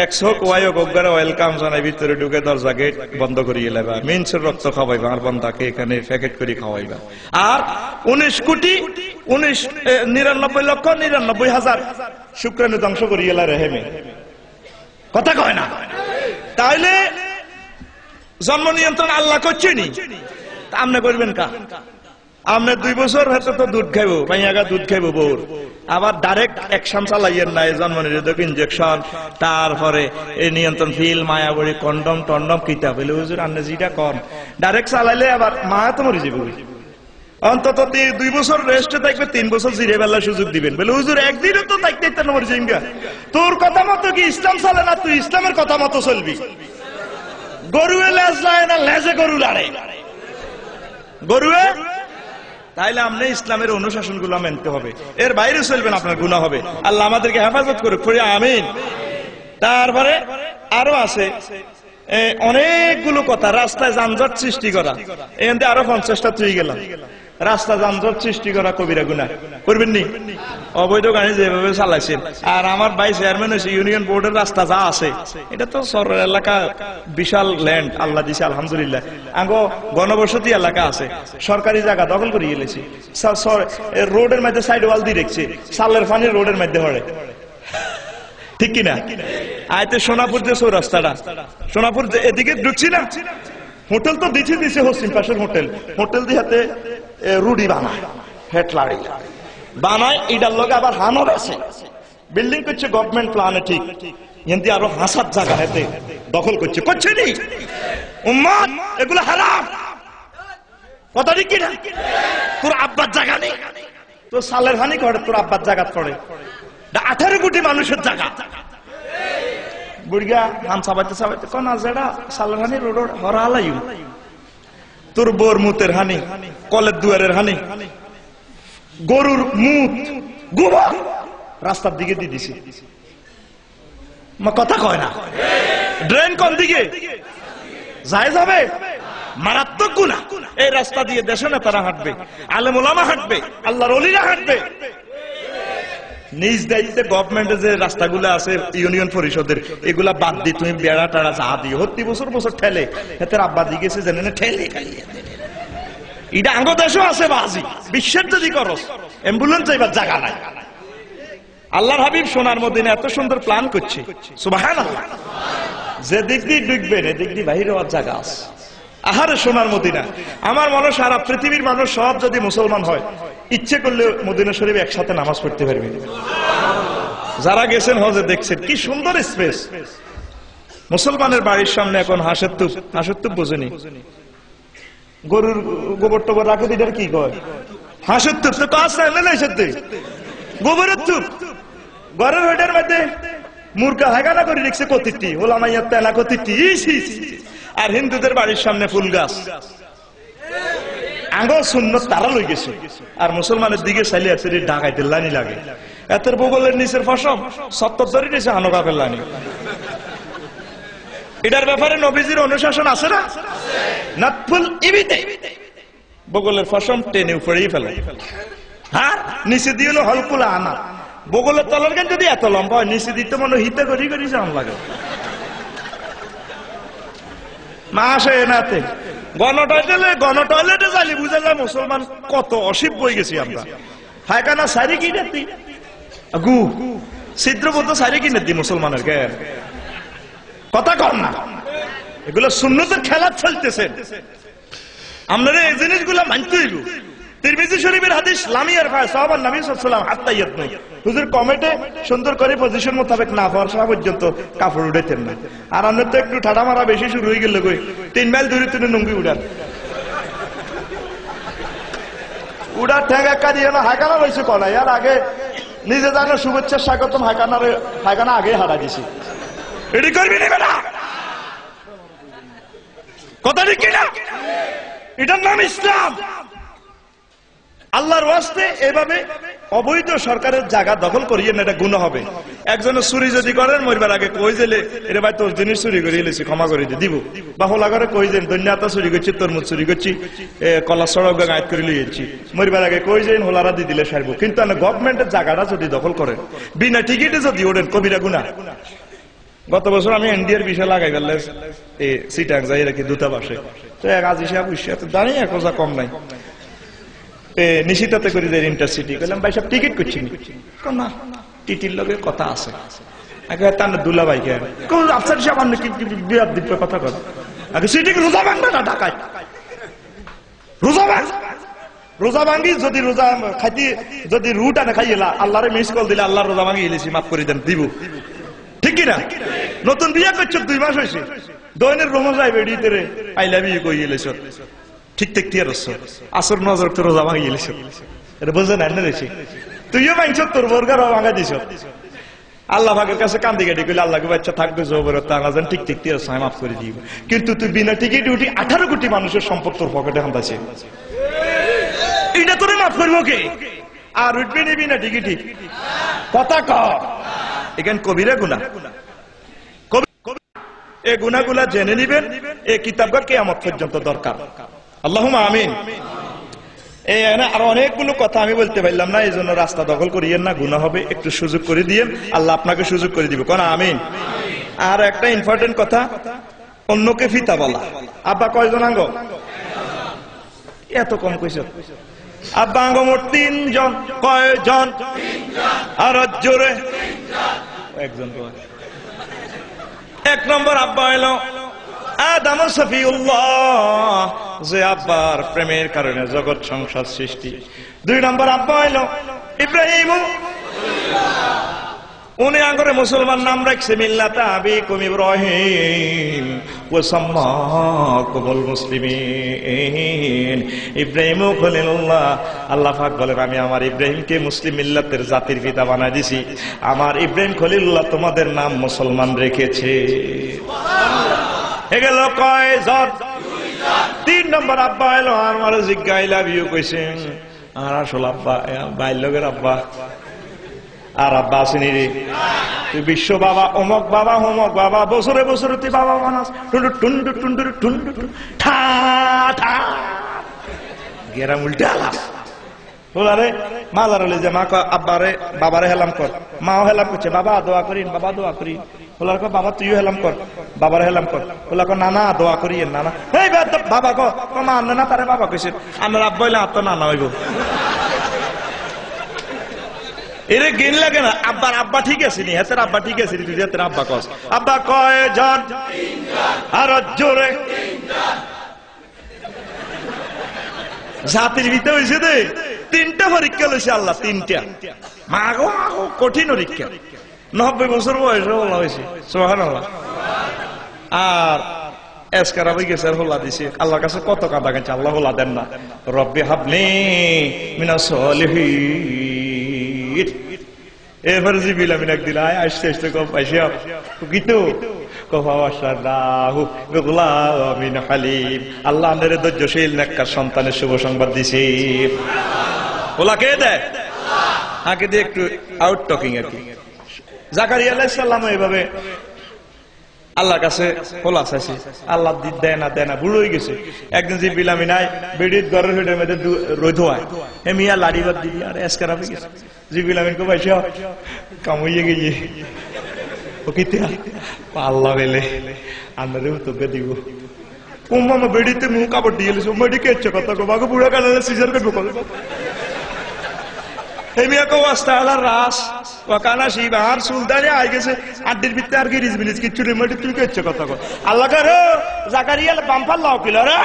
X হোক Y হোক ওগারে ওয়েলকাম জানাই, ভিতরে ঢুকে দরজা গেট বন্ধ করিয়ে লেবা, মিনসের রক্ত খাওয়াইবা আর বন্ধাকে এখানে প্যাকেট করে খাওয়াইবা। আর 19 কোটি 99,99,99,000 শুক্রাণু ধ্বংস করি গেলা রেহেমে, কথা কয় না? তাইলে জন্ম নিয়ন্ত্রণ আল্লাহ করছেনি, আপনি করবেন কা? আপনি 2 বছর হয়তো তো দুধ খাইবো, মাইয়াগা দুধ খাইবো বউর, আবার ডাইরেক্ট অ্যাকশন চালাইয়েন না, জন্ম নিরোধক ইনজেকশন, তারপরে এই নিয়ন্ত্রণ ফিল, মায়াবড়ি, কন্ডম টন্ডম কিতা বলে হুজুর আপনি যেটা কন ডাইরেক্ট চালাইলে আবার মায়া তো মরে যাবে। অন্তত 2 বছর রেস্টে থাকবে, 3 বছর জিরে বেলার সুযোগ দিবেন বলে হুজুর একদিনও তো থাকতে মরে যাইগা। তোর কথা মতো কি ইসলাম চলে না? তুই ইসলামের কথা মতো চলবি। গরুয়ে লেজ লায় না, লেজে গরু লাড়ে গরুয়ে। তাইলে আপনি ইসলামের অনুশাসন গুলো মানতে হবে, এর বাইরে চলবেন আপনার গুনাহ হবে। আল্লাহ আমাদেরকে হেফাজত করুক, পড়ি আমিন। তারপরে আরো আছে অনেকগুলো কথা। রাস্তায় যানজট সৃষ্টি করা, এখান থেকে আরো 50টা তুই গেলাম। রাস্তা যানজট সৃষ্টি করা কবিরা গুনাহ, করবেন নি? অবৈধ গাড়ি যেভাবে চালাইছেন। আর আমার ভাই চেয়ারম্যান হয়েছে ইউনিয়ন বোর্ডের রাস্তা যা আছে, এটা তো শহরের এলাকা, বিশাল ল্যান্ড আল্লাহ দিছে আলহামদুলিল্লাহ। আঙ্গো গণবসতি এলাকা আছে, সরকারি জায়গা দখল করে গেলেছি। রোডের মধ্যে সাইড ওয়াল দিয়ে রেখেছে, সালের পানি রোডের মধ্যে হরে, ঠিক কিনা? আয়তে সোনাপুর যে চৌরাস্তাটা, সোনাপুর এদিকে ঢুকছি না, হোটেল তো দিচ্ছে হসিম পাশের হোটেল দিয়ে হাতে রুডি বানায়, হেটলারি বানায়, এটার লগে আবার হানও আছে। বিল্ডিং করছে গভর্নমেন্ট প্ল্যানে, ঠিক, কিন্তু আরো হাসার জায়গা হাতে দখল করছে নি উম্মত, এগুলো হারাম, কথা ঠিক কিনা? তোর আব্বার জায়গা নেই, তোর সালের হানি করে, তোর আব্বার জায়গা পড়ে 18 কোটি মানুষের জায়গা। বুড়িয়া হাম চাবাইতে চাবাইতে কোন যেটা সালের হানি রোড হরালাই, তোর বোর মুতের হানি, কলের দুয়ারের হানি, গরুর মুত গোবর রাস্তার দিকে দিয়ে দিছি, কথা কয় না? ড্রেন কোন দিকে যায় যাবে? মারাত্মক গুনাহ। এই রাস্তা দিয়ে দেশ নেতারা হাঁটবে, আলেম ওলামা হাঁটবে, আল্লাহর ওলিরা হাঁটবে। নিজ দায়িত্বে গভর্নমেন্টের যে রাস্তাগুলো আছে ইউনিয়ন পরিষদের, এগুলা বাদ দিয়ে তুমি বেড়া টাড়া যা দিও, 30 বছর ঠেলে, হেতের আব্বা দিগেছে জানে না, ঠেলে এটা আঙ্গ দেশও আছে বাজি। বিশ্বের যদি করস অ্যাম্বুলেন্স যাইবার জায়গা নাই। আল্লাহর হাবিব সোনার মদিনা এত সুন্দর প্ল্যান করছে, সুবহানাল্লাহ। যে দিক দিয়ে ঢুকবেন এদিক দিয়ে বাহির হওয়ার জায়গা আছে। আহারে সোনার মদিনা, আমার মনে সারা পৃথিবীর মানুষ সব যদি মুসলমান হয়, ইচ্ছে করলে মদিনা শরীফ একসাথে নামাজ পড়তে পারবে। যারা গেছেন হজে দেখছেন কি সুন্দর স্পেস। মুসলমানের বাড়ির সামনে এখন হাঁসের তুপ বোঝেনি, গরুর গোবর টোবর রাখে দিটার কি কয় হাঁসের তুপ, তো কাজ নাই সত্যি গোবরের তুপ। ঘরের ওইটার মধ্যে মুরগা হাগানা করে রেখেছে কতিটি, ওলামাইয়ার তেলা কতিটি। আর হিন্দুদের বাড়ির সামনে ফুল গাছ, আঙ্গ সুন্নত তারা লই গেছে। আর মুসলমানের দিকে চাইলে আছে ঢাকাইতে লানি লাগে, এতের বগলের নিচের ফসম 70 ধরে নিয়েছে হানকা ফেললানি। এটার ব্যাপারে নবীজির অনুশাসন আছে না? নাতফুল ইবিতে বগলের ফসম টেনে উপরেই ফেলে, হ্যাঁ নিচে দিয়ে হলো হলকুলা আনা। বগলের তলার গান যদি এত লম্বা হয়, নিচে দিতে মনে হিতে করি যান লাগে। মাসে নাতে গণটয়লেটে যাইলে বুঝা যায় মুসলমান কত অসিব বই গেছি আমরা। হায়খানা সারি কি নেতি গু ছিদ্রবদ্ধ সারি কি নেতি মুসলমানের জ্ঞান, কথা কর না। এগুলো সুন্নতের খেলা চলতেছে, আপনারা এই জিনিসগুলো মানতে হইব। তিরমিজি শরীফের হাদিস, লামিয়ার ভাই সাহাবান নবী সাল্লাল্লাহু আলাইহি ওয়াসাল্লাম হাত্তা ইয়াতনু, হুজুর কমেটে সুন্দর করে পজিশন মোতাবেক না ফরসা পর্যন্ত কাপড় উঠাইতেন না। আর আমরা তো একটু ঠাডা মারা বেশি শুরু হয়ে গেল, কই 3 মাইল দূরে তুলে নুঙ্গি উড়ার ঠ্যাং একা দিয়ে না হাইকানা রয়েছে কলাই। আর আগে নিজে জানো শুভেচ্ছার স্বাগতম হাইকানা আগে হারা দিছি। এটি করবি না বেটা, কথা ঠিক কিনা? এটার নাম ইসলাম। আল্লাহর ওয়াস্তে এভাবে অবৈধ সরকারের জায়গা দখল করিয়ে না, এটা গুনাহ হবে। একজন চুরি যদি করেন, মরবার আগে কই দিলে এরে ভাই তোর জিনিস চুরি করে এলেছি ক্ষমা করে দিব, বা হোলা করে কই দেন দৈন্যতা চুরি করছি, তরমুজ চুরি করছি, কলা সড়ক গায়েত করে লিয়েছি, মরবার আগে কই যেন হোলারা দিয়ে দিলে সারবো। কিন্তু গভর্নমেন্টের জায়গাটা যদি দখল করেন, বিনা টিকিটে যদি ওঠেন, কবিরা গুনাহ। গত বছর আমি ইন্ডিয়ার বিষয় লাগাই ফেললে সিটাং যাই রাখি দূতাবাসে, তো এক আজি সাহেব দাঁড়িয়ে এক রোজা কম নাই নিশিতাতে করে দেয় ইন্টারসিটি। বললাম ভাই সব টিকিট করছি না, টিটির লগে কথা আছে আগে তার দুলা ভাই কে কোন আফসার সাহেব আপনি কি বিরাট দিব্য কথা কর আগে সেটি রোজা ভাঙবে না ঢাকায় রোজা ভাঙ রোজা ভাঙ্গি যদি রোজা খাইতে যদি রুট আনে খাইলা আল্লাহরে মিস কল দিলে আল্লাহর রোজা ভাঙি এলেছি মাফ করে দেন দিব ঠিক কিনা নতুন বিয়া করছো 2 মাস হয়েছে দৈনের রোমা যাই বেড়িতে রে আই লাভ ইউ কই এলেছ ঠিক ঠিক টিয়ার আসর নজর তো রোজা ভাঙি এলেছ এটা বুঝে না রেছি তুইও ভাঙছ তোর বর্গার ভাঙা দিছ আল্লাহ ভাগের কাছে কান্দি কাটি কইলে আল্লাহকে বাচ্চা থাকবে জোবর তাঙ্গাজান ঠিক ঠিক টিয়ার সাই মাফ করে দিব কিন্তু তুই বিনা টিকিট উঠি 18 কোটি মানুষের সম্পদ তোর পকেটে হান্দাছে এটা তোরে মাফ করবো কে আর উঠবি নিবি না টিকিট কথা ক এখানে কবিরা গুনাহ এই গুনাহগুলা জেনে নিবেন এই কিতাবটা কিয়ামত পর্যন্ত দরকার আল্লাহুম্মা আমিন আর অনেকগুলো কথা আমি বলতে পারলাম না এই জন্য রাস্তা দখল করিয়েন না গুনাহ হবে একটু সুযোগ করে দিয়েন আল্লাহ আপনাকে সুযোগ করে দিবে কোন আমিন আর একটা ইম্পর্টেন্ট কথা অন্যকে ফিতা বলা আব্বা কয়জন আঙ্গ এত কম কইছ আব্বা আঙ্গ মোট 3 জন কয়জন আর জোরে একজন এক নম্বর আব্বা এলো আদম সফিউল্লাহ যে আব্বার প্রেমের কারণে জগৎ সংসার সৃষ্টি 2 নম্বর আব্বা এলো ইব্রাহিম উনি আঙ্গরে মুসলমান নাম রাখছে মিল্লাতা আবিকুম ইব্রাহিম ওয়া সাম্মাকুমুল মুসলিমিন ইব্রাহিম খলিলুল্লাহ আল্লাহ পাক বলেন আমি আমার ইব্রাহিমকে মুসলিম মিল্লাতের জাতির পিতা বানায় দিছি আমার ইব্রাহিম খলিলুল্লাহ তোমাদের নাম মুসলমান রেখেছে সুবহানাল্লাহ এগেল কয়জন 3 নম্বর আব্বা এলো আমার জিজ্ঞা আই লাভ ইউ কইছেন আর আসল আব্বা বাইলগের আব্বা আর আব্বা আসেনি রে তুই বিশ্ব বাবা অমক বাবা হোমক বাবা বছরে বছরে তুই বাবা বানাস টুন্ডু টুন্ডু টুন্ডু টুন্ডু ঠা ঠা গেরা উল্টে আলাস বলারে মালারে যে মা আব্বারে বাবারে হেলাম কর মাও হেলাম করছে বাবা দোয়া করিন বাবা দোয়া করিন বলার কো বাবা তুইও হেলাম কর বাবারে হেলাম কর বলা কো নানা দোয়া করিয়েন নানা এই বাবা কো মা না তারে বাবা কইছে আমার আব্বা হইলে আত্ম নানা হইব এরে গেন লাগে না আব্বার আব্বা ঠিক আছে নি হাতের আব্বা ঠিক আছে নি তুই হাতের আব্বা কস আব্বা কয়জন 3 জন আর জোরে 3 জন জাতির ভিতরে হইছে দে 3টা পরীক্ষা লইছে আল্লাহ 3টা মাগো কঠিন পরীক্ষা 90 বছর বয়সে বলা হইছে সুবহানাল্লাহ আর এসকার হয়ে গেছে হোলা দিছে আল্লাহর কাছে কত কাঁদা গেছে আল্লাহ হোলা দেন না রব্বি হাবলি মিনাস সলিহিন এবার জিবিল আমি একদিন আসতে আসতে কম পাইছি কিন্তু আল্লাহ আমাদের ধৈর্যশীল নেককার সন্তানের শুভ সংবাদ দিছি ওলা কে দেয় আগে দিয়ে একটু আউট টকিং আর কি জাকারিয়া আলাইহিস সালাম এইভাবে আল্লাহর কাছে খোলা চাইছে আল্লাহ দেয় না বুড়ো হয়ে গেছে একদিন জিবিল আমি নাই বেডির ঘরের হেডের মধ্যে রোদ হয় হে মিয়া লাড়ি বাদ দিবি আর এসকার হয়ে গেছে জিবিল আমিন কো পাইছ কামইয়ে গিয়ে ও কিতে আল্লাহ বেলে আন্দারেও তোকে দিব উম্মা বেডিতে মুখ কাপড় দিয়ে লিছো মেডিকে ইচ্ছে কথা কো বাগো বুড়া কানে সিজার করব কল হেমিয়া কো ওয়াস্তালা রাস ওয়াকানা শিবার সুলতানে আই গেছে আড্ডির ভিতরে আর গিরিজ বিলিজ কিচ্ছু রে মেডি তুই কে ইচ্ছে কথা কো আল্লাহ করে জাকারিয়া বাম্পার লাও কিলা রে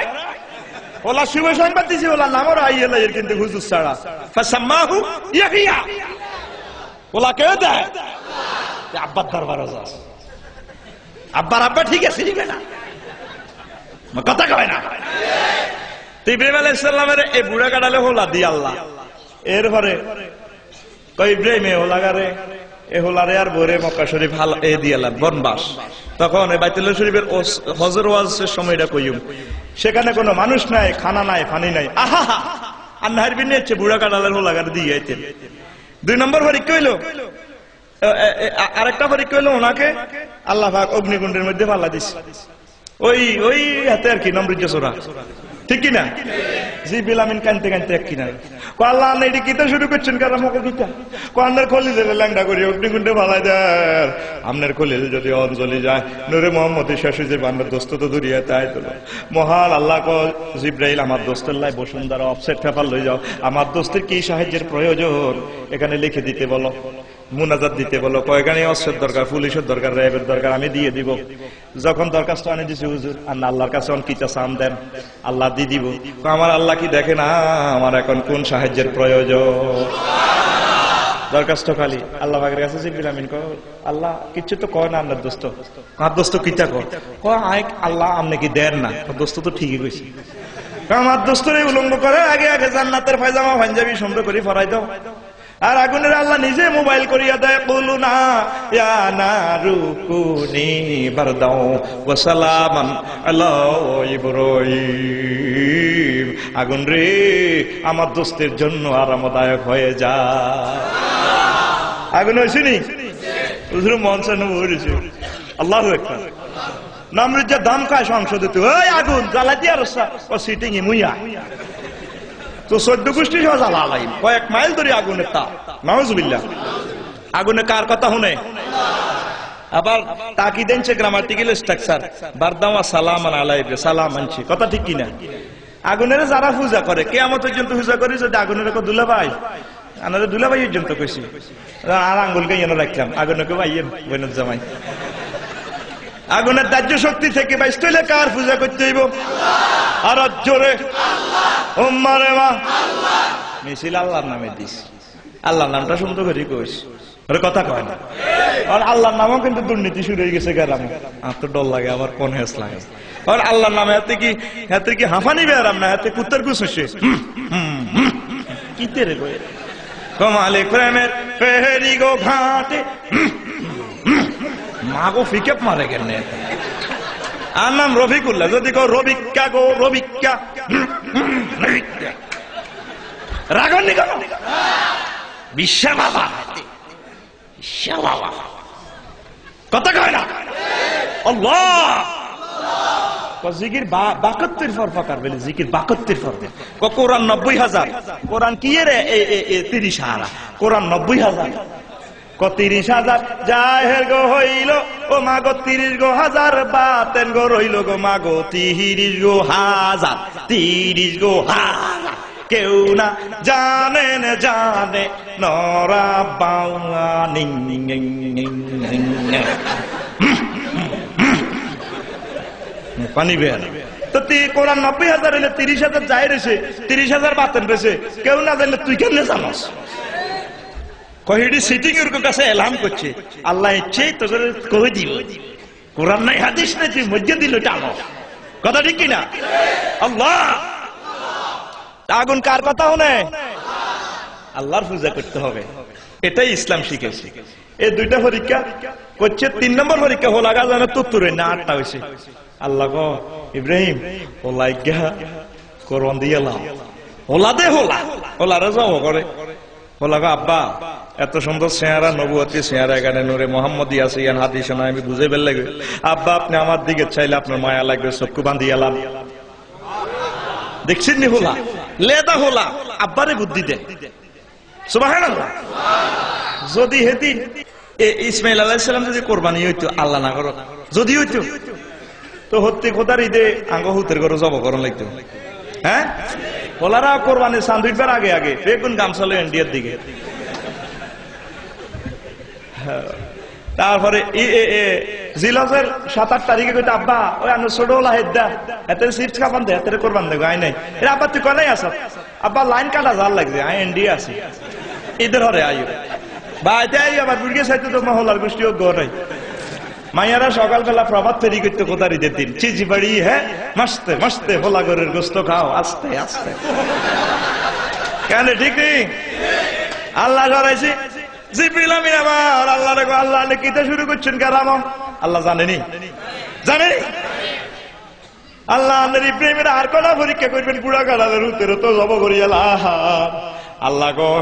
ওলা শুভ সংবাদ দিছি ওলা নামর আইলা এর কিন্তু হুজুর ছাড়া ফাসাম্মাহু ইয়াহিয়া ওলা কে দেয় আব্বার দরবার যাস আব্বার আব্বা ঠিক আছে নিবে না কথা কয় না ইব্রাহিম আলাইহিস সালামের এই বুড়া কাটালে হোলা দি আল্লাহ এরপরে কই ইব্রাহিম এ হোলাগারে এ হোলারে আর বরে মক্কা শরীফ হাল এ দিয়ালা বনবাস তখন এই বাইতুল্লাহ শরীফের হজর ওয়াজের সময়টা কইম সেখানে কোনো মানুষ নাই খানা নাই পানি নাই আহা আর নাহির বিনে হচ্ছে বুড়া কাটালের হোলাগারে দিয়ে আইতেন 2 নম্বর পরীক্ষা হইলো আরেকটা পরীক্ষা হইলো ওনাকে আল্লাহ পাক অগ্নিকুণ্ডের মধ্যে ফালা দিছে ওই হাতে আর কি নমরুজ্জ সোরা ঠিক কিনা জিবিল আমিন কানতে কানতে এক কিনা কো আল্লাহ আপনি এটি কিতা শুরু করছেন কারণ আমাকে কিতা কো আপনার খলিলের ল্যাংডা করি অগ্নিকুণ্ডে ফালাই দেয় আপনার খলিল যদি অঞ্জলি যায় নূরে মোহাম্মদ শেষ যে বান্দার দোস্ত তো দূরিয়া তাই তো মহান আল্লাহ কো জিব্রাইল আমার দোস্তের লাই বসুন্ধরা অফসেট পেপার লই যাও আমার দোস্তের কি সাহায্যের প্রয়োজন এখানে লিখে দিতে বলো মুনাজাত দিতে বলো, কয়েকখানি অস্ত্রের দরকার, পুলিশের দরকার, র্যাবের দরকার, আমি দিয়ে দিব। যখন দরখাস্ত আনে দিছি হুজুর, আর আল্লাহর কাছে কিতা চান দেন, আল্লাহ দিয়ে দিব। আমার আল্লাহ কি দেখে না আমার এখন কোন সাহায্যের প্রয়োজন? দরখাস্ত খালি আল্লাহ পাকের কাছে জিবরিল আমিন কয়, আল্লাহ কিচ্ছু তো কয় না আপনার দোস্ত। কার দোস্ত কিতা কয় আল্লাহ আপনি কি দেন না? দোস্ত তো ঠিকই কইছে। আমার দোস্তরে উলঙ্গ করে আগে আগে জান্নাতের পায়জামা পাঞ্জাবি সুন্দর করে ফরাই দাও। আর আগুনের আল্লাহ নিজে মোবাইল করিয়া দেয়, বলু না ইয়া নারু কুনি বারদাও ওয়া সালামান আলা ইব্রাহিম। আগুন রে আমার দোস্তের জন্য আরামদায়ক হয়ে যা। আগুন হয়েছে নি হুজুর মঞ্চে নবরেছে। আল্লাহু আকবার। নামরুদ যা দাম খায় সংসদে, তো ওই আগুন জ্বালা দিয়া রসা ও সিটিং এ মুইয়া তো 14 গোষ্ঠী সহ জ্বালা লাই কয়েক মাইল ধরে আগুনের তাপ। নাউজুবিল্লাহ। আগুনে কার কথা শুনে? আবার তাকি দেনছে গ্রামাটিক্যাল স্ট্রাকচার, বারদাওয়া সালামান আলাইহি সালাম আনছে, কথা ঠিক কিনা? আগুনের যারা পূজা করে কিয়ামত পর্যন্ত পূজা করে, যদি আগুনের কো দুলাভাই আনারে দুলাভাই পর্যন্ত কইছি, আর আঙ্গুলকে এনে রাখলাম আগুনকে ভাইয়ের বইনের জামাই। আগুনের দাহ্য শক্তি থেকে বাইসতে হইলে কার পূজা করতে হইব? আর জোরে ওম্মারে মা মিছিল আল্লাহর নামে দিস। আল্লাহর নামটা সুন্দর করে কইস, ওর কথা কয় না। আর আল্লাহর নামও কিন্তু দুর্নীতি শুরু হয়ে গেছে গ্রামে। আমার তো ডর লাগে, আমার কোন হেস লাগে। আর আল্লাহর নামে হাতে কি হাঁফানি বেড়াম না, হাতে কুত্তার গুছ হচ্ছে কিতে রে কয়ে কমালে প্রেমের ফেরি গো ঘাটে মাগো ফিকেপ মারে কেন। আর নাম রফিকুল্লাহ, যদি কো রবিকা গো রবিকা রাগনি কেন? বিশ্বা বাবা কথা কয় না। আল্লাহ জিকির 72 ফর ফাকার বলে, জিকির 72 ফর। কোরআন 90,000। কোরআন কি রে 30,000। কোরআন 90,000। 30,000 জাহের গো হইল ও মাগো 30 গো হাজার, বাতেন গো রইল গো মাগো 30 গো হাজার। 30 গো হাজার কেউ না জানে না জানে নরা বাংলা নিং নিং নিং নিং পানি বের। তো কোরআন 90,000 হইলে 30,000 যাই রয়েছে, 30,000 বাতেন রয়েছে, কেউ না জানলে তুই কেমনে জানাস? কহিডি সিটিং এর কাছে এলাম করছে, আল্লাহ ইচ্ছে তোদের কই দিব। কোরআন নাই হাদিস নাই, তুই মধ্যে দিল টানো, কথা ঠিক কিনা? আল্লাহ। আগুন কার কথা শুনে? আল্লাহর পূজা করতে হবে, এটাই ইসলাম শিখেছে। এই দুইটা পরীক্ষা করছে, 3 নম্বর পরীক্ষা হল আগা জানে 73 না 8টা হয়েছে। আল্লাহ গো ইব্রাহিম ওলা গা কোরআন দিয়ে লাও, ওলা দে হোলা ওলারে যাও করে। ওলা গো আব্বা এত সুন্দর চেহারা, নবুয়তী চেহারা, এখানে নূরে মোহাম্মদ আছে, ইয়ান হাদিস না আমি বুঝে বের লাগবে। আব্বা আপনি আমার দিকে চাইলে আপনার মায়া লাগবে, চক্ষু বান্ধি এলাম। দেখছেন নি হোলা লেদা হোলা আব্বারে বুদ্ধি দে। সুবহানাল্লাহ। যদি হেদিন ইসমাইল আলাইহিস সালাম যদি কোরবানি হইতো, আল্লাহ না করো যদি হইতো, তো হত্যি খোদার ঈদে আঙ্গ হুতের ঘরে জব করন লাগতো। হ্যাঁ, ওলারা কোরবানি সান্দুইবার আগে আগে বেগুন গামছালো ইন্ডিয়ার দিকে। তারপরে জিলহজের 7-8 তারিখে কইতে আব্বা ওই আনো ছোট ওলা হেদ্দা এতে চিপস খাবান দে, এতে কোরবান দেবো আই নাই। এর আব্বা তুই কনাই আস? আব্বা লাইন কাটা জাল লাগছে, আই ইন্ডিয়া আছি, ঈদের হরে আইও বা এতে আই আবার বুড়িয়ে চাইতে তো মহলার গোষ্ঠীও গড়াই। মাইয়ারা সকালবেলা প্রভাত ফেরি করতে কোথার ঈদের দিন চিজি বাড়ি, হ্যাঁ মাসতে মাসতে হোলাগরের গোস্ত খাও আস্তে আস্তে। কেন ঠিক নেই? আল্লাহ জড়াইছি জিবরিল আমিন আমার আল্লাহ রে, আল্লাহ কিতা শুরু করছেন কারাম? আল্লাহ জানেনি, জানেনি। আল্লাহ আমাদের ইব্রাহিমের আর কটা পরীক্ষা করবেন, বুড়া কালারের উত্তরে তো জব করিয়ালা। আল্লাহ গো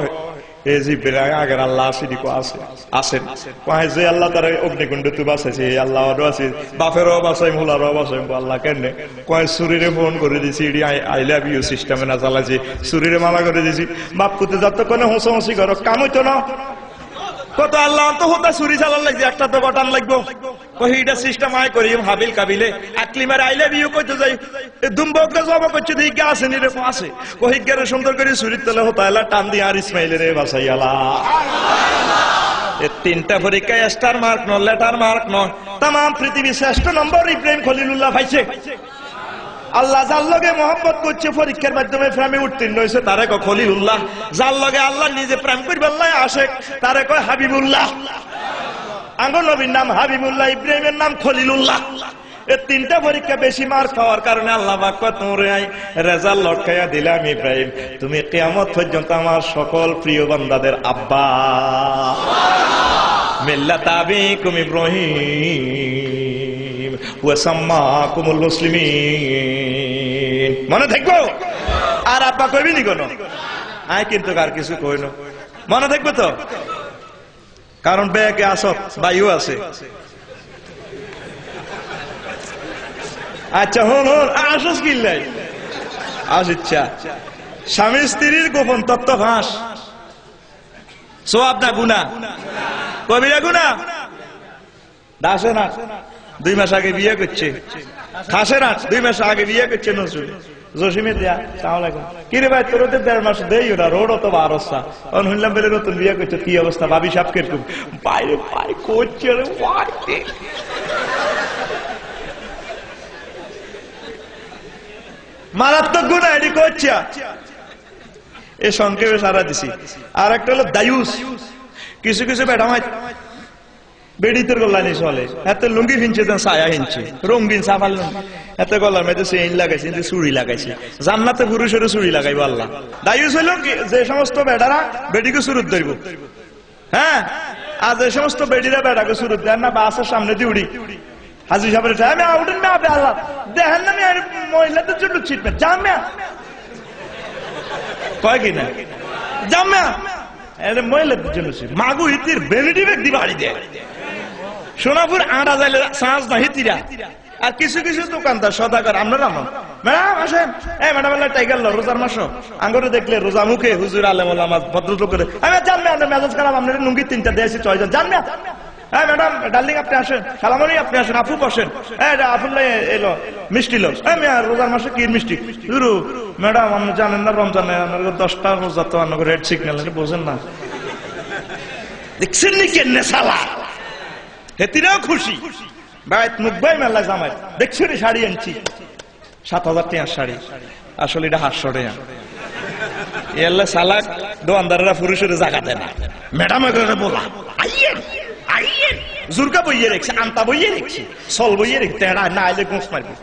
এই জিবরিল আগের আল্লাহ আসেনি, কো আছে আসেন কয় যে আল্লাহ তার অগ্নিকুণ্ডে তুই বাঁচাইছে, আল্লাহ আছে বাপেরও বাঁচাই মোলারও বাঁচাই। আল্লাহ কেন কয় সুরিরে ফোন করে দিছি, আই লাভ ইউ সিস্টেমে না চালাইছি, সুরিরে মালা করে দিছি। বাপ পুতে যতক্ষণে হোঁসি করো কাম হইতো না। কত আল্লাহ তো হতা চুরি চালার লাগছে, একটা তো গটান লাগবো। কহিটা সিস্টেম আয় করি হাবিল কাবিলে আকলিমার আইলে বিয়ে করতে যাই, দুম্বকটা জমা করছে দিকে আসেন, এরকম আছে। কহিজ্ঞারে সুন্দর করে চুরির তলে হতা এলা টান দিয়ে আর ইসমাইলের বাসাই আলা। এই তিনটা পরীক্ষায় স্টার মার্ক নয়, লেটার মার্ক নয়, তাম পৃথিবীর শ্রেষ্ঠ নম্বর ইব্রাহিম খলিলুল্লাহ পাইছে। আল্লাহ যার লগে মহব্বত করছে পরীক্ষার মাধ্যমে প্রেমে উত্তীর্ণ হয়েছে তারে কয় খলিলুল্লাহ, যার লগে আল্লাহ নিজে প্রেম করবে আল্লাহ আশেক তারে কয় হাবিবুল্লাহ। আঙ্গ নবীর নাম হাবিবুল্লাহ, ইব্রাহিমের নাম খলিলুল্লাহ। এই তিনটা পরীক্ষা বেশি মার খাওয়ার কারণে আল্লাহ পাক কয় তোরে রেজাল্ট লটকাইয়া দিলাম ইব্রাহিম, তুমি কিয়ামত পর্যন্ত আমার সকল প্রিয় বান্দাদের আব্বা। মিল্লাত আবিকুম ইব্রাহিম ওয়া সাম্মাকুমুল মুসলিমিন। মনে থাকবো? আর আব্বা কইবি নি কোন? আয় কিন্তু আর কিছু কই না, মনে থাকবে তো? কারণ ব্যাগে আসত বাইও আছে। আচ্ছা হন হন আসস কিল্লাই আস ইচ্ছা স্বামী স্ত্রীর গোপন তত্ত্ব ফাঁস সোয়াব না গুনাহ? কবিরা গুনাহ। দাসে না 2 মাস আগে বিয়ে করছে, খাসে না 2 মাস আগে বিয়ে করছে নজরুল জসিমে দেয়া সালাম আলাইকুম কিরে ভাই তোর তো 1.5 মাস দেই ওটা রোড তো 12টা অন হইলাম বলে নতুন বিয়ে করছে, কি অবস্থা ভাবি সাহেব কিরকম? বাইরে পাই করছে রে ওয়াই মারাত্মক গুনাহ এডি করছে। এই সংক্ষেপে সারা দিছি। আর একটা হলো দায়ুস। কিছু কিছু বেটামাই বেডিতের গলানি চলে, এত লুঙ্গি ফিনছে ছায়া হিনছে রঙিন সাফাল এত গলার মধ্যে চেইন লাগাইছে, চুড়ি লাগাইছে। জান্নাতে পুরুষেরও চুড়ি লাগাইবো আল্লাহ। দায়ুস হইল যে সমস্ত বেটারা বেডিকে সুরত ধরব, হ্যাঁ, আর যে সমস্ত বেডিরা বেটাকে সুরত দেন না বাসের সামনে দিয়ে উড়ি হাজির সাহেবের উঠেন না আপনি আল্লাহ দেখেন না আমি মহিলাদের জন্য ছিটবেন জামা কয় কিনা জামা মহিলাদের জন্য মাগু হিতির ভ্যানিটি ব্যাগ দিয়ে বাড়ি দেয়। সোনাপুর আড়া যাইলে সাঁজ না হিতিরা। আর কিছু কিছু দোকানদার সদাগর আপনারা ম্যাডাম আসেন, এই ম্যাডাম টাইগার রোজার মাস আঙ্গরে দেখলে রোজা মুখে হুজুর আলেম ওলামা ভদ্রলোক করে আমি জানবে আপনার মেজাজ খারাপ আপনার লুঙ্গি 3টা দিয়েছি 6 জন জানবে। হ্যাঁ ম্যাডাম ডার্লিং আপনি আসেন, খালামণি আপনি আসেন, আপু বসেন, আপু এলো মিষ্টি লো রোজার মাসে কি মিষ্টি গুরু ম্যাডাম আপনি জানেন না রমজানে 10টা রোজা তো রেড সিগন্যাল বোঝেন না দেখছেন নি কেন সালা হেতিরাও খুশি বাইত মুখবাই মেলা জামাই দেখছি শাড়ি আনছি 7,000 টাকার শাড়ি, আসলে এটা 800 টাকা। এল্লা সালাক দোকানদাররা পুরুষের জায়গা দেয় না, ম্যাডাম বলা আইয়েন আইয়েন জুরকা বইয়ে রেখেছে, আন্তা বইয়ে রেখেছে, সল বইয়ে রেখে তেড়া না আইলে গোঁস মারবে।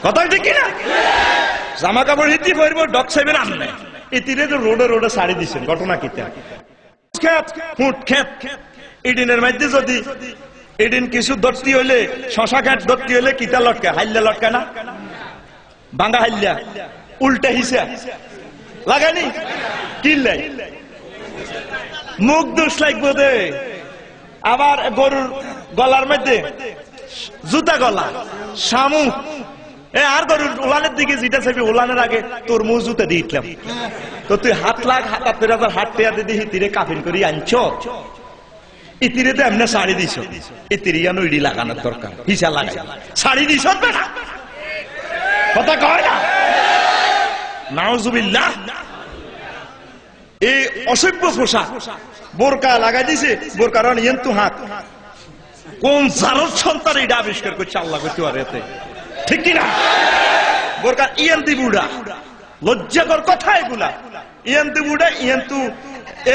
কথা ঠিক না? জামা কাপড় হিতি পরব ডক সাহেবের আনলে ইতিরে তো রোডে রোডে শাড়ি দিচ্ছেন, ঘটনা কি খেত হুট খেত ইডিনের মধ্যে যদি এদিন কিছু ধরতি হইলে শশা ঘাট ধরতি হইলে কিতা লটকা হাইল্লা লটকা না বাঙ্গা হাইল্লা উল্টা হিসা লাগানি কিনলে মুখ দোষ লাগবে দে। আবার গরুর গলার মধ্যে জুতা গলা শামুক আর গরুর উলানের দিকে যেটা চাইবি উলানের আগে তোর মুখ জুতা দিয়ে ইটলাম তো তুই হাত লাগ হাতের হাত টেয়া দিদি হিতিরে কাফিন করি আনছ ইতিরে তো এমনি শাড়ি দিছ ইতিরিয়ানো ইডি লাগানোর দরকার হিসা লাগাই শাড়ি দিছ কথা কয় না নাউজুবিল্লাহ। এই অসভ্য পোশাক বোরকা লাগাই দিছে, বোরকার ইয়ন্তু হাত কোন জারর সন্তান এটা আবিষ্কার করছে আল্লাহ করতে পারে এতে ঠিক কিনা? বোরকার ইয়ন্তি বুড়া লজ্জাকর কথা এগুলা। ইয়ন্তি বুড়া ইয়ন্তু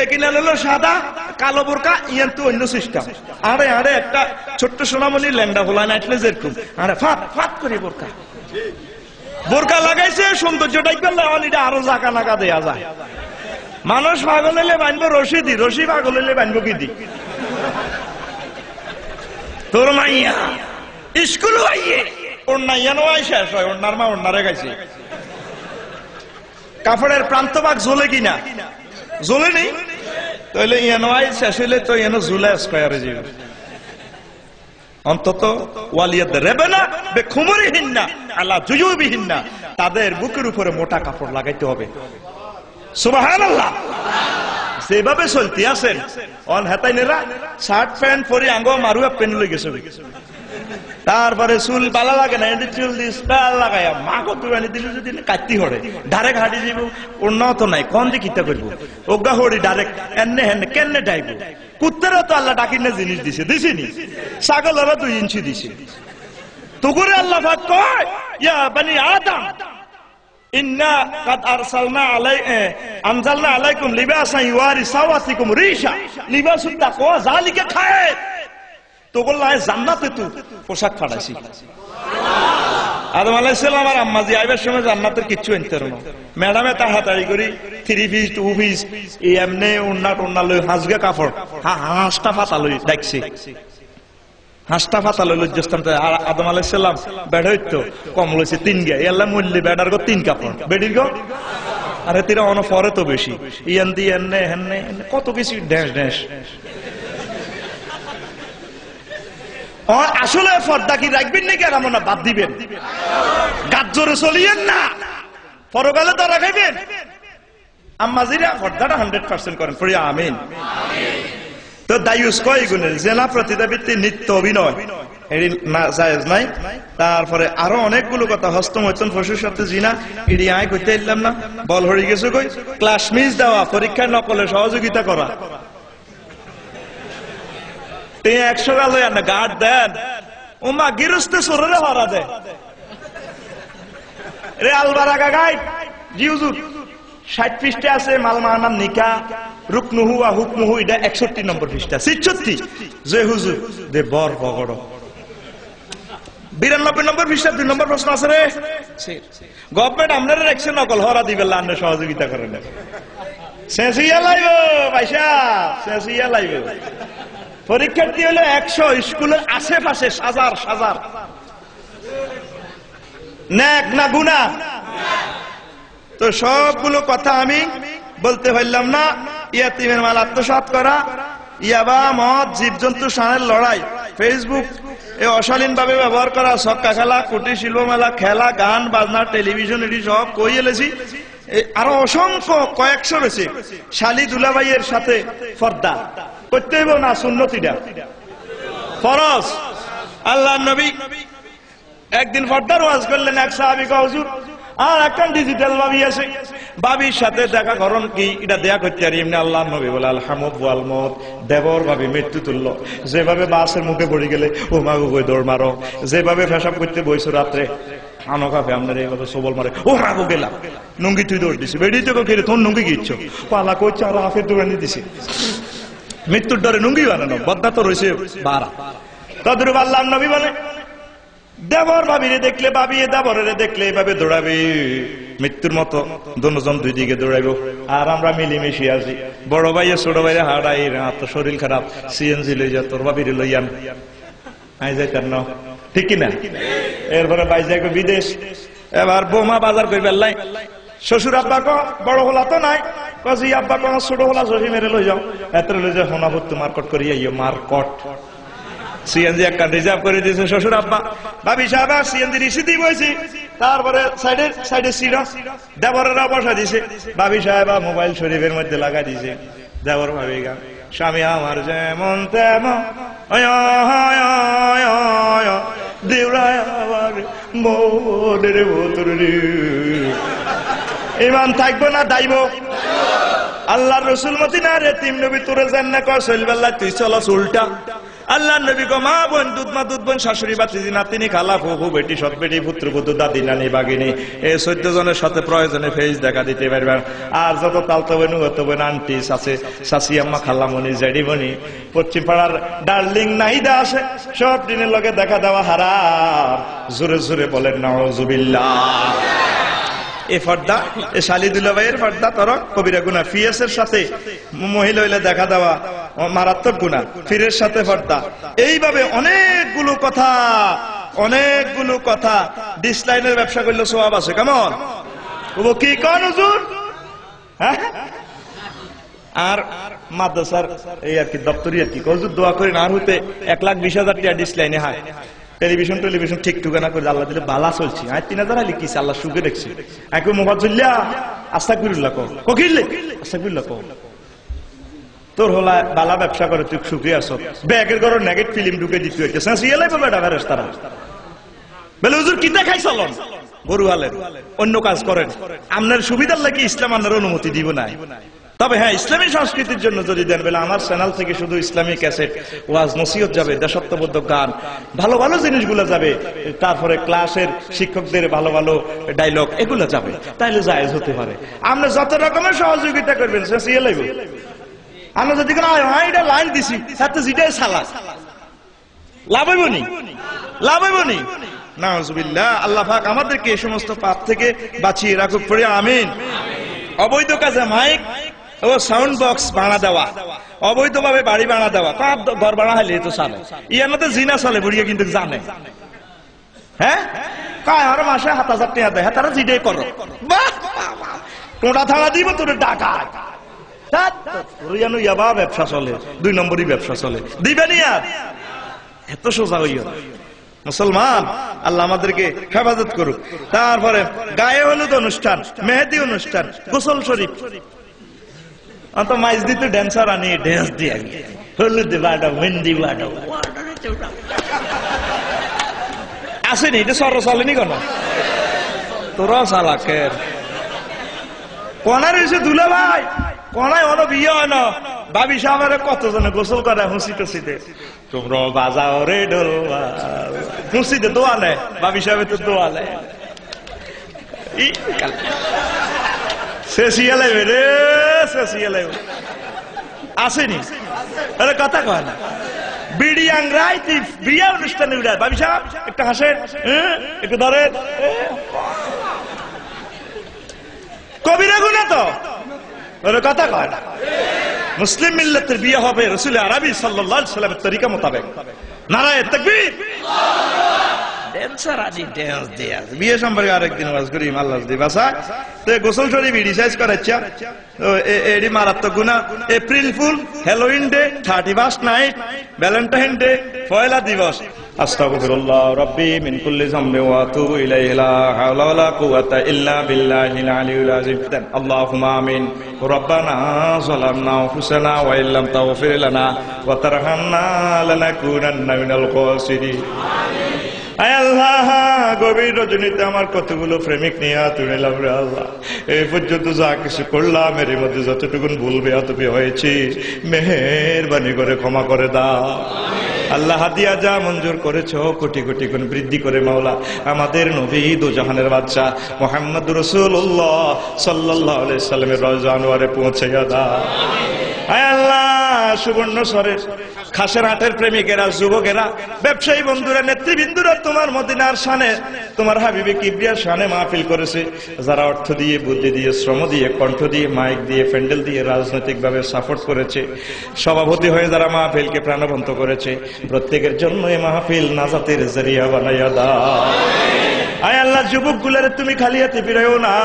একিনা হলো সাদা কালো বোরকা ইয়ন্তু অন্য সিস্টেম। আরে আরে একটা ছোট্ট সোনামণি ল্যাংডা ভোলা নাইটলে যেরকম আরে ফাট ফাট করে বোরকা বোরকা লাগাইছে সৌন্দর্যটাই করলে এটা আরো জাকা নাকা দেয়া যায়। মানুষ পাগল হলে বানবো রশি দি, রশি পাগল হলে বানবো কি দি? তোর মাইয়া স্কুল আইয়ে ওর নাইয়ানো আই শেষ হয়, ওনার মা ওনারে গাইছে। কাপড়ের প্রান্তভাগ জ্বলে কিনা জ্বলে নেই তাহলে ইয়ানো আই শেষ হইলে তো ইয়ানো ঝুলা স্কয়ারে যাবে। অন্তত ওয়ালিয়াদ রেবেনা বেখুমরিহিন্না আলা জুজুবিহিন্না তাদের বুকের উপরে মোটা কাপড় লাগাইতে হবে। সুবহানাল্লাহ। যেভাবে চলতে আছেন অন হেতাইনেরা শার্ট প্যান্ট পরে আঙ্গ মারুয়া পেন লই গেছে তারপরে চুল পালা লাগে না, এটি চুল দিয়ে স্পেল লাগাইয়া মা কত আনি দিলে যদি কাটতি হরে ডাইরেক্ট হাঁটি যাব, উন্নত নাই কন দিয়ে কিতা করবো, ওগা হরি ডাইরেক্ট এনে হেনে কেনে ডাইব। কুত্তারও তো আল্লাহ ডাকির না জিনিস দিছে, দিছিনি? ছাগলেরও 2 ইঞ্চি দিছে। তুগুরে আল্লাহ পাক কয় ইয়া বনি আদম ইন্না কাদ আরসালনা আনজালনা আলাইকুম লিবাসান ইওয়ারি সাওয়াতিকুম রিশা লিবাসুত তাকওয়া যালিকা খায়র। তোগুলাই জান্নাতে তো পোশাক ফাড়াইছি। আদম আলাইহিস সালাম আর আম্মা জি আইবার সময় জান্নাতের কিচ্ছু আনতে না, ম্যাডামে তাড়াতাড়ি করি 3 পিস 2 পিস এই এমনে উন্না টন্না লই হাজগে কাপড় হাঁসটা পাতা লই ডাকছে, হাঁসটা পাতা লই লজ্জাস্থান। আর আদম আলাইহিস সালাম বেড় হইতো কম লইছে 3 গে, আল্লাহ মূল্যে বেড়ার গো 3 কাপড়, বেডির গো আরে তিরা অন পরে তো বেশি ইয়ান দি এনে হেনে কত কিছু ড্যাশ ড্যাশ। আসলে পর্দা কি রাখবেন নাকি আর আমরা বাদ দিবেন? গাছ জোরে চলিয়েন না, পরকালে তো রাখাইবেন। আম্মাজিরা পর্দাটা 100% করেন, পড়ি আমিন। তো দায়ুস কয় গুণের জেনা প্রতিদাবৃত্তি নিত্য অভিনয় এটি না জায়েজ নাই। তারপরে আরো অনেকগুলো কথা, হস্তমৈথুন পশুর সাথে জিনা এটি আয় করতে এলাম না, বল হয়ে গেছে কই, ক্লাস মিস দেওয়া, পরীক্ষায় নকলে সহযোগিতা করা, 100 গাল না গার্ড দেন ও মা গিরস্তে সরে হরা দেয় রে আলবারাগা গাইড জি হুজুর 60 পৃষ্ঠা আছে মালমানার নিকা রুকনুহু ওয়া হুকমুহু, এটা 61 নম্বর পৃষ্ঠা 66 যে হুজুর দে বর বগড় 92 নম্বর পৃষ্ঠা 2 নম্বর প্রশ্ন আছে রে। গভর্নমেন্ট আপনারা রাখছে নকল হরা দিবে লান্নে সহযোগিতা করেন, শেষিয়া লাইব পয়সা শেষিয়া লাইব। পরীক্ষার্থী হলো 100, স্কুলের আশেপাশে হাজার হাজার, নেক না গুনাহ? তো সবগুলো কথা আমি বলতে পারলাম না। ইয়াতিমের মাল আত্মসাৎ করা, ইয়াবা মদ, জীবজন্তু সানের লড়াই, ফেসবুক এ অশালীন ভাবে ব্যবহার করা, ছক্কা খেলা, কুটির শিল্প মেলা, খেলা, গান বাজনা, টেলিভিশন, এটি সব কই এলেছি। আরো অসংখ্য কয়েকশো রয়েছে। শালি দুলাভাইয়ের সাথে পর্দা করতে হইব না, সুন্নতিটা ফরজ। আল্লাহ নবী একদিন পর্দার ওয়াজ করলেন, এক সাহাবী কয় হুজুর আর একটা ডিজিটাল ভাবি আছে, ভাবির সাথে দেখা করণ কি এটা দেয়া করতে পারি? এমনি আল্লাহ নবী বলে আলহামদ ওয়াল মত, দেবর ভাবি মৃত্যু তুল্য। যেভাবে বাসের মুখে পড়ে গেলে ও মাগো কই দৌড় মারো, যেভাবে পেশাব করতে বইছো রাত্রে আনো কাপে আপনার এইভাবে সবল মারে ও রাগো গেলাম নুঙ্গি তুই দৌড় দিছি, বেড়ি তো কেড়ে তোর নুঙ্গি গিয়েছ পালা করছে আর হাফের দোকানে দিছি। মৃত্যুর ডরে নুঙ্গি বানানো বদনা তো রয়েছে বাড়া। তদরূপ আল্লাহ নবী বলে দেবর ভাবিরে দেখলে ভাবিয়ে দেবরে দেখলে এভাবে দৌড়াবে মৃত্যুর মতো, দুজন দুই দিকে দৌড়াইব। আর আমরা মিলিমিশি আছি, বড় ভাইয়ে ছোট ভাইরে হারাই তো শরীর খারাপ, সিএনজি লই যা তোর ভাবিরে লইয়ান আই যাইতার না, ঠিক কিনা? এরপরে ভাই যাই বিদেশ, এবার বোমা বাজার করি বেল্লাই, শ্বশুর আব্বা ক বড় হলা তো নাই, কজি আব্বা ক ছোট হলা শশী মেরে লই যাও, এত লই যাও সোনাপুর তো মার্কট করি আইও মার্কট। সিএনজি একটা রিজার্ভ করে দিয়েছে শ্বশুর আব্বা, ভাবি সাহেব সিএনজি রিসি দিয়ে বইছি, তারপরে সাইডে সিট দেবরেরা বসা দিছে, ভাবি সাহেব মোবাইল শরীফের মধ্যে লাগা দিছে, দেবর ভাবি গান স্বামী আমার যেমন তেমন দেউরায় আমার মনের ভোতরে। ইমান থাকবো না দাইব? আল্লাহ রসুল মতি না রে তিম নবী তোরে জান না কর সইলবেল্লা তুই চলস উল্টা। আল্লাহ নবী কো মা বোন দুধ মা দুধ বোন শাশুড়ি বাতিজি নাতিনি খালা ফুফু বেটি সৎ বেটি পুত্র পুত্র দাদি নানি বাগিনী এই 14 জনের সাথে প্রয়োজনে ফেস দেখা দিতে পারবেন। আর যত তালতো বোন হত বোন আন্টি আছে শাশি আম্মা খালামণি জেডিমণি পশ্চিম পাড়ার ডার্লিং নাহিদা আছে, সব দিনের লগে দেখা দেওয়া হারাম। জোরে জোরে বলেন নাউজুবিল্লাহ। এই পর্দা এই শালিদুল্লাহ ভাইয়ের পর্দা তোর কবিরা গুনাহ, ফিয়েসের সাথে মহিলা হইলে দেখা দেওয়া মারাত্মক গুনাহ, ফিরের সাথে পর্দা। এইভাবে অনেকগুলো কথা ডিসলাইনের ব্যবসা করলে সওয়াব আছে। কেমন ও কি কোন হুজুর? হ্যাঁ, আর মাদ্রাসার এই আর কি দপ্তরি আর কি হুজুর দোয়া করেন আর হইতে 1,20,000 টাকা ডিসলাইনে হয়। টেলিভিশন ঠিক টুকানা করে আল্লাহ দিলে বালা চলছি, আর 3,000 আলি কিছে আল্লাহ সুখে দেখছি। একটু মোবাজ্জুল্লাহ আস্তাগফিরুল্লাহ কও, কোকিলে আস্তাগফিরুল্লাহ কও, তোর হলা বালা ব্যবসা করে তুই সুখী আছো, ব্যাগের ঘর নেগেট ফিল্ম ঢুকে দিতে হইতে সিয়ালাই পাবে এটা ফেরেশতারা বলে হুজুর কিতা খাই চলন গরু হালের অন্য কাজ করেন, আপনার সুবিধার লাগি ইসলাম আপনার অনুমতি দিব না। তবে হ্যাঁ, ইসলামী সংস্কৃতির জন্য যদি দেন বলে আমার চ্যানেল থেকে শুধু ইসলামী ক্যাসেট, ওয়াজ নসিহত যাবে, দেশাত্মবোধক গান, ভালো ভালো জিনিসগুলো যাবে, তারপরে ক্লাসের শিক্ষকদের ভালো ভালো ডায়লগ এগুলো যাবে, তাইলে জায়েজ হতে পারে। আপনি যত রকমের সহযোগিতা করবেন সিয়ে লাগবে। আমরা যদি এটা লাইন দিছি তাতে যেটাই সালা লাভ হইব নি, লাভ হইব নি। নাউজুবিল্লাহ, আল্লাহ পাক আমাদেরকে এই সমস্ত পাপ থেকে বাঁচিয়ে রাখুক, পড়ে আমিন। অবৈধ কাজে মাইক ও সাউন্ড বক্স বানা দেওয়া, অবৈধভাবে বাড়ি বানা দেওয়া, ঘর বানা হলে তো চলে, ইয়ার মধ্যে জিনা চলে বুড়িয়ে কিন্তু জানে। হ্যাঁ, কায় আর মাসে ৭,০০০ টাকা দেয়, তারা জিডেই করো, টোটা থানা দিব তোর ডাকা ব্যবসা চলে, ২ নম্বরই ব্যবসা চলে, দিবেনি আর এত সোজা হইয়া। মুসলমান, আল্লাহ আমাদেরকে হেফাজত করুক। তারপরে গায়ে হলুদ অনুষ্ঠান, মেহেদি অনুষ্ঠান, গোসল শরীফ, অন্ত মাইজ দিতে ড্যান্সার আনি ড্যান্স দিয়ে হলুদ বাড়াও, মেহেন্দি বাড়াও, আসেনি এটা সর চলেনি কেন তোরা চালাকের কনার এসে দুলা ভাই কনায় অন বিয়ে হয় না, ভাবি সাহেবের কতজনে গোসল করে হুঁসি টুসিতে, তোমরা বাজাও রে ডোল হুঁসিতে দোয়া নেয়, ভাবি সাহেবের তো দোয়া নেয়, শেষিয়ালে রে শেষিয়ালে আসেনি, আরে কথা কয় না। বিড়ি আংরাই বিয়ে অনুষ্ঠানে উড়ায়, ভাবি সাহেব একটা হাসেন, একটু ধরে, কবিরা গুণা তো কথা কয় না। মুসলিম মিল্লাতের বিয়ে হবে রাসূল আরবি সাল্লাল্লাহু আলাইহি ওয়াসাল্লামের তরিকা মোতাবেক। নারায়ে তাকবীর। ড্যান্সার আজি ড্যান্স দিয়া বিয়ে সম্পর্কে আরেকদিন ওয়াজ করি, আল্লাহ যদি বাসা। তো গোসল শরীফ রিসার্চ করাচ্ছা, এডি মারাত্মক গুনাহ। April fool, Halloween day, 31st night, Valentine day, পয়লা দিবস। আস্তাগফিরুল্লাহ রাব্বি মিন কুল্লি যামবি ওয়া আতুবু ইলাইহি, লা হাওলা ওয়ালা কুওয়াতা ইল্লা বিল্লাহিল আলিয়্যিল আযীম। আল্লাহুম্মা আমিন। রব্বানা যালামনা আনফুসানা ওয়া ইল্লাম তাগফির লানা ওয়া তারহামনা লানাকুনান্না মিনাল খাসিরিন। আয় আল্লাহ, গভীর রজনীতে আমার কতগুলো প্রেমিক নিয়ে তুমি এলাম রে আল্লাহ। এই পর্যন্ত যা কিছু করলাম এর মধ্যে যতটুকুন ভুল বেয়াদবি হয়েছে মেহেরবানি করে ক্ষমা করে দাও আল্লাহ। হাদিয়া যা মঞ্জুর করেছ কোটি কোটি গুণ বৃদ্ধি করে মাওলা আমাদের নবী দো জাহানের বাদশা মুহাম্মদ রাসূলুল্লাহ সাল্লাল্লাহু আলাইহি সাল্লামের রওজা আনোয়ারে পৌঁছাইয়া দাও। আয় আল্লাহ, সুবর্ণচরের খাসের হাটের প্রেমিকেরা, যুবকেরা, ব্যবসায়ী বন্ধুরা, নেতৃবৃন্দুরা তোমার মদিনার শানে, তোমার হাবিবে কিবরিয়ার শানে মাহফিল করেছে। যারা অর্থ দিয়ে, বুদ্ধি দিয়ে, শ্রম দিয়ে, কণ্ঠ দিয়ে, মাইক দিয়ে, প্যান্ডেল দিয়ে রাজনৈতিক ভাবে সাপোর্ট করেছে, সভাপতি হয়ে যারা মাহফিলকে প্রাণবন্ত করেছে, প্রত্যেকের জন্য এই মাহফিল নাজাতের জরিয়া বানাইয়া দাও। আয় আল্লাহ, যুবক গুলারে তুমি খালি হাতে ফিরাইও না।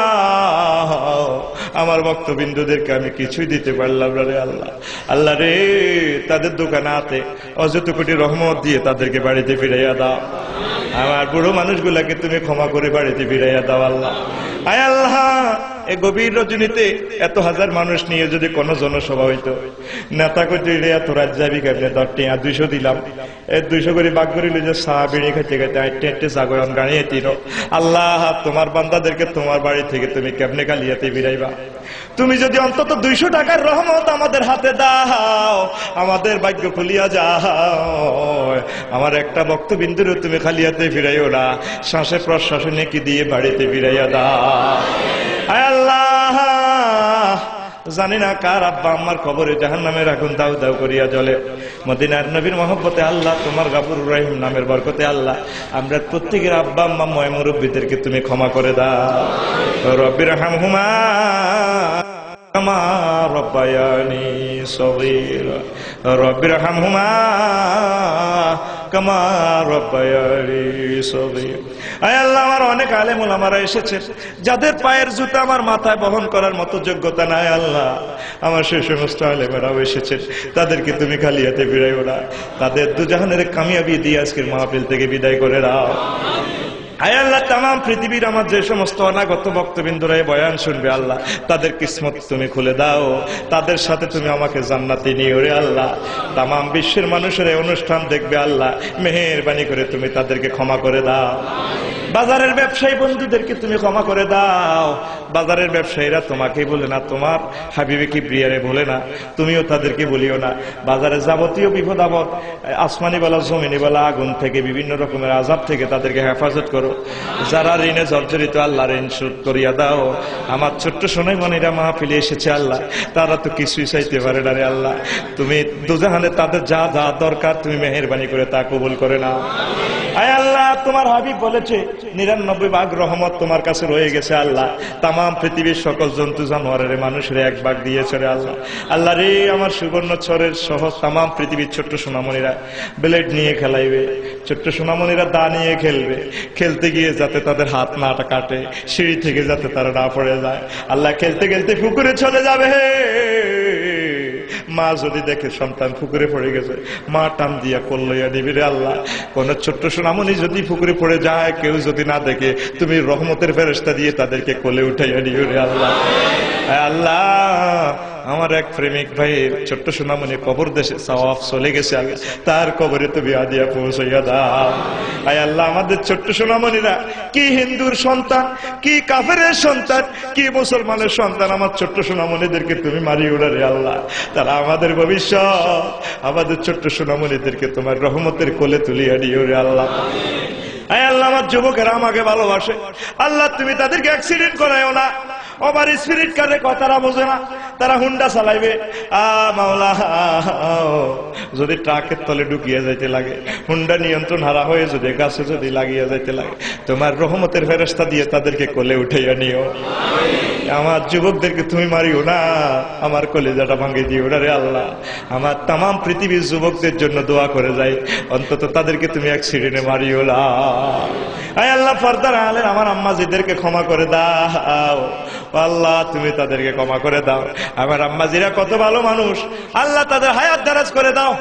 আমার ভক্তবিন্দুদেরকে আমি কিছুই দিতে পারলাম না রে আল্লাহ। আল্লাহ রে, তাদের দোকানে হাতে অযত কোটি রহমত দিয়ে তাদেরকে বাড়িতে ফিরাইয়া দাও। আমার বুড়ো মানুষগুলাকে তুমি ক্ষমা করে বাড়িতে ফিরাইয়া দাও আল্লাহ। আয় আল্লাহ, এই গভীর রজনীতে এত হাজার মানুষ নিয়ে যদি কোন জনসভা হইতো, নেতা কর্তী এত রাত যাবি কেমনে, 200 দিলাম, 200 করে বাগ করিল যে চা বেড়ে খাইতে খাইতে আটটে আটটে জাগরণ গাড়িয়ে দিল। আল্লাহ, তোমার বান্দাদেরকে তোমার বাড়ি থেকে তুমি কেমনে কালিয়াতে বিরাইবা। তুমি যদি অন্তত 200 টাকার রহমত আমাদের হাতে দাও, আমাদের ভাগ্য খুলিয়া যাও। আমার একটা বক্তবিন্দুরও তুমি খালি হাতে ফিরাইও না, শ্বাসে প্রশ্বাসনে কি দিয়ে বাড়িতে ফিরাইয়া দাও। আয় আল্লাহ, জানি না কার আব্বা আম্মার কবরে জাহান্নামের আগুন দাউ দাউ করিয়া জ্বলে। মদিনার নবীর মহব্বতে আল্লাহ, তোমার গাফুরুর রহিম নামের বরকতে আল্লাহ, আমরা প্রত্যেকের আব্বা আম্মা ময় মুরব্বীদেরকে তুমি ক্ষমা করে দাও। রব্বির হামহুমা কামা রব্বায়ানি সগীরা, রব্বির হামহুমা কামা রব্বায়ানি সগীরা। আয় আল্লাহ, আমার অনেক আলেম ওলামারা এসেছে যাদের পায়ের জুতা আমার মাথায় বহন করার মতো যোগ্যতা নাই। আল্লাহ, আমার সেই সমস্ত আলেমেরাও এসেছে, তাদেরকে তুমি খালি হাতে ফিরাইও না। তাদের দুজাহানের কামিয়াবি দিয়ে আজকের মাহফিল থেকে বিদায় করে দাও। আয় আল্লাহ, তাম পৃথিবীর আমার যে সমস্ত অনাগত ভক্তবৃন্দরা এই বয়ান শুনবে আল্লাহ, তাদের কিসমত তুমি খুলে দাও, তাদের সাথে তুমি আমাকে জান্নাতে নিও রে আল্লাহ। তাম বিশ্বের মানুষের এই অনুষ্ঠান দেখবে আল্লাহ, মেহেরবানি করে তুমি তাদেরকে ক্ষমা করে দাও। বাজারের ব্যবসায়ী বন্ধুদেরকে তুমি ক্ষমা করে দাও। বাজারের ব্যবসায়ীরা তোমাকেই বলে না, তোমার হাবিবে কিবরিয়ারে বলে না, তুমিও তাদেরকে বলিও না। বাজারে যাবতীয় বিপদ আপদ, আসমানি বেলা জমিনি বেলা আগুন থেকে, বিভিন্ন রকমের আযাব থেকে তাদেরকে হেফাজত করো। যারা ঋণে জর্জরিত আল্লাহ, ঋণ শোধ করিয়া দাও। আমার ছোট্ট সোনাইমণিরা মাহফিলে এসেছে আল্লাহ, তারা তো কিছুই চাইতে পারে না রে আল্লাহ। তুমি দুজাহানে তাদের যা যা দরকার তুমি মেহেরবানি করে তা কবুল করে নাও। আয় আল্লাহ, তোমার হাবিব বলেছে 99 ভাগ রহমত তোমার কাছে রয়ে গেছে আল্লাহ। তাম পৃথিবীর সকল জন্তু জানোয়ারের মানুষের 1 ভাগ দিয়েছে রে আল্লাহ। আল্লাহ রে, আমার সুবর্ণচরের সহ তাম পৃথিবীর ছোট্ট সোনামণিরা ব্লেড নিয়ে খেলাইবে, ছোট্ট সোনামণিরা দা নিয়ে খেলবে, খেলতে গিয়ে যাতে তাদের হাত না কাটে, সিঁড়ি থেকে যাতে তারা না পড়ে যায় আল্লাহ। খেলতে খেলতে পুকুরে চলে যাবে, মা যদি দেখে সন্তান পুকুরে পড়ে গেছে, মা টান দিয়া কোল লইয়া নিবি রে আল্লাহ। কোন ছোট্ট সোনামণি যদি পুকুরে পড়ে যায়, কেউ যদি না দেখে, তুমি রহমতের ফেরেশতা দিয়ে তাদেরকে কোলে উঠাইয়া নিও রে আল্লাহ। আল্লাহ, আমার এক প্রেমিক ভাই ছোট্ট সোনামণি কবর দেশে সওয়াব চলে গেছে, তার কবরে তুমি আদিয়া পৌঁছাইয়া দাও। আয় আল্লাহ, আমাদের ছোট্ট সোনামণিরা কি হিন্দুর সন্তান, কি কাফেরের সন্তান, কি মুসলমানের সন্তান, আমার ছোট্ট সোনামণিদেরকে তুমি মারিও না রে আল্লাহ। তারা আমাদের ভবিষ্যৎ, আমাদের ছোট্ট সোনামণিদেরকে তোমার রহমতের কোলে তুলিয়া দিও রে আল্লাহ। আয় আল্লাহ, আমার যুবকেরা আমাকে ভালোবাসে আল্লাহ, তুমি তাদেরকে অ্যাক্সিডেন্ট করায়ও না। ওভার স্পিরিট কারে কথাটা বোঝে না, তারা হুন্ডা চালাইবে, মাওলা যদি ট্রাকের তলে ঢুকিয়ে যাইতে লাগে, হুন্ডা নিয়ন্ত্রণ হারা হয়ে যদি গাছে যদি লাগিয়ে যাইতে লাগে, তোমার রহমতের ফেরেশতা দিয়ে তাদেরকে কোলে উঠাইয়া নিও। আমার যুবকদেরকে তুমি মারিও না, আমার কলেজাটা ভাঙে দিও না রে আল্লাহ। আমার তাম পৃথিবীর যুবকদের জন্য দোয়া করে যাই, অন্তত তাদেরকে তুমি অ্যাক্সিডেন্টে মারিও না। আয় আল্লাহ, পর্দার আলের আমার আম্মাজিদেরকে ক্ষমা করে দাও আল্লাহ, তুমি তাদেরকে ক্ষমা করে দাও। আমার আম্মাজিরা কত ভালো মানুষ আল্লাহ, তাদের হায়াত দারাজ করে দাও।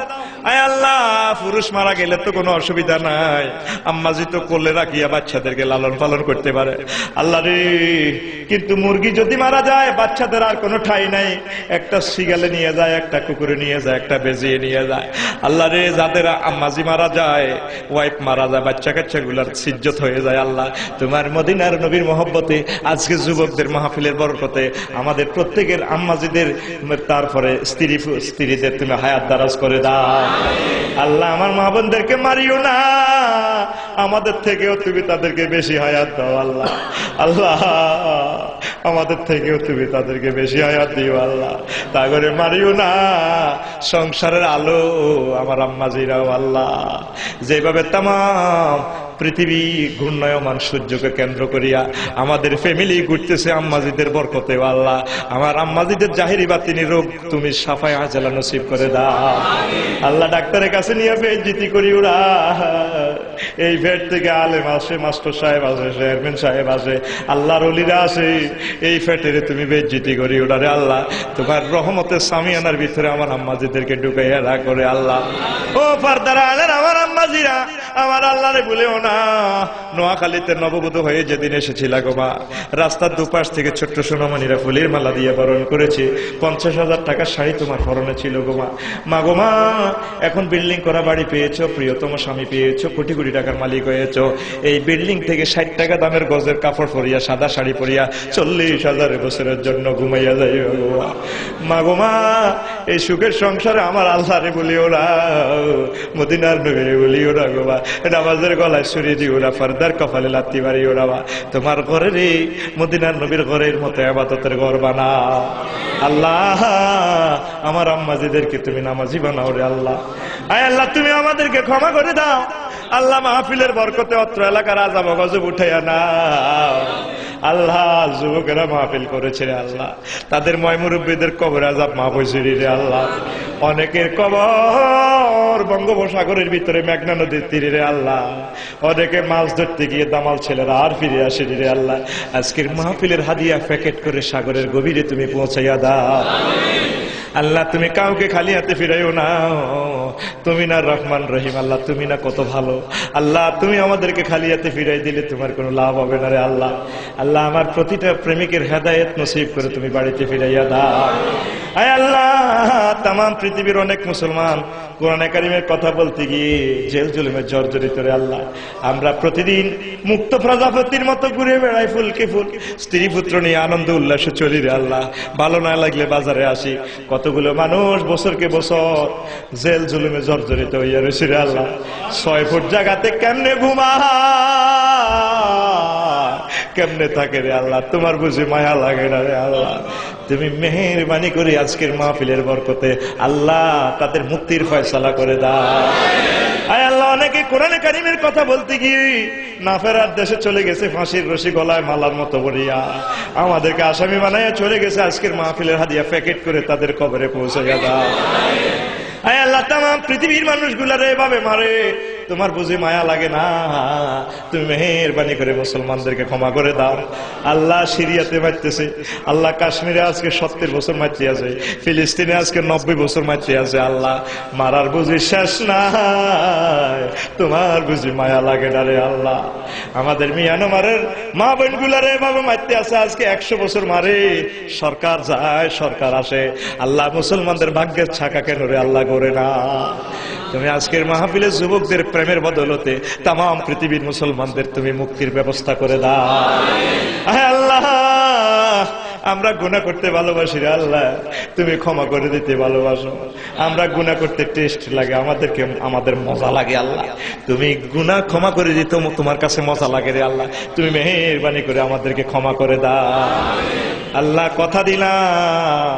আয় আল্লাহ, পুরুষ মারা গেলে তো কোনো অসুবিধা নাই, আম্মাজি তো কোলে রাখিয়া বাচ্চাদেরকে লালন পালন করতে পারে আল্লাহ রে। কিন্তু মুরগি যদি মারা যায়, বাচ্চাদের আর কোনো ঠাঁই নাই, একটা শিগালে নিয়ে যায়, একটা কুকুরে নিয়ে যায়, একটা বেজিয়ে নিয়ে যায় আল্লাহ রে। যাদের আম্মাজি মারা যায়, ওয়াইফ মারা যায়, বাচ্চা কাচ্চা গুলার সিজ্জত হয়ে যায় আল্লাহ। তোমার মদিনার নবীর মহব্বতে, আজকে যুবকদের মাহফিলের বরকতে, আমাদের প্রত্যেকের আম্মাজিদের, তারপরে স্ত্রীদের তুমি হায়াত দারাজ করে দাও আল্লাহ। আমার মা বোনদেরকে মারিও না, আমাদের থেকেও তুমি তাদেরকে বেশি হায়াত দাও আল্লাহ। আল্লাহ, আমাদের থেকেও তুমি তাদেরকে বেশি হায়াত দিও আল্লাহ। তা করে মারিও না। সংসারের আলো আমার আম্মাজিরাও আল্লাহ, যেভাবে তামাম পৃথিবী ঘূর্ণয়মান সূর্যকে কেন্দ্র করিয়া আমাদের ফ্যামিলি ঘুরতেছে আম্মাজিদের বরকতে আল্লাহ। আমার আম্মাজিদের জাহিরি বাতিনি রোগ তুমি সাফায়ে আজলা নসিব করে দাও আল্লাহ। ডাক্তারের কাছে নিয়ে বেইজ্জতি করি ওরা, এই ভেট থেকে আলেম আসে, মাস্টার সাহেব আসে, চেয়ারম্যান সাহেব আসে, আল্লাহর ওলিরা আসে, এই ফেটেরে তুমি বেইজ্জতি করি ওরা রে আল্লাহ। তোমার রহমতের সামিয়ানার ভিতরে আমার আম্মাজিদেরকে ঢুকাইয়া রাখ করে আল্লাহ। ও পর্দার আলের আমার আম্মাজিরা, আমার আল্লাহরে ভুলেও না। নোয়াখালীতে নববধূ হয়ে যেদিন এসেছিল গো মা, রাস্তার দুপাশ থেকে ছোট্ট সোনামণিরা ফুলের মালা দিয়ে বরণ করেছে। 50,000 টাকার শাড়ি তোমার পরনে ছিল গো মা। মা গো মা, এখন বিল্ডিং করা বাড়ি পেয়েছো, প্রিয়তম স্বামী পেয়েছো, কোটি কোটি টাকার মালিক হয়েছো। এই বিল্ডিং থেকে 60 টাকা দামের গজের কাপড় পরিয়া, সাদা শাড়ি পরিয়া 40,000 বছরের জন্য ঘুমাইয়া যাই গো মা। মা গো মা, এই সুখের সংসারে আমার আল্লাহরে বলিও না, মদিনার নবীরে বলিও না গো মা। নামাজের গলায় ছুরি দিও না, ফারদার কপালে লাত্তি মারিও না মা। তোমার ঘরে রে মদিনার নবীর ঘরের মতো ইবাদতের ঘর বানাও আল্লাহ। আমার আম্মাজিদেরকে তুমি নামাজি বানাও রে আল্লাহ। আয় আল্লাহ, তুমি আমাদেরকে ক্ষমা করে দাও আল্লাহ। মাহফিলের বরকতে অত্র এলাকার আযাব গজব উঠাইয়া নাও আল্লাহ। যুবকেরা মাহফিল করেছে রে আল্লাহ, তাদের ময়মুরব্বীদের কবর আযাব মাফ হয়েছে রে আল্লাহ। অনেকের কবর বঙ্গোপসাগরের ভিতরে মেঘনা নদীর তীরে রে আল্লাহ। অনেকে মাছ ধরতে গিয়ে দামাল ছেলেরা আর ফিরে আসেনি রে আল্লাহ। আজকের মাহফিলের হাদিয়া প্যাকেট করে সাগরের গভীরে তুমি পৌঁছাইয়া দাও আল্লাহ তুমি কাউকে খালি হাতে ফিরাইও না, তুমি না রহমান রহিম, আল্লাহ তুমি না কত ভালো। আল্লাহ তুমি আমাদেরকে খালি হাতে ফিরাই দিলে তোমার কোনো লাভ হবে না রে আল্লাহ। আল্লাহ আমার প্রতিটা প্রেমিকের হেদায়েত নসিব করে তুমি বাড়িতে ফিরাইয়া দাও। আয় আল্লাহ, তাম পৃথিবীর অনেক মুসলমান কোরআনে কারিমের কথা বলতে গিয়ে জেল জুলুমে জর্জরিত রে আল্লাহ। আমরা প্রতিদিন মুক্ত প্রজাপতির মতো ঘুরে বেড়াই ফুলকে ফুল, স্ত্রী পুত্র নিয়ে আনন্দ উল্লাসে চলি রে আল্লাহ। ভালো না লাগলে বাজারে আসি, কতগুলো মানুষ বছরকে বছর জেল জুলুমে জর্জরিত হইয়া রয়েছে রে আল্লাহ। 6 ফুট জায়গাতে কেমনে ঘুমা, কেমনে থাকে রে আল্লাহ, তোমার বুঝি মায়া লাগে না রে আল্লাহ। তুমি মেহেরবানি করে আজকের মাহফিলের বরকতে আল্লাহ তাদের মুক্তির ফয়সালা করে দাও। আয় আল্লাহ, অনেকে কোরআনে কারিমের কথা বলতে গিয়ে না ফেরার দেশে চলে গেছে, ফাঁসির রশি গলায় মালার মতো বলিয়া আমাদেরকে আসামি বানাইয়া চলে গেছে। আজকের মাহফিলের হাদিয়া প্যাকেট করে তাদের কবরে পৌঁছাইয়া দাও। আয় আল্লাহ, তাম পৃথিবীর মানুষগুলারে এভাবে মারে, তোমার বুঝি মায়া লাগে না? তুমি মেহেরবানি করে মুসলমানদেরকে ক্ষমা করে দাও। আল্লাহ সিরিয়াতে মারতেছে, আল্লাহ কাশ্মীরে আজকে 70 বছর মারতে আছে, ফিলিস্তিনে আজকে 90 বছর মারতে আছে। আল্লাহ মারার বুঝি শেষ নাই, তোমার বুঝি মায়া লাগে না রে আল্লাহ। আমাদের মিয়ানমারের মা বোন গুলারে এভাবে মারতে আছে, আজকে 100 বছর মারে, সরকার যায় সরকার আসে। আল্লাহ মুসলমানদের ভাগ্যের ছাকা কেন রে আল্লাহ করে না? তুমি আজকের মাহফিলে যুবকদের প্রেমের বদলতে তাম পৃথিবীর মুসলমানদের তুমি মুক্তির ব্যবস্থা করে দাও। আয় আল্লাহ, আমরা গুনাহ করতে ভালোবাসি রে আল্লাহ, তুমি ক্ষমা করে দিতে ভালোবাসো। আমরা গুনাহ করতে টেস্ট লাগে, আমাদের মজা লাগে আল্লাহ। তুমি গুনাহ ক্ষমা করে দিতে তোমার কাছে মজা লাগে রে আল্লাহ। তুমি মেহেরবানি করে আমাদেরকে ক্ষমা করে দাও। আল্লাহ কথা দিলাম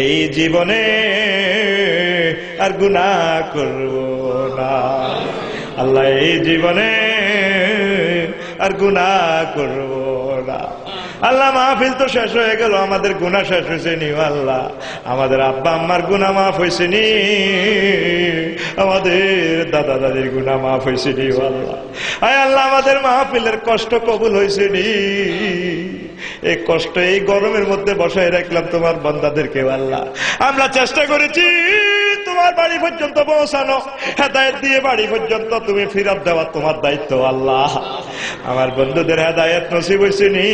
এই জীবনে আর গুনাহ করব না, আল্লাহ এই জীবনে আর গুনাহ করব না। আল্লাহ মাহফিল তো শেষ হয়ে গেল, আমাদের গুনাহ শেষ হয়েছে নি আল্লাহ? আমাদের আব্বা আম্মার গুনাহ মাফ হয়েছে নি? আমাদের দাদা দাদির গুনাহ মাফ হয়েছে নি আল্লাহ? আয় আল্লাহ, আমাদের মাহফিলের কষ্ট কবুল হয়েছে নি? এই কষ্ট এই গরমের মধ্যে বসায় রাখলাম তোমার বান্দাদেরকে আল্লাহ। আমরা চেষ্টা করেছি তোমার বাড়ি পর্যন্ত পৌঁছানো, হেদায়েত দিয়ে বাড়ি পর্যন্ত তুমি ফিরাত দেওয়া তোমার দায়িত্ব আল্লাহ। আমার বন্ধুদের হেদায়েত নসিব হয়েছে নি?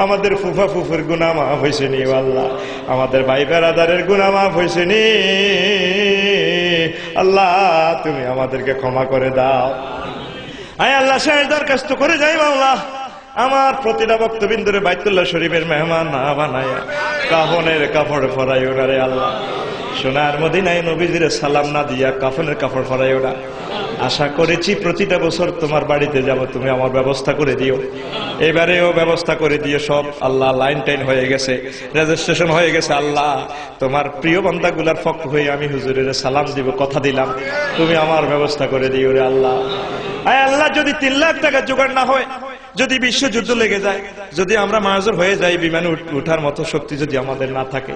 আমাদের ফুফা ফুফুর গুনাহ মাফ হয়েছে নি আল্লাহ? আমাদের ভাই বেরাদারের গুনাহ মাফ হয়েছে নি আল্লাহ? তুমি আমাদেরকে ক্ষমা করে দাও। আয় আল্লাহ, শেষ দরখাস্ত করে যাই আল্লাহ, আমার প্রতিটা ভক্তবিন্দুরে বাইতুল্লাহ শরীফের মেহমান না বানায়া কাফনের কাপড় পরাইও না রে আল্লাহ। সোনার মদিনায় নবীজির সালাম না দিয়া কাফনের কাপড় পরাইও না। আশা করেছি প্রতিটা বছর তোমার বাড়িতে যাব, তুমি আমার ব্যবস্থা করে দিও। এবারেও ব্যবস্থা করে দিও সব আল্লাহ। লাইন টাইন হয়ে গেছে, রেজিস্ট্রেশন হয়ে গেছে আল্লাহ। তোমার প্রিয় বান্দাগুলার পক্ষ হয়ে আমি হুজুরের সালাম দিব, কথা দিলাম, তুমি আমার ব্যবস্থা করে দিও রে আল্লাহ। আয় আল্লাহ, যদি 3 লাখ টাকা জোগাড় না হয়, যদি বিশ্বযুদ্ধ লেগে যায়, যদি আমরা মাজুর হয়ে যাই, বিমানে উঠার মতো শক্তি যদি আমাদের না থাকে,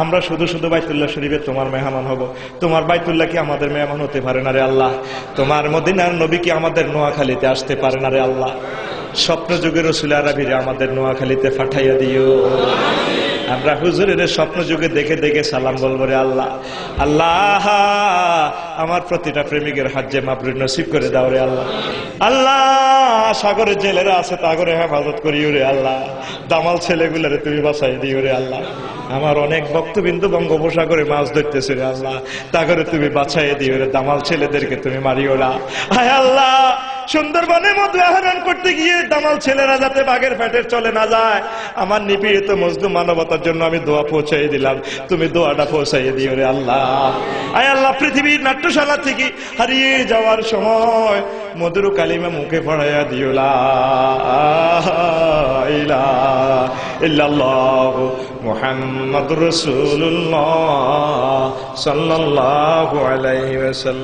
আমরা শুধু শুধু বাইতুল্লাহ শরীফে তোমার মেহমান হব। তোমার বাইতুল্লাহ কি আমাদের মেহমান হতে পারে না রে আল্লাহ? তোমার মদিনার নবী কি আমাদের নোয়াখালীতে আসতে পারে না রে আল্লাহ? স্বপ্ন যুগের রাসূল আরবিরে আমাদের নোয়াখালীতে পাঠাইয়া দিও। আমরা হুজুরের স্বপ্ন যুগে দেখে দেখে সালাম বলবো রে আল্লাহ। আল্লাহ, আমার প্রতিটা প্রেমিকের হজ্জে মাবরুর নসিব করে দাও রে আল্লাহ। আল্লাহ, সাগরের জেলেরা আছে তাগরে হেফাজত করিও রে আল্লাহ। দামাল ছেলেগুলারে তুমি বাঁচাই দিও রে আল্লাহ। আমার অনেক ভক্তবিন্দু বঙ্গোপসাগরে মাছ ধরতেছে রে আল্লাহ, তাগরে তুমি বাঁচাই দিও রে। দামাল ছেলেদেরকে তুমি মারিও না। হায় আল্লাহ, সুন্দরবনে মধু আহরণ করতে গিয়ে দামাল ছেলেরা যাতে বাঘের পেটের চলে না যায়, আমার নিপীড়িত মজলুম মানবতার জন্য আমি দোয়া পৌঁছাই দিলাম, তুমি দোয়াটা পৌঁছাই দিও রে আল্লাহ। আয় আল্লাহ, পৃথিবীর নাট্যশালা থেকে হারিয়ে যাওয়ার সময় মধুর কালিমা মুখে পড়াইয়া দিও লা ইলাহা ইল্লাল্লাহু মুহাম্মাদুর রাসূলুল্লাহ সাল্লাল্লাহু আলাইহি ওয়াসাল্লাম।